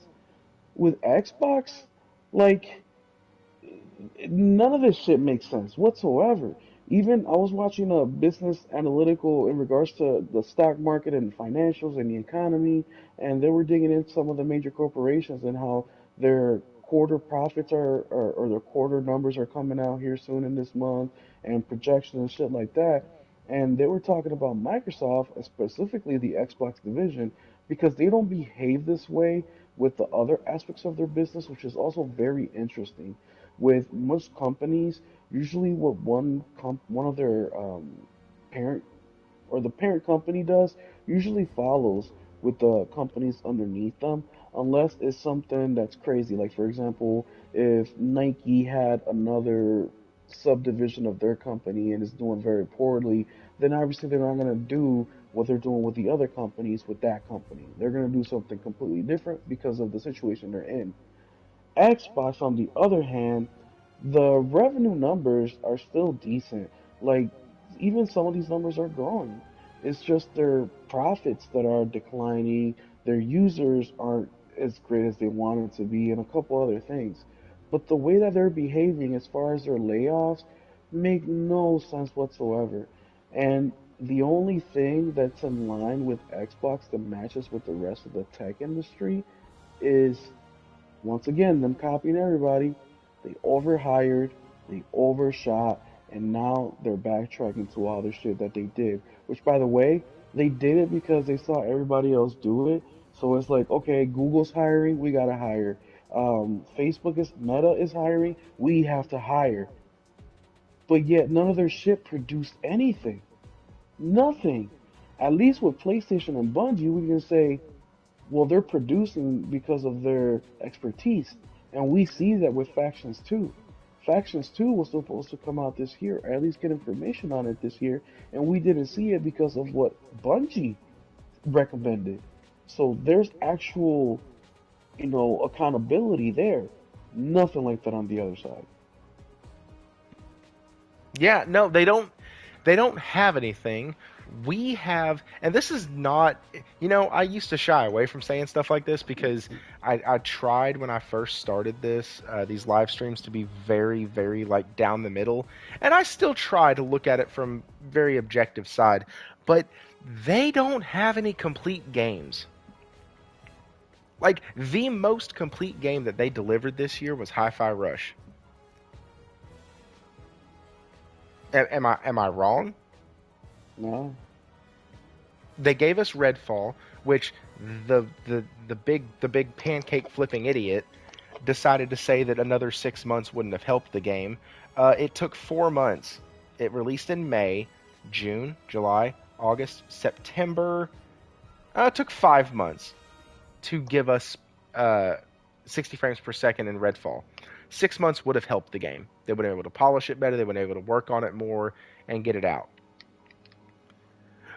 With Xbox, like, none of this shit makes sense whatsoever. Even I was watching a business analytical in regards to the stock market and financials and the economy, and they were digging into some of the major corporations and how their quarter profits or their quarter numbers are coming out here soon in this month and projections and shit like that. And they were talking about Microsoft, specifically the Xbox division, because they don't behave this way with the other aspects of their business, which is also very interesting. With most companies, usually what one of their parent or the parent company does usually follows with the companies underneath them, unless it's something that's crazy. Like for example, if Nike had another subdivision of their company and is doing very poorly, then obviously they're not going to do what they're doing with the other companies with that company. They're going to do something completely different because of the situation they're in. Xbox, on the other hand, the revenue numbers are still decent. Like, even some of these numbers are growing. It's just their profits that are declining, their users aren't as great as they want it to be, and a couple other things. But the way that they're behaving as far as their layoffs make no sense whatsoever. And the only thing that's in line with Xbox that matches with the rest of the tech industry is once again, them copying everybody. They overhired, they overshot, and now they're backtracking to all the shit that they did. Which, by the way, they did it because they saw everybody else do it. So it's like, okay, Google's hiring, we gotta hire. Meta is hiring, we have to hire. But yet, none of their shit produced anything. Nothing. At least with PlayStation and Bungie, we can say, well, they're producing because of their expertise, and we see that with Factions 2. Factions 2 was supposed to come out this year, or at least get information on it this year, and we didn't see it because of what Bungie recommended. So there's actual, accountability there. Nothing like that on the other side. Yeah, no, they don't. They don't have anything. We have, and this is not. I used to shy away from saying stuff like this because I tried when I first started these live streams to be very, very like down the middle, and I still try to look at it from very objective side, but they don't have any complete games. Like the most complete game that they delivered this year was Hi-Fi Rush. Am I wrong? No. They gave us Redfall, which the big pancake flipping idiot decided to say that another 6 months wouldn't have helped the game. It took 4 months. It released in May, June, July, August, September. It took 5 months to give us 60 frames per second in Redfall. 6 months would have helped the game. They would have been able to polish it better. They would have been able to work on it more and get it out.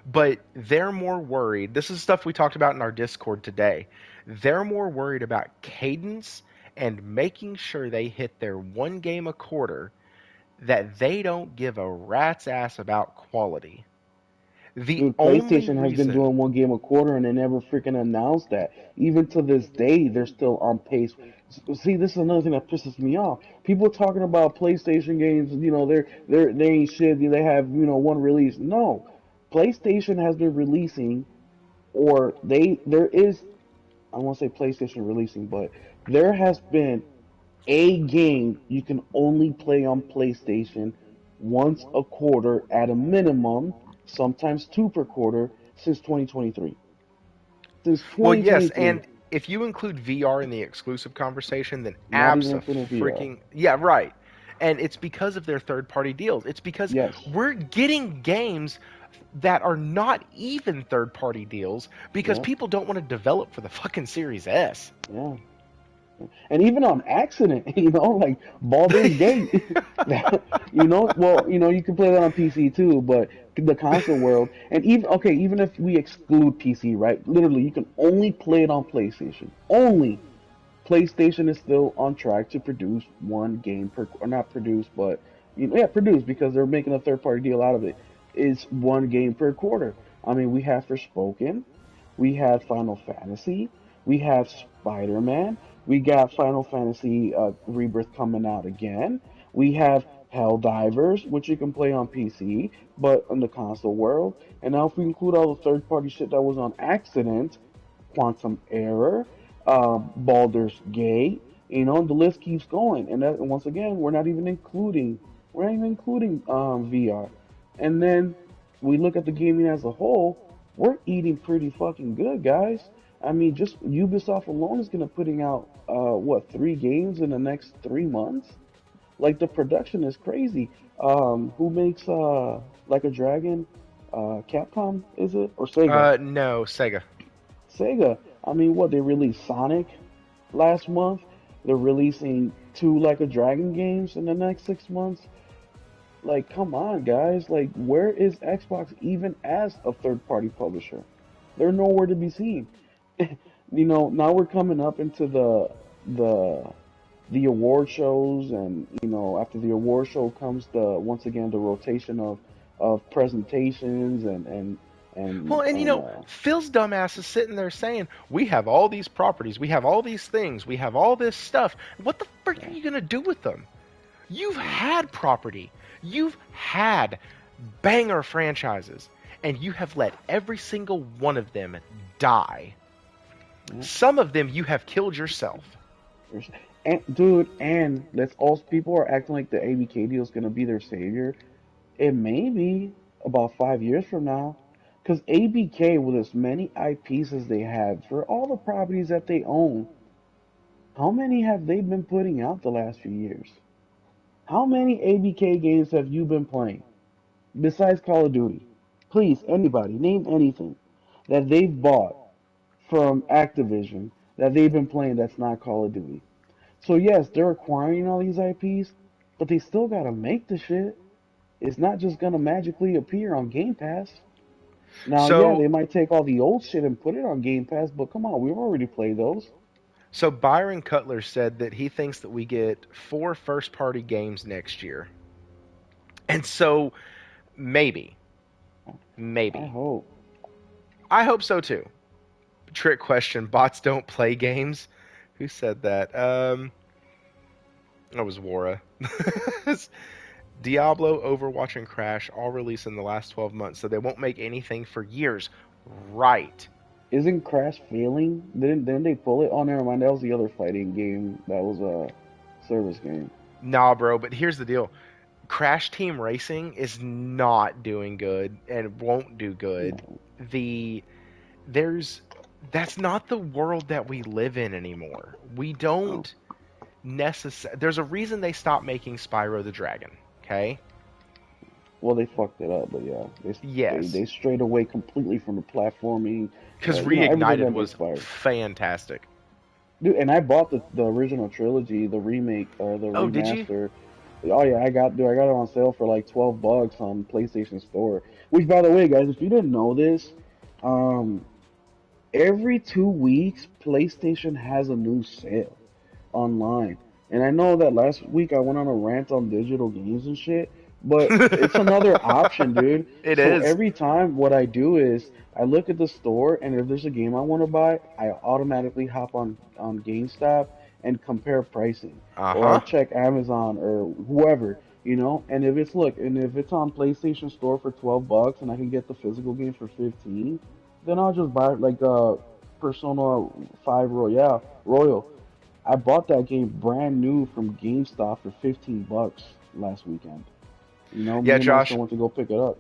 But they're more worried. This is stuff we talked about in our Discord today. They're more worried about cadence and making sure they hit their one game a quarter, that they don't give a rat's ass about quality. The Dude, only PlayStation has been reason. doing one game a quarter and they never freaking announced that. Even to this day, they're still on pace. See, this is another thing that pisses me off. People talking about PlayStation games, they ain't shit. They have one release. No, PlayStation has been releasing or there is, I won't say PlayStation releasing, but there has been a game you can only play on PlayStation once a quarter at a minimum, sometimes two per quarter, since 2023. Since Well, yes, 2023, and if you include VR in the exclusive conversation, then not even including VR. freaking yeah, right. And it's because of their third-party deals. It's because Yes, we're getting games that are not even third-party deals because yep, people don't want to develop for the fucking Series S. yeah. And even on accident, like Baldur's Gate. Well, you can play that on PC too, but the console world, and even okay, even if we exclude PC, right? Literally, you can only play it on PlayStation. Only PlayStation is still on track to produce one game per, or not produce, but yeah, produce because they're making a third party deal out of it. Is one game per quarter. I mean, we have Forspoken, we had Final Fantasy, we have Spider Man, we got Final Fantasy Rebirth coming out again. We have Helldivers, which you can play on PC, but in the console world. And now, if we include all the third party shit that was on accident, Quantum Error, Baldur's Gate, the list keeps going. And that, once again, we're not even including VR. And then we look at the gaming as a whole, we're eating pretty fucking good, guys. I mean, just Ubisoft alone is gonna putting out what, 3 games in the next 3 months? Like the production is crazy. Who makes like a Dragon? Capcom is it or Sega? No, Sega. Sega. I mean, what, they released Sonic last month. They're releasing 2 Like a Dragon games in the next 6 months. Like, come on, guys. Like, where is Xbox even as a third-party publisher? They're nowhere to be seen. Now we're coming up into the the award shows, and after the award show comes the once again the rotation of presentations Well, and and Phil's dumbass is sitting there saying, "We have all these properties, we have all these things, we have all this stuff. What the frick are yeah, you gonna do with them? You've yeah, had property, you've had banger franchises, and you have let every single one of them die. yeah. Some of them you have killed yourself." And dude, and let's also people are acting like the ABK deal is gonna be their savior. It may be about 5 years from now, because ABK, with as many IPs as they have for all the properties that they own, how many have they been putting out the last few years? How many ABK games have you been playing besides Call of Duty? Please, anybody, name anything that they've bought from Activision that they've been playing that's not Call of Duty. So yes, they're acquiring all these IPs, but they still gotta make the shit. It's not just gonna magically appear on Game Pass. Now, yeah, So they might take all the old shit and put it on Game Pass, but come on, we've already played those. so Byron Cutler said that he thinks that we get 4 first-party games next year. And so maybe, I maybe. hope. I hope so too. Trick question, bots don't play games. Who said that? That was Wara. Diablo, Overwatch, and Crash all released in the last 12 months, so they won't make anything for years. Right. Isn't Crash failing? Didn't they pull it? Oh, never mind. That was the other fighting game. That was a service game. Nah, bro, but here's the deal. Crash Team Racing is not doing good and won't do good. No, The there's That's not the world that we live in anymore. We no. don't necessarily. There's a reason they stopped making Spyro the Dragon. Okay. Well, they fucked it up, but yeah, they Yes, strayed away completely from the platforming. because Everything Reignited got was inspired. fantastic. Dude, and I bought the original trilogy, the remake or the Oh, did you? remaster. Oh yeah, I got it on sale for like $12 on PlayStation Store. Which, by the way, guys, if you didn't know this, um, every 2 weeks PlayStation has a new sale online. And I know that last week I went on a rant on digital games and shit, but it's another option, dude. It So is. every time what I do is I look at the store, and if there's a game I want to buy, I automatically hop on GameStop and compare pricing, Uh or I huh. check Amazon or whoever. And if it's on PlayStation Store for $12 and I can get the physical game for 15, then I'll just buy it like Persona 5 Royal. I bought that game brand new from GameStop for $15 last weekend. You know, Yeah, me and my son Josh. went to go pick it up.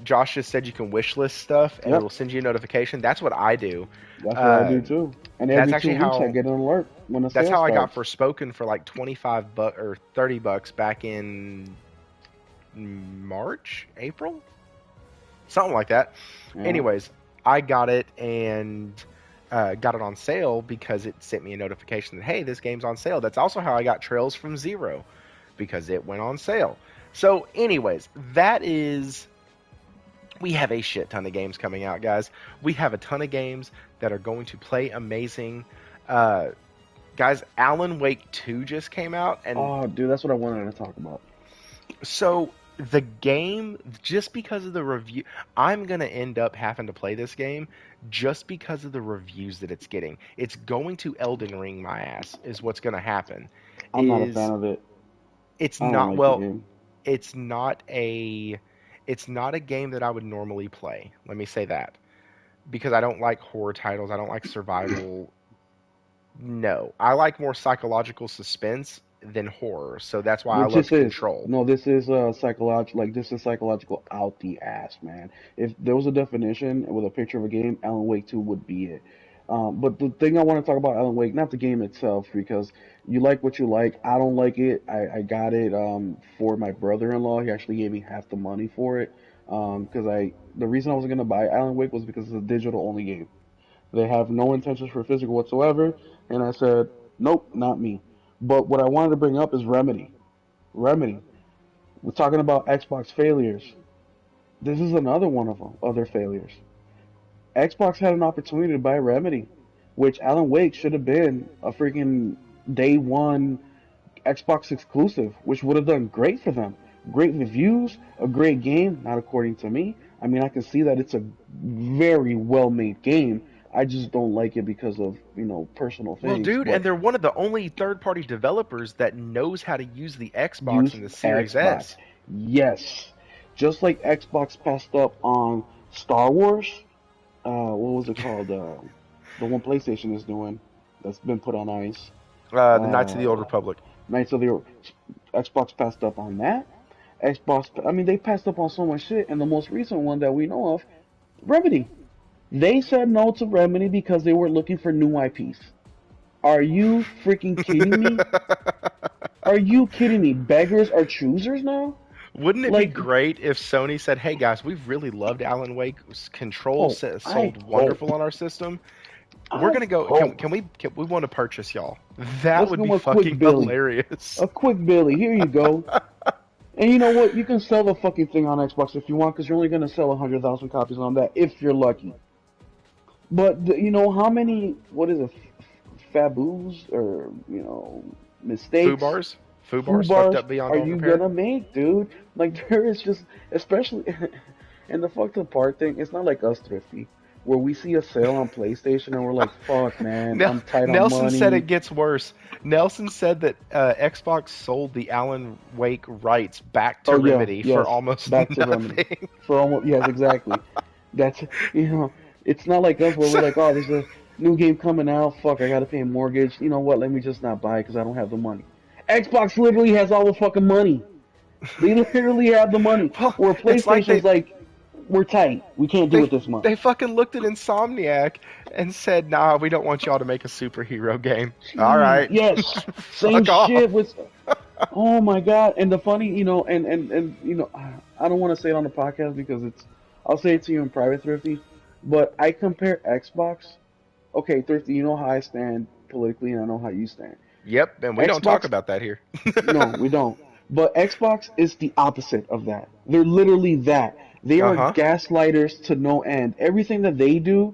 Josh just said you can wish list stuff and it'll Yep, send you a notification. That's what I do. that's what I Uh, do too. And that's every two actually weeks I how get an alert when a that's sale how I got starts. Forspoken for like 25 bucks or 30 bucks back in March, April, something like that. Yeah, Anyways, I got it and got it on sale because it sent me a notification that hey, this game's on sale. That's also how I got Trails from Zero because it went on sale. So, anyways, that is we have a shit ton of games coming out, guys. We have a ton of games that are going to play amazing. Uh, guys, Alan Wake 2 just came out, and oh, dude, that's what I wanted to talk about. so the game, just because of the review, I'm going to end up having to play this game just because of the reviews that it's getting. It's going to Elden Ring my ass, is what's going to happen. I'm not a fan Is of it. it's I don't not, like the well, game. it's not a it's not a game that I would normally play. Let me say that. Because I don't like horror titles. I don't like survival. No, I like more psychological suspense than horror. So that's why I Which this loved is. Control. No, this is psychological. Like this is psychological out the ass, man. If there was a definition with a picture of a game, Alan Wake 2 would be it. But the thing I want to talk about Alan Wake, not the game itself, because you like what you like. I don't like it. I got it for my brother-in-law. He actually gave me half the money for it. Because the reason I wasn't gonna buy Alan Wake was because it's a digital only game. They have no intentions for physical whatsoever. And I said, nope, not me. But what I wanted to bring up is Remedy. Remedy. We're talking about Xbox failures. This is another one of them, other failures. Xbox had an opportunity to buy Remedy, which Alan Wake should have been a freaking day one Xbox exclusive, which would have done great for them. Great reviews, a great game, not according to me. I mean, I can see that it's a very well made game. I just don't like it because of, personal Well, things. dude, and But they're one of the only third-party developers that knows how to use the Xbox use and the Series Xbox. S. Yes. Just like Xbox passed up on Star Wars, what was it called? The one PlayStation is doing that's been put on ice. The Knights of the Old Uh, Republic. Knights of the Xbox passed up on that. Xbox, I mean, they passed up on so much shit, and the most recent one that we know of, Remedy. They said no to Remedy because they were looking for new IPs. Are you freaking kidding me? Are you kidding me? Beggars are choosers now? Wouldn't it be Like, great if Sony said, "Hey guys, we've really loved Alan Wake. Control oh, I sold hope, wonderful on our system. We're I gonna go. hope. We want to purchase y'all? That Let's would be go a quick fucking Billy. hilarious." A quick Billy. Here you go. And you know what? You can sell the fucking thing on Xbox if you want, because you're only gonna sell 100,000 copies on that if you're lucky. But you know how many? What is it? Faboos or mistakes? Foo Foo bars, fucked bars up beyond are all you repair. gonna make, dude? Like there is just, especially, and the fucked up part thing. It's not like us, Thrifty, where we see a sale on PlayStation and we're like, "Fuck, man, I'm tight on Nelson said money." it gets worse. Nelson said that Xbox sold the Alan Wake rights back to Oh yeah, Remedy for yes, almost back to Remedy nothing. for almost yes, exactly. That's you know, it's not like us where we're So, like, "Oh, there's a new game coming out. Fuck, I gotta pay a mortgage. You know what? Let me just not buy it because I don't have the money." Xbox literally has all the fucking money. They literally have the money. well, Where it's like PlayStation's like, we're tight. We can't do they it this month. they fucking looked at Insomniac and said, "Nah, we don't want y'all to make a superhero game." All Gee, right, yes. Same fuck off. shit with. Oh my god! And the funny, and I don't want to say it on the podcast because it's. I'll say it to you in private, Thrifty. But I compare Xbox. Okay, Thrifty, you know how I stand politically, and I know how you stand. Yep, and we don't talk Xbox, about that here. no, we don't. But Xbox is the opposite of that. They're literally that. They Uh are huh. gaslighters to no end. Everything that they do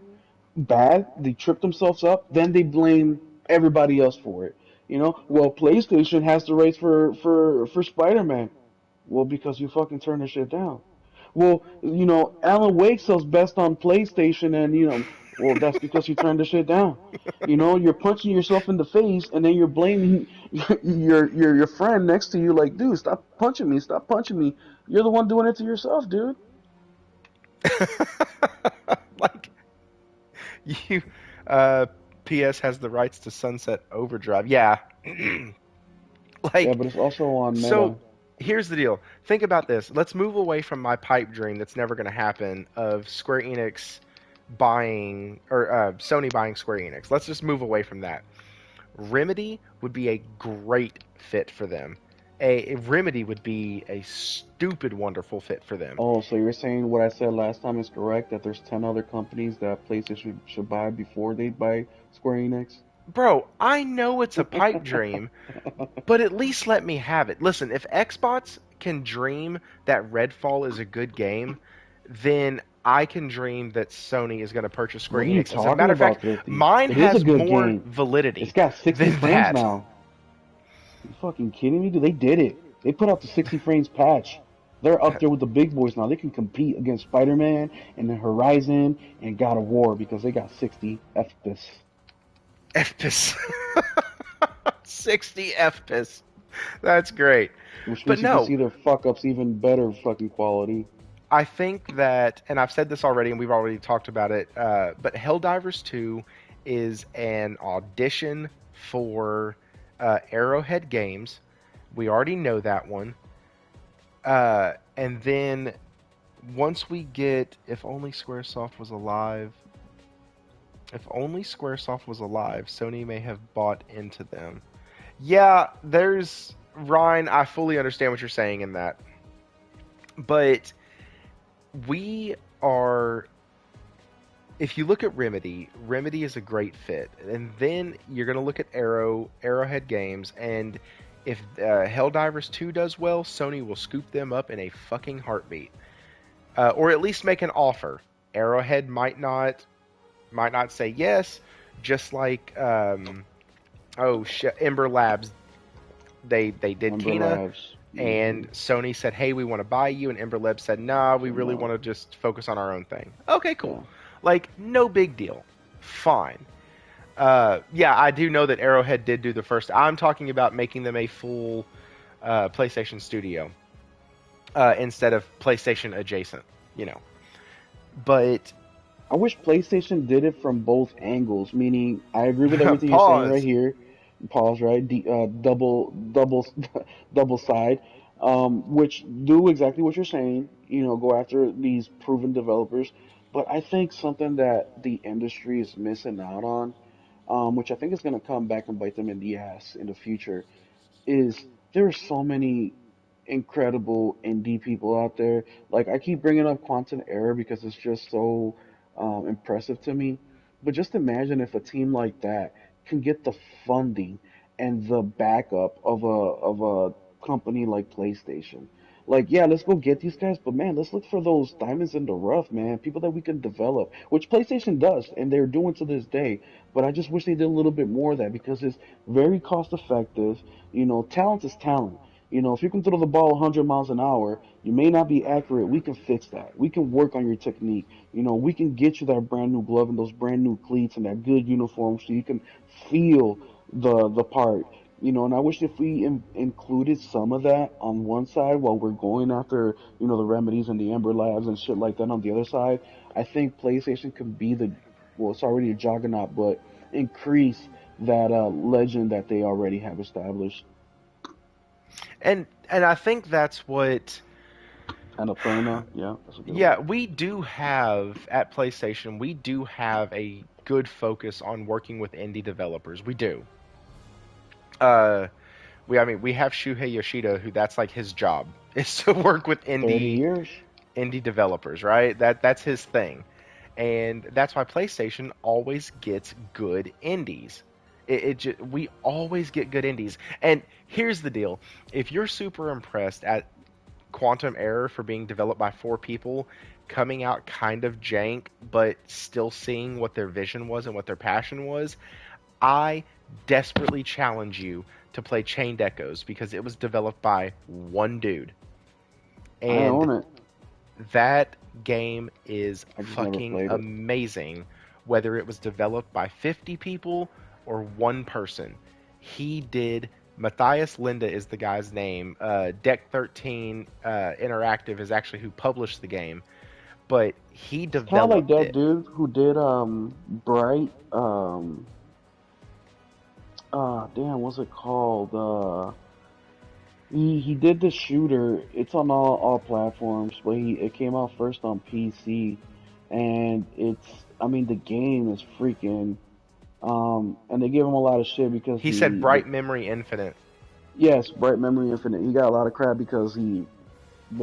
bad, they trip themselves up, then they blame everybody else for it. Well, PlayStation has the rights for Spider-Man. Well, because you fucking turn the shit down. Well, Alan Wake sells best on PlayStation, and well, that's because you turned the shit down. You're punching yourself in the face, and then you're blaming your friend next to you, like, dude, stop punching me, stop punching me. You're the one doing it to yourself, dude. like You, uh, PS has the rights to Sunset Overdrive. Yeah. Yeah, Like, but it's also on so Meta. here's the deal. Think about this. Let's move away from my pipe dream that's never going to happen of Square Enix buying or Sony buying Square Enix. Let's just move away from that. Remedy would be a great fit for them. A Remedy would be a stupid wonderful fit for them. Oh, so you're saying what I said last time is correct, that there's 10 other companies that PlayStation should buy before they buy Square Enix? Bro, I know it's a pipe dream, but at least let me have it. Listen, if Xbox can dream that Redfall is a good game, then I can dream that Sony is going to purchase Square What are you Enix. As a talking matter of fact, about, Thrifty? mine It is a has good more game. It's validity got 60 than frames that. now. You fucking kidding me, dude? They did it. They put out the 60 frames patch. They're up there with the big boys now. They can compete against Spider-Man and then Horizon and God of War because they got 60 FPS, FPS. 60 FPS. That's great. which But means you can no, see their fuck ups even better fucking quality. I think that, and I've said this already, and we've already talked about it. But Helldivers 2 is an audition for Arrowhead Games. We already know that one. And then once we get, if only SquareSoft was alive, if only SquareSoft was alive, Sony may have bought into them. Yeah, there's Ryan. I fully understand what you're saying in that, but we are if you look at Remedy, Remedy is a great fit, and then you're going to look at Arrowhead Games, and if Helldivers 2 does well, Sony will scoop them up in a fucking heartbeat, or at least make an offer. Arrowhead might not say yes, just like oh shit, Ember Labs. They did Ember Kena, Labs. and Sony said, "Hey, we want to buy you," and Ember Labs said, "Nah, we So really want no. to just focus on our own thing." Okay, cool. Yeah. Like, no big deal. Fine. Yeah, I do know that Arrowhead did do the first. I'm talking about making them a full PlayStation studio instead of PlayStation adjacent, you know. But I wish PlayStation did it from both angles, meaning I agree with everything you're saying right pause. here. Pause, right? Double side, which do exactly what you're saying. You know, go after these proven developers. But I think something that the industry is missing out on, which I think is going to come back and bite them in the ass in the future, is there are so many incredible indie people out there. Like I keep bringing up Quantum Error because it's just so impressive to me. But just imagine if a team like that can get the funding and the backup of a company like PlayStation. Like, yeah, let's go get these guys, but man, let's look for those diamonds in the rough, man. People that we can develop, which PlayStation does, and they're doing to this day. But I just wish they did a little bit more of that because it's very cost effective. You know, talent is talent. You know, if you can throw the ball 100 miles an hour, you may not be accurate. We can fix that. We can work on your technique. You know, we can get you that brand new glove and those brand new cleats and that good uniform so you can feel the part. You know, and I wish if we included some of that on one side while we're going after, you know, the remedies and the Ember Labs and shit like that on the other side, I think PlayStation can be well, it's already a juggernaut, but increase that legend that they already have established. And I think that's what Annapurna, yeah, that's a good one. yeah, we do have at PlayStation, we do have a good focus on working with indie developers. We do. Uh I mean we have Shuhei Yoshida who that's like his job is to work with 30 years. indie developers, right? That's his thing. And that's why PlayStation always gets good indies. We always get good indies. And here's the deal: if you're super impressed at Quantum Error for being developed by 4 people, coming out kind of jank, but still seeing what their vision was and what their passion was, I desperately challenge you to play Chained Echoes because it was developed by one dude. I And own it. that game is I just never fucking played it. amazing, whether it was developed by 50 people or one person. He did. Matthias Linda is the guy's name. Deck 13 Interactive is actually who published the game. but he It's kind of like developed that it. dude who did Bright damn, what's it called? He did the shooter. It's on all platforms, but it came out first on PC, and I mean the game is freaking and they give him a lot of shit because He said Bright Memory Infinite. yes, Bright Memory Infinite. He got a lot of crap because the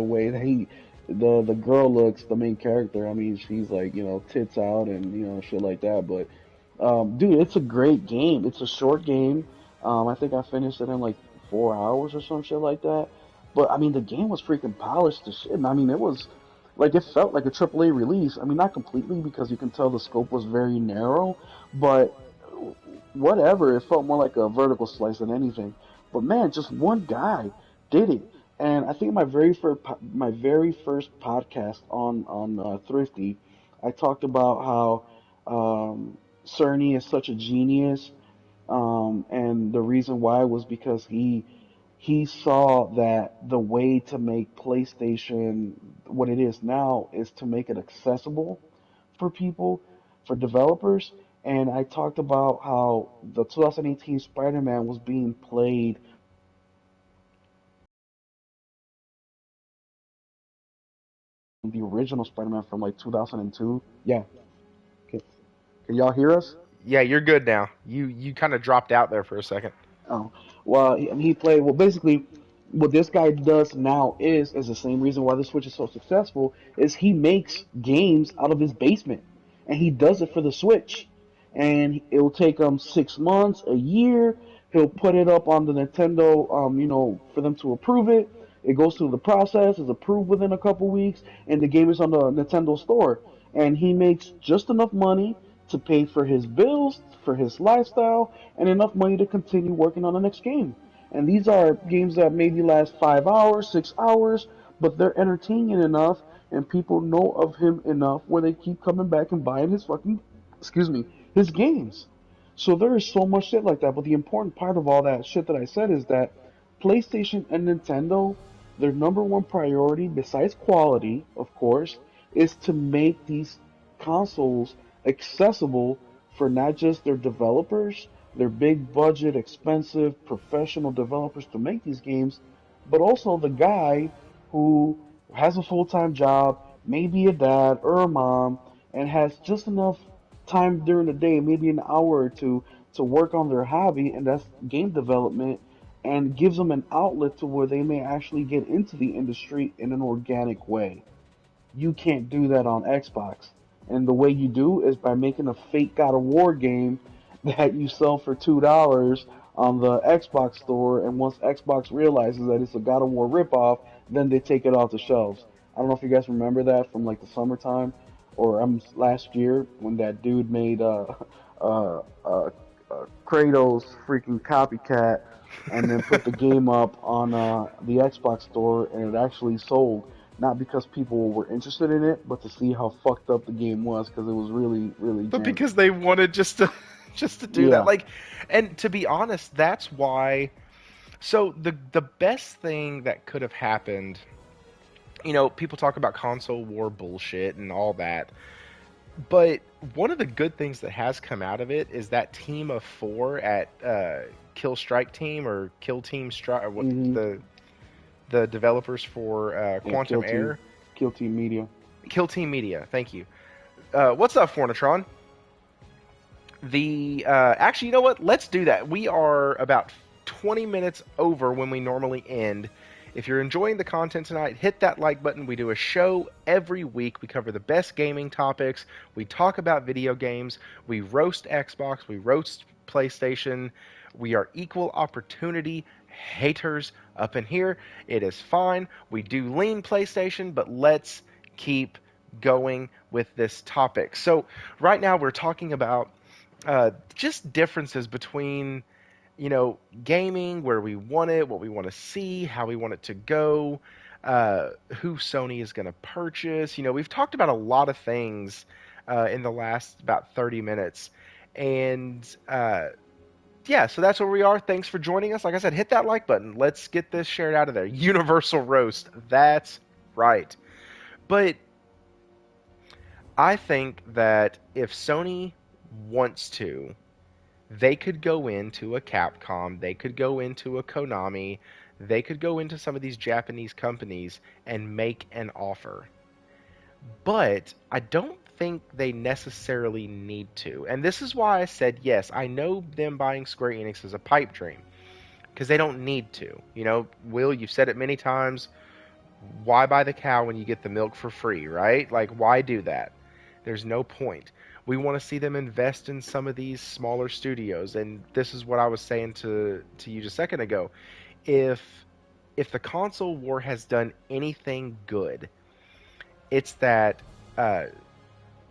way that the girl looks, the main character. I mean, she's like, tits out and shit like that. But dude, it's a great game. It's a short game. I think I finished it in like 4 hours or some shit like that. But I mean, the game was freaking polished as shit. And I mean, it was like it felt like a AAA release. I mean, not completely because you can tell the scope was very narrow, but whatever. It felt more like a vertical slice than anything. But man, just one guy did it. And I think my very first podcast on Thrifty, I talked about how Cerny is such a genius, and the reason why was because he saw that the way to make PlayStation what it is now is to make it accessible for people, for developers. And I talked about how the 2018 Spider-Man was being played the original Spider-Man from like 2002. Yeah, can, can y'all hear us? Yeah, you're good now. You kind of dropped out there for a second. Oh, well, he played. Well, basically, what this guy does now is the same reason why the Switch is so successful. Is he makes games out of his basement, and he does it for the Switch, and it will take him 6 months, a year. He'll put it up on the Nintendo, for them to approve it. It goes through the process, is approved within a couple weeks, and the game is on the Nintendo store. And he makes just enough money to pay for his bills, for his lifestyle, and enough money to continue working on the next game. And these are games that maybe last 5 hours, 6 hours, but they're entertaining enough, and people know of him enough where they keep coming back and buying his fucking, excuse me, his games. So there is so much shit like that. But the important part of all that shit that I said is that PlayStation and Nintendo, their number one priority, besides quality, of course, is to make these consoles accessible for not just their developers, their big budget, expensive, professional developers to make these games, but also the guy who has a full time job, maybe a dad or a mom, and has just enough time during the day, maybe an hour or two, to work on their hobby, and that's game development, and gives them an outlet to where they may actually get into the industry in an organic way. You can't do that on Xbox. And the way you do is by making a fake God of War game that you sell for $2 on the Xbox store. And once Xbox realizes that it's a God of War ripoff, then they take it off the shelves. I don't know if you guys remember that from like the summertime or last year when that dude made uh, uh, Kratos freaking copycat and then put the game up on the Xbox store, and it actually sold. Not because people were interested in it, but to see how fucked up the game was, because it was really, really But jank. because they wanted just to just to do that, Yeah. like, and to be honest, that's why. So the best thing that could have happened, people talk about console war bullshit and all that, but one of the good things that has come out of it is that team of four at Kill Strike Team or Kill Team Strike, or what Hmm. the developers for Yeah. Quantum Air, Kill Team Media. Kill Team Media. Thank you. What's up, Fornatron? The actually, you know what? Let's do that. We are about 20 minutes over when we normally end. If you're enjoying the content tonight, hit that like button. We do a show every week. We cover the best gaming topics. We talk about video games. We roast Xbox. We roast PlayStation. We are equal opportunity haters up in here. It is fine. We do lean PlayStation, but let's keep going with this topic. So, right now we're talking about just differences between gaming, where we want it, what we want to see, how we want it to go, who Sony is going to purchase. We've talked about a lot of things in the last about 30 minutes, and yeah, so that's where we are. Thanks for joining us. Like I said, hit that like button. Let's get this shared out of there. Universal roast. That's right. But I think that if Sony wants to, they could go into a Capcom, they could go into a Konami, they could go into some of these Japanese companies and make an offer. But I don't think they necessarily need to. And this is why I said yes, I know them buying Square Enix is a pipe dream because they don't need to. You know, Will, you've said it many times. Why buy the cow when you get the milk for free, right? Like, why do that? There's no point. We want to see them invest in some of these smaller studios, and this is what I was saying to you just a second ago. If the console war has done anything good, it's that uh,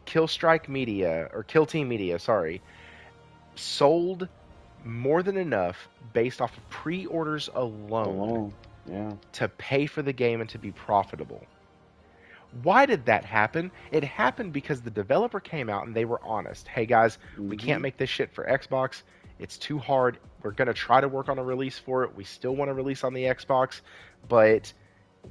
Killstrike Media or Kill Team Media, sorry, sold more than enough based off of pre-orders alone Alone. Yeah. to pay for the game and to be profitable. Why did that happen? It happened because the developer came out and they were honest. Hey guys, we can't Mhm. make this shit for Xbox. It's too hard. We're going to try to work on a release for it. We still want to release on the Xbox, but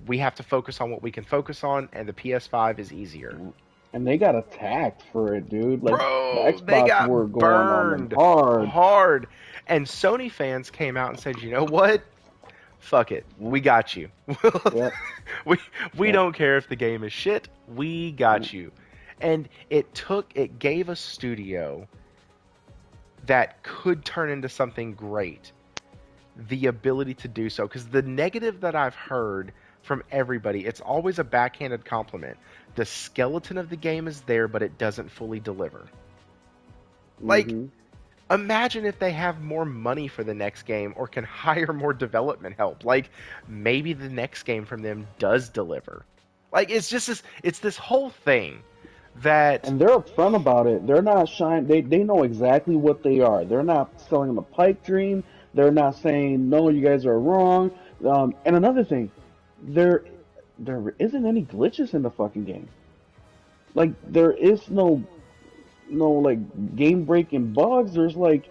we have to focus on what we can focus on, and the PS5 is easier. Yeah. And they got attacked for it, dude. Like the Bro, they Xbox were got going on them burned hard. hard. And Sony fans came out and said, you know what? Fuck it. Yeah. We got you. Yep. we we Yep. don't care if the game is shit. We Yep. got you. And it gave a studio that could turn into something great the ability to do so. Because the negative that I've heard from everybody, it's always a backhanded compliment. The skeleton of the game is there, but it doesn't fully deliver. Like, Mhm. imagine if they have more money for the next game or can hire more development help. Like, maybe the next game from them does deliver. Like, it's this whole thing that, And they're upfront about it. They're not shying. They know exactly what they are. They're not selling the pipe dream. They're not saying no, you guys are wrong. And another thing, there there isn't any glitches in the fucking game. Like there is no like game breaking bugs. There's like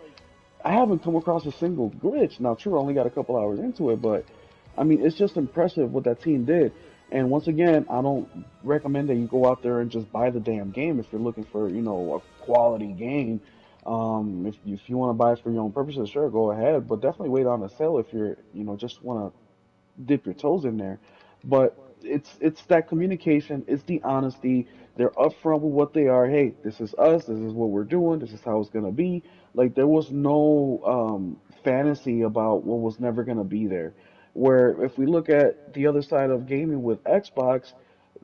I haven't come across a single glitch. Now, true, I only got a couple hours into it, but I mean, it's just impressive what that team did. And once again, I don't recommend that you go out there and just buy the damn game if you're looking for, a quality game. If you want to buy it for your own purposes, sure, go ahead. But definitely wait on a sale if you're, just want to dip your toes in there. But it's that communication, it's the honesty. They're upfront with what they are. Hey, this is us. This is what we're doing. This is how it's gonna be. Like there was no fantasy about what was never gonna be there. Where if we look at the other side of gaming with Xbox,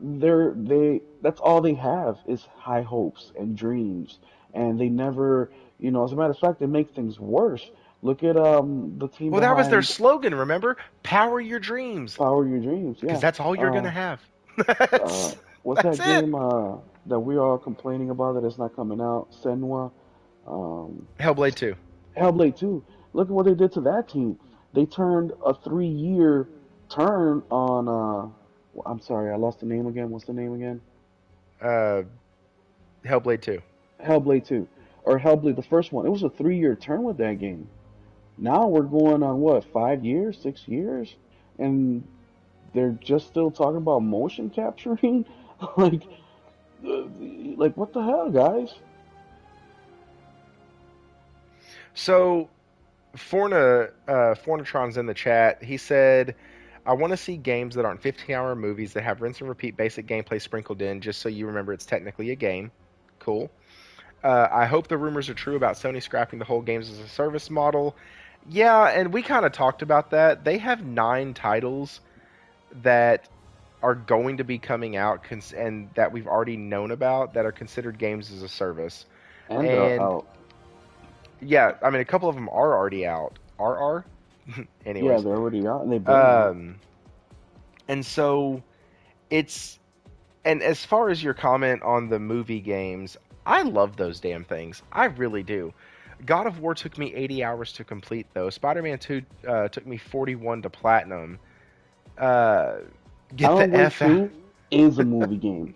they that's all they have is high hopes and dreams, and they never, as a matter of fact, they make things worse. Look at the team well, that was their behind slogan, remember? Power your dreams. Power Your Dreams, Because yeah. that's all you're going to Uh, have. uh, that's, what's that's that it. game that we are complaining about that it's not coming out? Senua, um, Hellblade 2. Hellblade 2. Look at what they did to that team. They turned a 3 year turn on. I'm sorry, I lost the name again. What's the name again? Uh, Hellblade 2. Hellblade 2 or Hellblade the first one. It was a 3 year turn with that game. Now we're going on what 5 years, 6 years, and they're just still talking about motion capturing. like, uh, like what the hell, guys? So, Fornatron's in the chat. He said, I want to see games that aren't 15-hour movies that have rinse and repeat basic gameplay sprinkled in just so you remember it's technically a game. Cool. I hope the rumors are true about Sony scrapping the whole games as a service model. Yeah, and we kind of talked about that. They have 9 titles that are going to be coming out and that we've already known about that are considered games as a service. And they're And out. yeah, I mean, a couple of them are already out. RR? Yeah, Anyways. they're already out, and they've been out. Um, and so it's, and as far as your comment on the movie games, I love those damn things. I really do. God of War took me 80 hours to complete, though. Spider Man 2 took me 41 to platinum. Uh, get Alan the Wake F out. 2 is a movie game.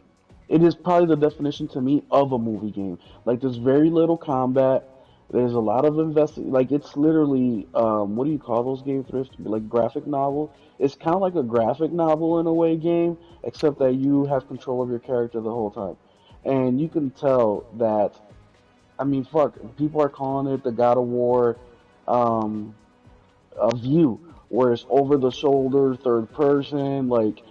It is probably the definition to me of a movie game. Like there's very little combat. There's a lot of like it's literally what do you call those games, Thrift? Like graphic novel. It's kind of like a graphic novel in a way game, except that you have control of your character the whole time. and you can tell that. I mean, fuck, people are calling it the God of War um, view, where it's over the shoulder, third person. Like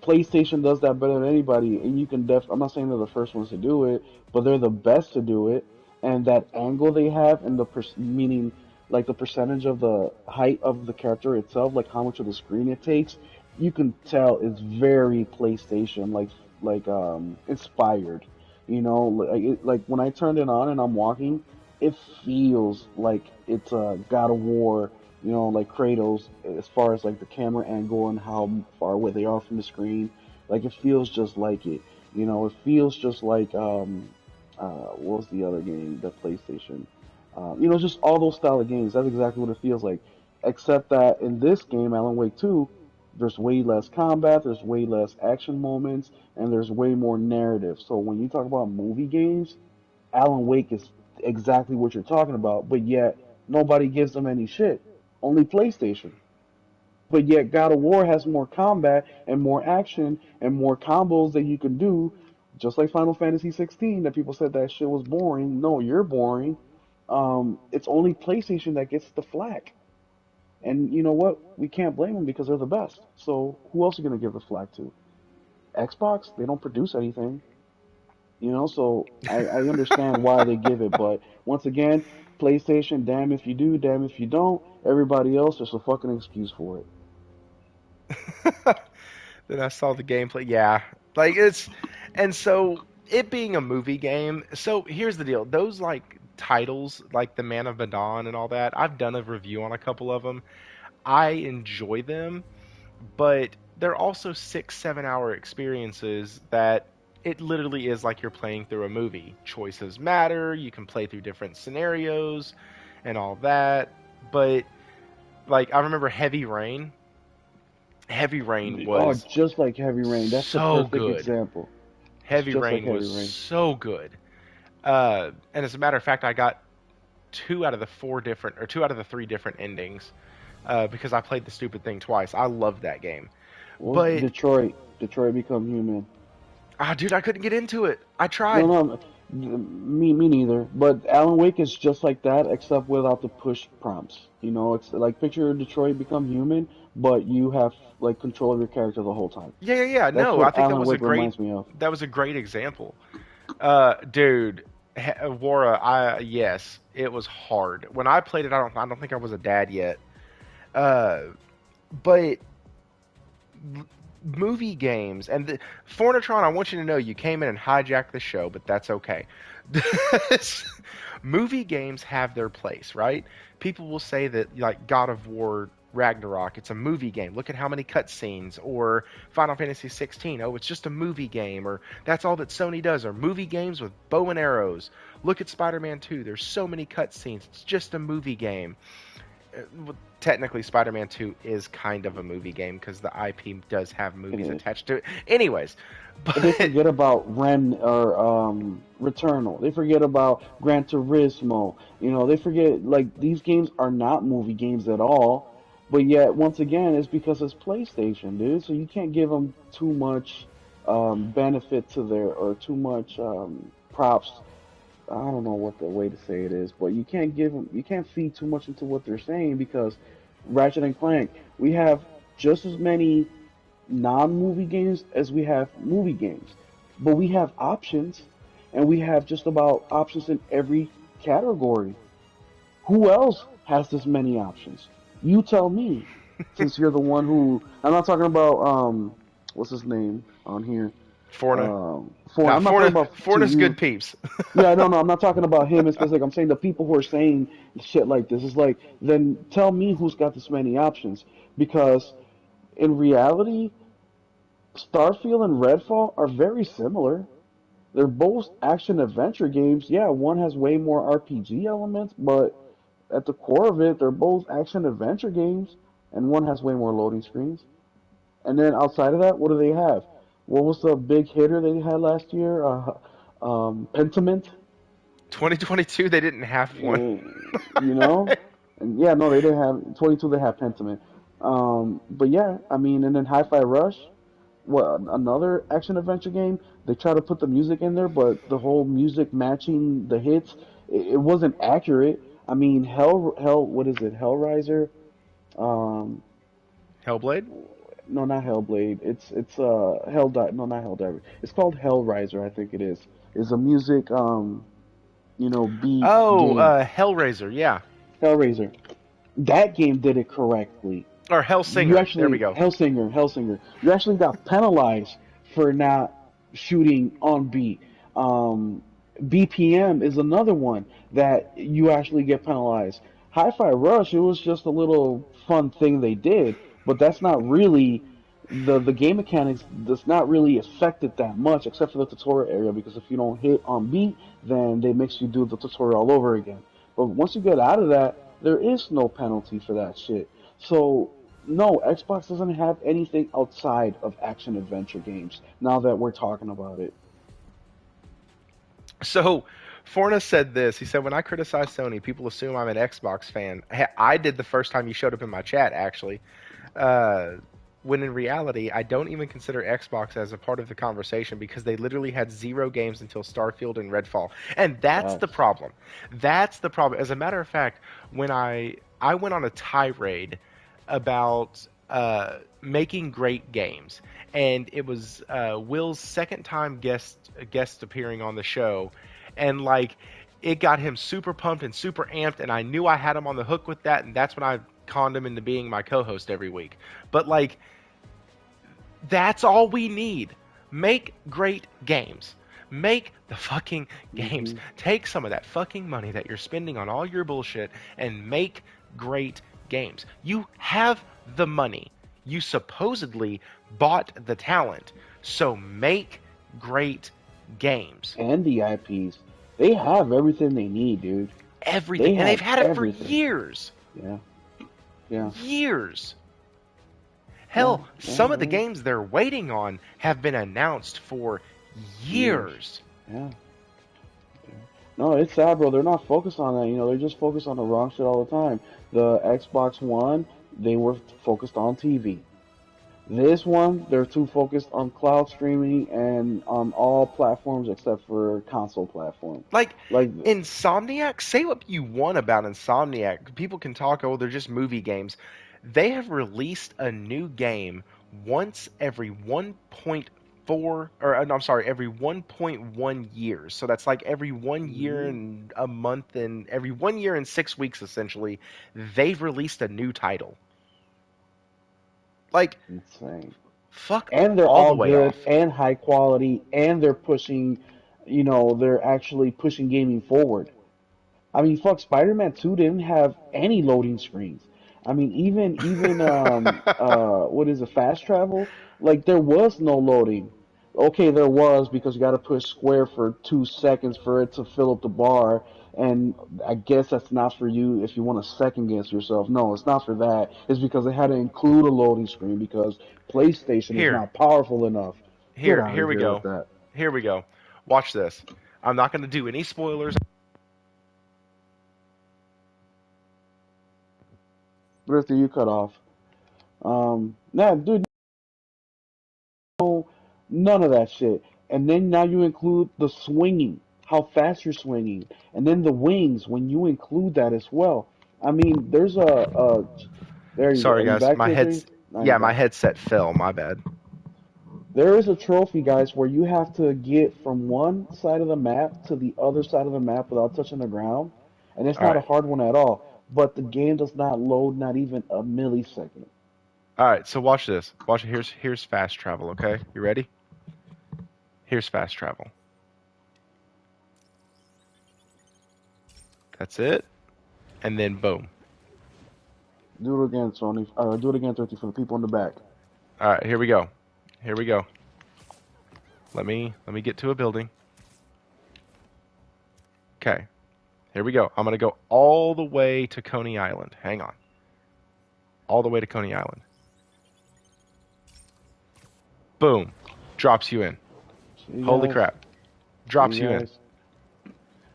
PlayStation does that better than anybody, and you can I'm not saying they're the first ones to do it, but they're the best to do it. And that angle they have, and meaning like the percentage of the height of the character itself, like how much of the screen it takes, you can tell it's very PlayStation, inspired. Like when I turned it on and I'm walking, it feels like it's a God of War, like Kratos, as far as like the camera angle and how far away they are from the screen. Like it feels just like it. It feels just like what was the other game that PlayStation? Just all those style of games. That's exactly what it feels like. Except that in this game, Alan Wake 2, there's way less combat, there's way less action moments, and there's way more narrative. So when you talk about movie games, Alan Wake is exactly what you're talking about, but yet nobody gives them any shit. Only PlayStation. But yet God of War has more combat and more action and more combos that you can do, just like Final Fantasy 16 that people said that shit was boring. No, you're boring. It's only PlayStation that gets the flack. And you know what? We can't blame them because they're the best. So who else are you gonna give the flack to? Xbox? They don't produce anything. So I understand why they give it, but once again, PlayStation, damn if you do, damn if you don't. Everybody else, there's a fucking excuse for it. Then I saw the gameplay. Yeah, like and so it being a movie game. So here's the deal: those like titles, like the Man of Medan and all that. I've done a review on a couple of them. I enjoy them, but they're also 6, 7 hour experiences that it literally is like you're playing through a movie. Choices matter. You can play through different scenarios and all that. But like I remember Heavy Rain. Heavy Rain Oh, was just like Heavy Rain. That's the so perfect good. example. It's Heavy just like Rain Heavy was Rain. so good. And as a matter of fact, I got two out of the three different endings because I played the stupid thing twice. I love that game, What was but Detroit? Detroit Become Human. dude, I couldn't get into it. I No, tried. no, me neither. But Alan Wake is just like that, except without the push prompts. It's like picture Detroit Become Human, but you have like control of your character the whole time. Yeah, yeah, yeah. That's No, I what think Alan Wake reminds me of. that was a great example. Dude, Wara, yes, it was hard. When I played it, I don't think I was a dad yet. Uh, but movie games and Fornatron, I want you to know you came in and hijacked the show, but that's okay. Movie games have their place, right? People will say that like God of War Ragnarok, it's a movie game. Look at how many cutscenes. Or Final Fantasy 16, oh, it's just a movie game. Or that's all that Sony does. Or movie games with bow and arrows. Look at Spider-Man 2. There's so many cutscenes. It's just a movie game. Technically Spider-Man 2 is kind of a movie game because the IP does have It movies is. attached to it. Anyways, But they but forget about Ren or Returnal. They forget about Gran Turismo. They forget like these games are not movie games at all. But yet, once again, it's because it's PlayStation, dude. So you can't give them too much benefit to their or too much props. I don't know what the way to say it is, but you can't feed too much into what they're saying because Ratchet and Clank, we have just as many non-movie games as we have movie games. But we have options, and we have just about options in every category. Who else has this many options? You tell me, since you're the one who. I'm not talking about what's his name on here. Forna, For nah, I'm not talking Forna, about to Forna's you. good peeps. Yeah, no, no, I'm not talking about him in specific. I'm saying the people who are saying shit like this. It's like, then tell me who's got this many options. Because in reality, Starfield and Redfall are very similar. They're both action adventure games. Yeah, one has way more RPG elements, but at the core of it, they're both action adventure games, and one has way more loading screens. And then outside of that, what do they have? What was the big hitter they had last year? Pentiment. 2022, they didn't have one. You know, and yeah, no, they didn't have 22. They had Pentiment. But yeah, I mean, and then Hi-Fi Rush. what another action adventure game. They try to put the music in there, but the whole music matching the hits, it wasn't accurate. I mean, what is it? Hellraiser. Um, Hellblade. no, not Hellblade. It's no, not Helldiver. It's called Hellraiser, I think it is. It's a music beat Oh, game. Hellraiser. Yeah, Hellraiser. That game did it correctly. or You Hellsinger. There we actually go. Hellsinger. You actually got penalized for not shooting on beat. Um, BPM is another one that you actually get penalized. Hi-Fi Rush, it was just a little fun thing they did, but that's not really the game mechanics does not really affect it that much, except for the tutorial area. Because if you don't hit on beat, then they makes you do the tutorial all over again. But once you get out of that, there is no penalty for that shit. So no, Xbox doesn't have anything outside of action adventure games. Now that we're talking about it, So, Forna said this. He said, "When I criticize Sony, people assume I'm an Xbox fan. I did the first time you showed up in my chat, actually. Uh, when in reality, I don't even consider Xbox as a part of the conversation because they literally had 0 games until Starfield and Redfall, and that's the facts. problem. That's the problem. As a matter of fact, when I went on a tirade about making great games, and it was Will's second time guest appearing on the show, and like it got him super pumped and super amped, and I knew I had him on the hook with that, and that's when I conned him into being my co-host every week. But like that's all we need. Make great games. Make the fucking games. Hmm. Take some of that fucking money that you're spending on all your bullshit and make great games. You have the money. You supposedly bought the talent. So make great games. And the IPs, they have everything they need, dude. They Everything. And they've have had it for everything. years. Yeah, yeah, Years. yeah, Hell, yeah, some of the yeah, games they're waiting on have been announced for years. years. Yeah, yeah. No, it's sad, bro. They're not focused on that. They're just focused on the wrong shit all the time. The Xbox One, they were focused on TV. This one, they're too focused on cloud streaming and on all platforms except for console platform. Like Like, Insomniac, say what you want about Insomniac. People can talk, oh, they're just movie games. They have released a new game once every 1.4 or no, I'm sorry, every 1.1 years. So that's like every 1 year mhm, and a month and every 1 year and 6 weeks essentially, they've released a new title. Like insane. fuck And they're all the all way good off. and high quality, and they're pushing, they're actually pushing gaming forward. I mean, fuck, Spider-Man 2 didn't have any loading screens. I mean, even what is it, fast travel? Like there was no loading. Okay, there was because you got to push square for 2 seconds for it to fill up the bar, and I guess that's not for you if you want to second guess yourself. No, it's not for that. It's because they had to include a loading screen because PlayStation is Here, not powerful enough. Get out here of we here with go. that. Here we go. Watch this. I'm not going to do any spoilers. Rifter, you cut off. Nah, dude. No, none of that shit. And then now you include the swinging, how fast you're swinging, and then the wings when you include that as well. I mean, there's there you go. Sorry, Are you guys. back, TJ? Now you're Yeah, my back. headset fell. My bad. There is a trophy, guys, where you have to get from one side of the map to the other side of the map without touching the ground, and it's All not a right. hard one at all. But the game does not load not even a millisecond. All right. So watch this. Watch it. Here's fast travel. Okay, you ready? Here's fast travel. That's it. And then boom. Do it again, Sony. Do it again, 30 for the people in the back. All right. Here we go. Here we go. Let me get to a building. Okay. Here we go. I'm gonna go all the way to Coney Island. Hang on. All the way to Coney Island. Boom. Drops you in. See you Holy guys. crap. See Drops you you in. guys.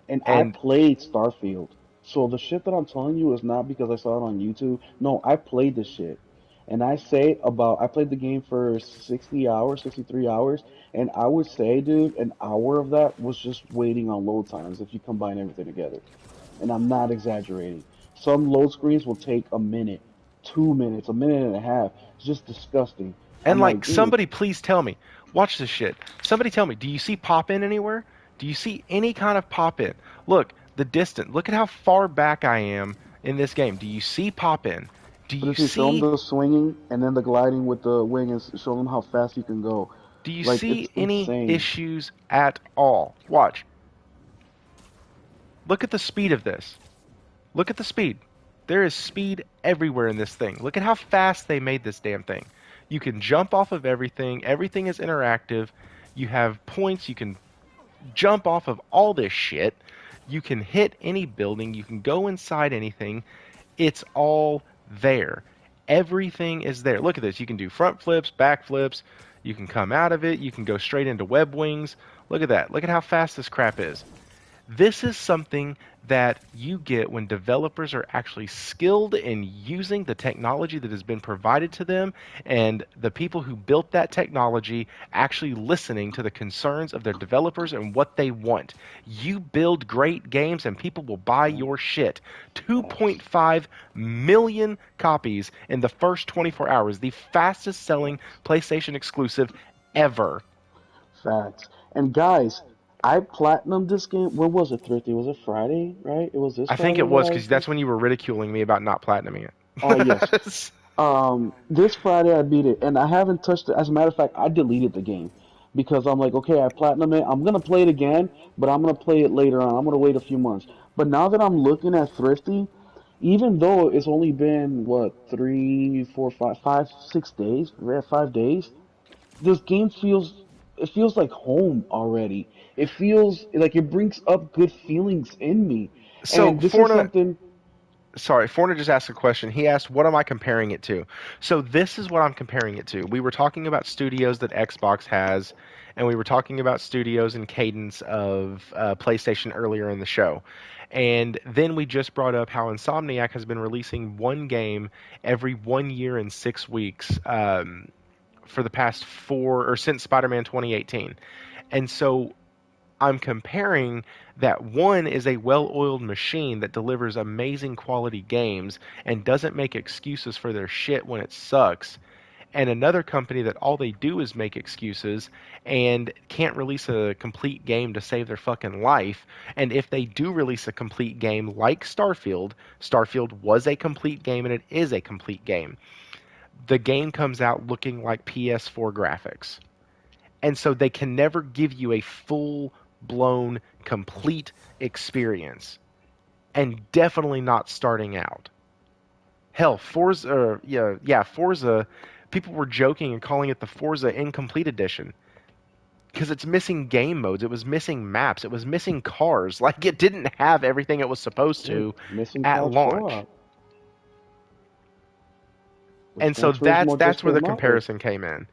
And I And played Starfield. So the shit that I'm telling you is not because I saw it on YouTube. No, I played the shit. And I played the game for 60 hours, 63 hours, and I would say, dude, an hour of that was just waiting on load times if you combine everything together. And I'm not exaggerating. Some load screens will take a minute, 2 minutes, a minute and a half. It's just disgusting. And I'm like, like, dude, somebody please tell me, watch this shit. Somebody tell me, do you see pop in anywhere? Do you see any kind of pop in? Look, the distance. Look at how far back I am in this game. Do you see pop in? Do but you if you show them see the swinging and then the gliding with the wing and show them how fast you can go, do you like, see it's any insane. issues at all? Watch. Look at the speed of this. Look at the speed. There is speed everywhere in this thing. Look at how fast they made this damn thing. You can jump off of everything. Everything is interactive. You have points. You can jump off of all this shit. You can hit any building. You can go inside anything. It's all there. Everything is there. Look at this. You can do front flips, back flips. You can come out of it. You can go straight into web wings. Look at that. Look at how fast this crap is. This is something that you get when developers are actually skilled in using the technology that has been provided to them, and the people who built that technology actually listening to the concerns of their developers and what they want. You build great games and people will buy Yeah, your shit. facts. 2.5 million copies in the first 24 hours, the fastest selling Facts. PlayStation exclusive ever. Facts. And guys, I platinumed this game. When was it, Thrifty? Was it Friday, right? It was this I think Friday it that was I because that's when you were ridiculing me about not platinuming yes. it. This Friday I beat it, and I haven't touched it. As a matter of fact, I deleted the game because I'm like, okay, I platinum it. I'm gonna play it again, but I'm gonna play it later on. I'm gonna wait a few months. But now that I'm looking at Thrifty, even though it's only been what 6 days, yeah, 5 days, this game feels like home already. It feels like it brings up good feelings in me, So and this is Forna, something. sorry, Forna just asked a question. He asked, "What am I comparing it to?" So this is what I'm comparing it to. We were talking about studios that Xbox has, and we were talking about studios and cadence of PlayStation earlier in the show. And then we just brought up how Insomniac has been releasing one game every 1 year and 6 weeks for the past four or since Spider-Man 2018. And so I'm comparing that one is a well oiled machine that delivers amazing quality games and doesn't make excuses for their shit when it sucks, and another company that all they do is make excuses and can't release a complete game to save their fucking life. And if they do release a complete game like Starfield, Starfield was a complete game and it is a complete game. The game comes out looking like PS4 graphics, and so they can never give you a full blown complete experience, and definitely not starting out. Hell, Forza, yeah, Forza, people were joking and calling it the Forza Incomplete Edition because it's missing game modes, it was missing maps, it was missing cars. Like, it didn't have everything it was supposed Dude, to missing at couch launch. co-op, which And so Gran Turismo that's just where the came out with. comparison came in.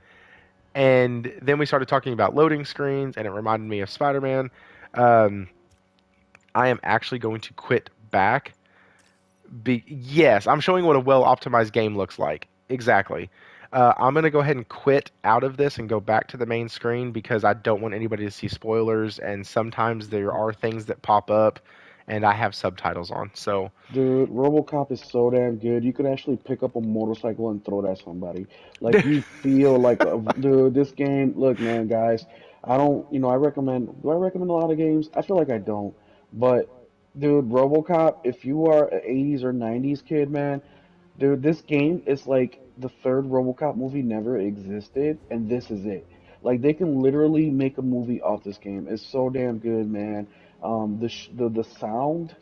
And then we started talking about loading screens, and it reminded me of Spider-Man. Um, I am actually going to quit back. Yes, I'm showing what a well optimized game looks like. Exactly. I'm going to go ahead and quit out of this and go back to the main screen because I don't want anybody to see spoilers. And sometimes there are things that pop up, and I have subtitles on. So, Dude, RoboCop is so damn good. You could actually pick up a motorcycle and throw it at somebody. Like you feel like, dude, this game. Look, man, guys, I don't, I recommend. Do I recommend a lot of games? I feel like I don't. But, dude, RoboCop. If you are an '80s or '90s kid, man, dude, this game is like the third RoboCop movie never existed, and this is it. Like they can literally make a movie off this game. It's so damn good, man. The sound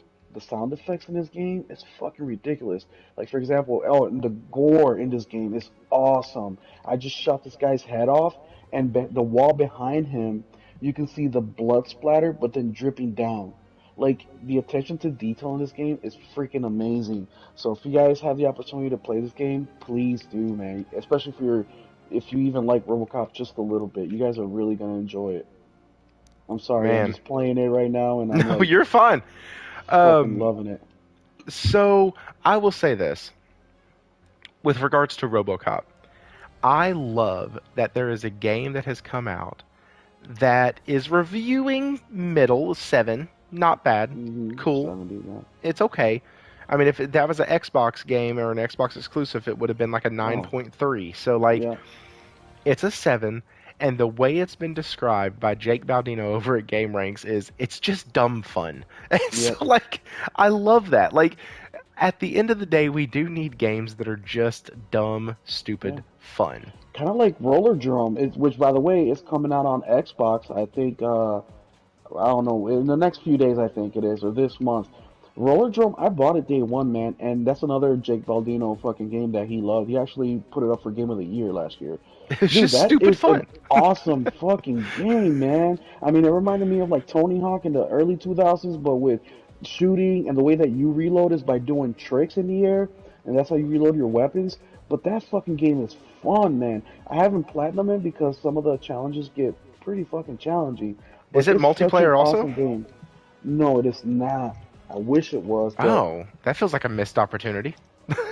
effects in this game is fucking ridiculous. Like for example, oh, and the gore in this game is awesome. I just shot this guy's head off, and the wall behind him, you can see the blood splatter, but then dripping down. Like the attention to detail in this game is freaking amazing. So if you guys have the opportunity to play this game, please do, man. Especially if you even like RoboCop just a little bit, you guys are really gonna enjoy it. I'm sorry, I'm man, just playing it right now, and I'm no, like you're fine. fucking Um, loving it. so I will say this. with regards to RoboCop, I love that there is a game that has come out that is reviewing middle 7, not bad, cool, 70, yeah. it's okay. I mean, if that was an Xbox game or an Xbox exclusive, it would have been like a Oh, 9.3. So like, yeah, it's a 7, and the way it's been described by Jake Baldino over at Game Ranks is it's just dumb fun. And so yep, like, I love that. Like, at the end of the day, we do need games that are just dumb, yeah. stupid fun. Kind of like Roller Drum, which by the way is coming out on Xbox. I think I don't know, in the next few days I think it is, or this month. Roller Drum, I bought it day one, man, and that's another Jake Baldino fucking game that he loved. He actually put it up for Game of the Year last year. It's Dude, just that stupid is an fun. awesome fucking game, man. I mean, it reminded me of like Tony Hawk in the early 2000s, but with shooting and the way that you reload is by doing tricks in the air, and that's how you reload your weapons. But that fucking game is fun, man. I haven't platinumed it because some of the challenges get pretty fucking challenging, Is but it it's such an multiplayer also? awesome game. No, it is not. I wish it was, but Oh, that feels like a missed opportunity.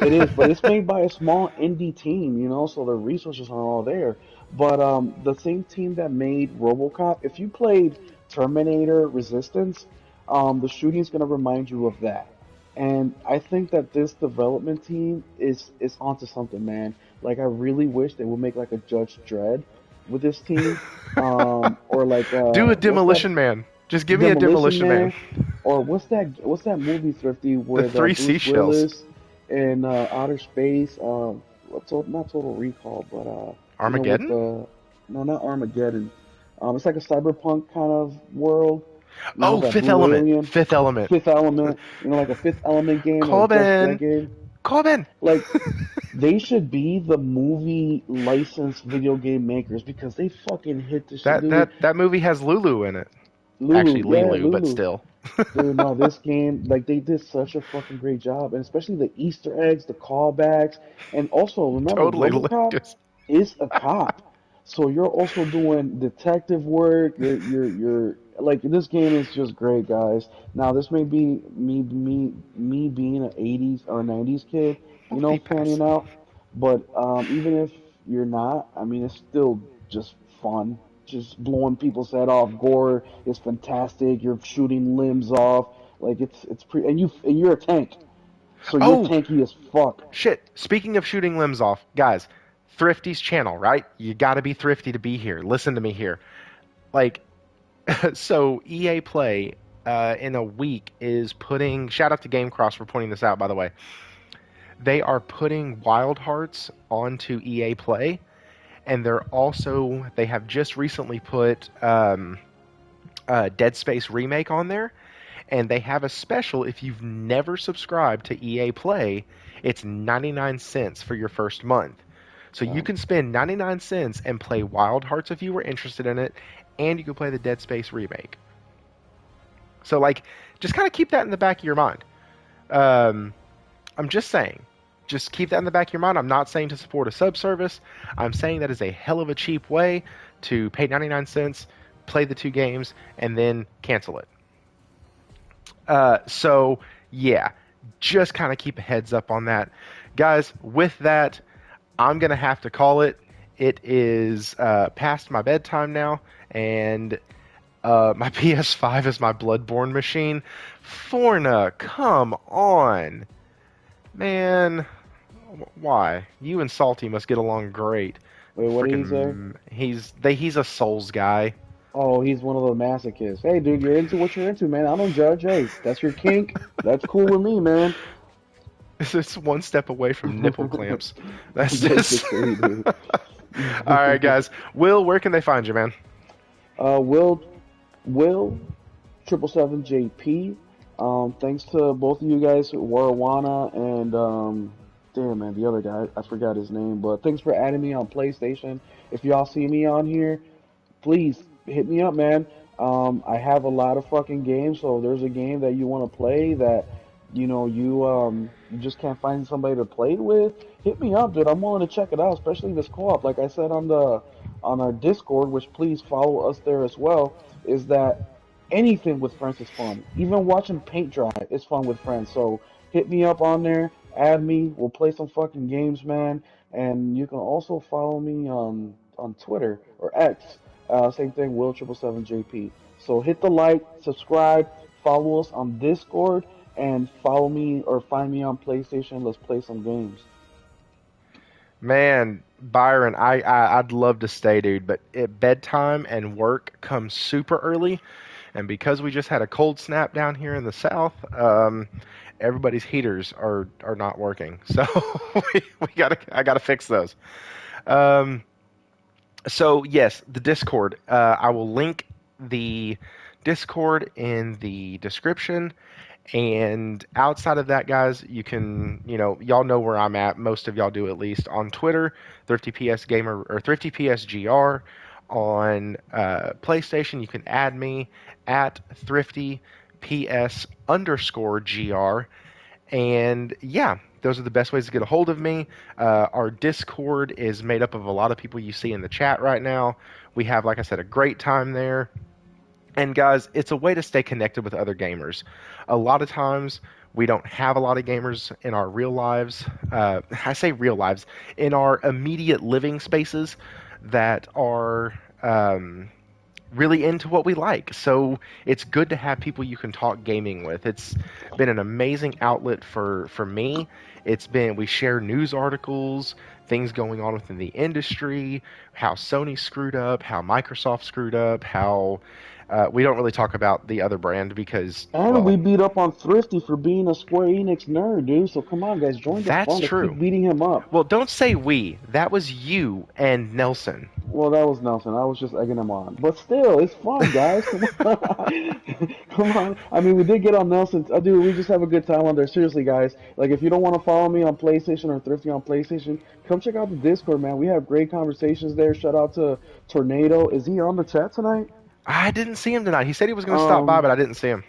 it is, but it's made by a small indie team, so the resources are all there. But the same team that made RoboCop, if you played Terminator Resistance, the shooting is going to remind you of that. And I think that this development team is onto something, man. Like I really wish they would make like a Judge Dredd with this team, or like Do a what's that Demolition Man. Just give me a Demolition Demolition Man. Man, or what's that movie Thrifty The with three Bruce seashells. Willis in outer space? Not Total Recall, but with Armageddon? the no, not Armageddon. It's like a cyberpunk kind of world. Oh, That Fifth blue Element. alien, Fifth Element. Fifth Element. Like a Fifth Element game or a Judge Dredd Corbin. game. Corbin. Like they should be the movie licensed video game makers because they fucking hit the shit, that dude. that that movie has Lulu in it. Actually, Lulu, yeah, Lilu, but Lulu. still. Dude, no, this game, like, they did such a fucking great job, and especially the Easter eggs, the callbacks, and also remember, Totally. RoboCop Just, is a cop, so you're also doing detective work. You're like this game is just great, guys. Now, this may be me being an '80s or '90s kid, multi-pass. fanning out, but even if you're not, I mean, it's still just fun just blowing people's head off. Gore is fantastic. You're shooting limbs off. Like it's pre and you're a tank, so you're Oh, tanky as fuck. shit. Speaking of shooting limbs off, guys, Thrifty's channel, right? You gotta be thrifty to be here. Listen to me here. Like, so EA Play in a week is putting. Shout out to GameCross for pointing this out, by the way. They are putting Wild Hearts onto EA Play, and they have just recently put Dead Space Remake on there, and they have a special if you've never subscribed to EA Play. It's 99 cents for your first month. So you Um, can spend 99 cents and play Wild Hearts if you were interested in it, and you can play the Dead Space Remake. So like, just kind of keep that in the back of your mind. Um, I'm just saying, just keep that in the back of your mind. I'm not saying to support a subservice. I'm saying that is a hell of a cheap way to pay 99 cents, play the two games, and then cancel it. So yeah, just kind of keep a heads up on that, guys. With that, I'm gonna have to call it. It is past my bedtime now, and my PS5 is my Bloodborne machine. Forna, come on, man. Why? You and Salty must get along great. Wait, what did he say? Freaking, he's a Souls guy. Oh, he's one of the masochists. Hey, dude, you're into what you're into, man. I don't judge. Hey, that's your kink. That's cool with me, man. It's one step away from nipple clamps. That's just. Basically, dude. All right, guys. Will, where can they find you, man? uh, Will, Will, 777JP. Thanks to both of you guys, Warwana and damn man, the other guy, I forgot his name, but thanks for adding me on PlayStation. If y'all see me on here, please hit me up, man. I have a lot of fucking games, so if there's a game that you want to play that you just can't find somebody to play with, hit me up, dude. I'm willing to check it out, especially this co-op. Like I said on our Discord, which please follow us there as well, is that anything with friends is fun. Even watching paint dry is fun with friends. So hit me up on there. Add me. We'll play some fucking games, man. And you can also follow me on Twitter or X. Same thing, Will777JP. So hit the like, subscribe, follow us on Discord, and follow me or find me on PlayStation. Let's play some games. Man, Byron, I'd love to stay, dude, but bedtime and work comes super early, and because we just had a cold snap down here in the south, everybody's heaters are not working. So I gotta fix those. Um, so yes, the Discord. I will link the Discord in the description. And outside of that, guys, you can, y'all know where I'm at. Most of y'all do at least on Twitter, ThriftyPS Gamer or ThriftyPSGR. On PlayStation, you can add me at ThriftyPS_GR. And yeah, those are the best ways to get a hold of me. Our Discord is made up of a lot of people you see in the chat right now. We have, like I said, a great time there. And guys, it's a way to stay connected with other gamers. A lot of times, we don't have a lot of gamers in our real lives. I say real lives, in our immediate living spaces that are really into what we like. So it's good to have people you can talk gaming with. It's been an amazing outlet for me. We share news articles, things going on within the industry, how Sony screwed up, how Microsoft screwed up, how we don't really talk about the other brand because, And well, we beat up on Thrifty for being a Square Enix nerd, dude. So come on, guys, join the that's fun. Let's keep true. beating him up. Well, don't say we. That was you and Nelson. Well, that was Nelson. I was just egging him on. But still, it's fun, guys. Come on. Come on. I mean, we did get on Nelson. Dude, we just have a good time on there. Seriously, guys. Like, if you don't want to follow me on PlayStation or Thrifty on PlayStation, come check out the Discord, man. We have great conversations there. Shout out to Tornado. Is he on the chat tonight? I didn't see him tonight. He said he was going to stop by, Um, but I didn't see him.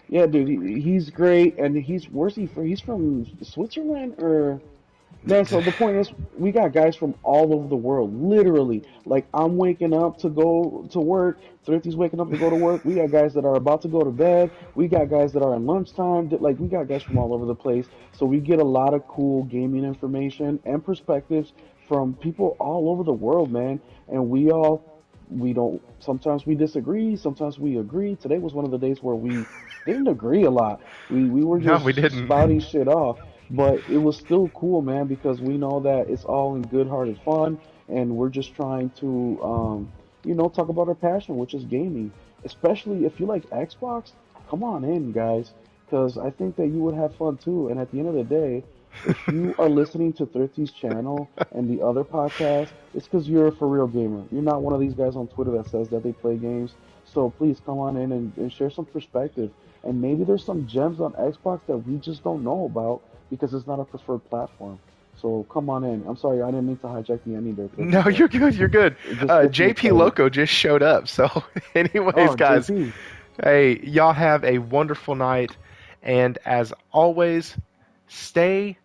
yeah, dude, he's great. And where's he from? He's from Switzerland or? Man, so the point is, we got guys from all over the world, literally. Like, I'm waking up to go to work, Thrifty's waking up to go to work. We got guys that are about to go to bed. We got guys that are in lunchtime. Like, we got guys from all over the place. So we get a lot of cool gaming information and perspectives from people all over the world, man. And we don't, sometimes we disagree, sometimes we agree. Today was one of the days where we didn't agree a lot. We were No, we just didn't. spouting shit off. But it was still cool, man, because we know that it's all in good-hearted fun, and we're just trying to, talk about our passion, which is gaming. Especially if you like Xbox, come on in, guys, because I think that you would have fun too. And at the end of the day, if you are listening to Thrifty's channel and the other podcast, it's because you're a for real gamer. You're not one of these guys on Twitter that says that they play games. So please come on in and share some perspective. And maybe there's some gems on Xbox that we just don't know about because it's not a preferred platform. So come on in. I'm sorry, I didn't mean to hijack the ending there, Thrifty, No, but you're good. You're good. it just gets me JP excited. Loco just showed up. So, anyways, Oh, guys, JP. hey, y'all have a wonderful night. And as always, stay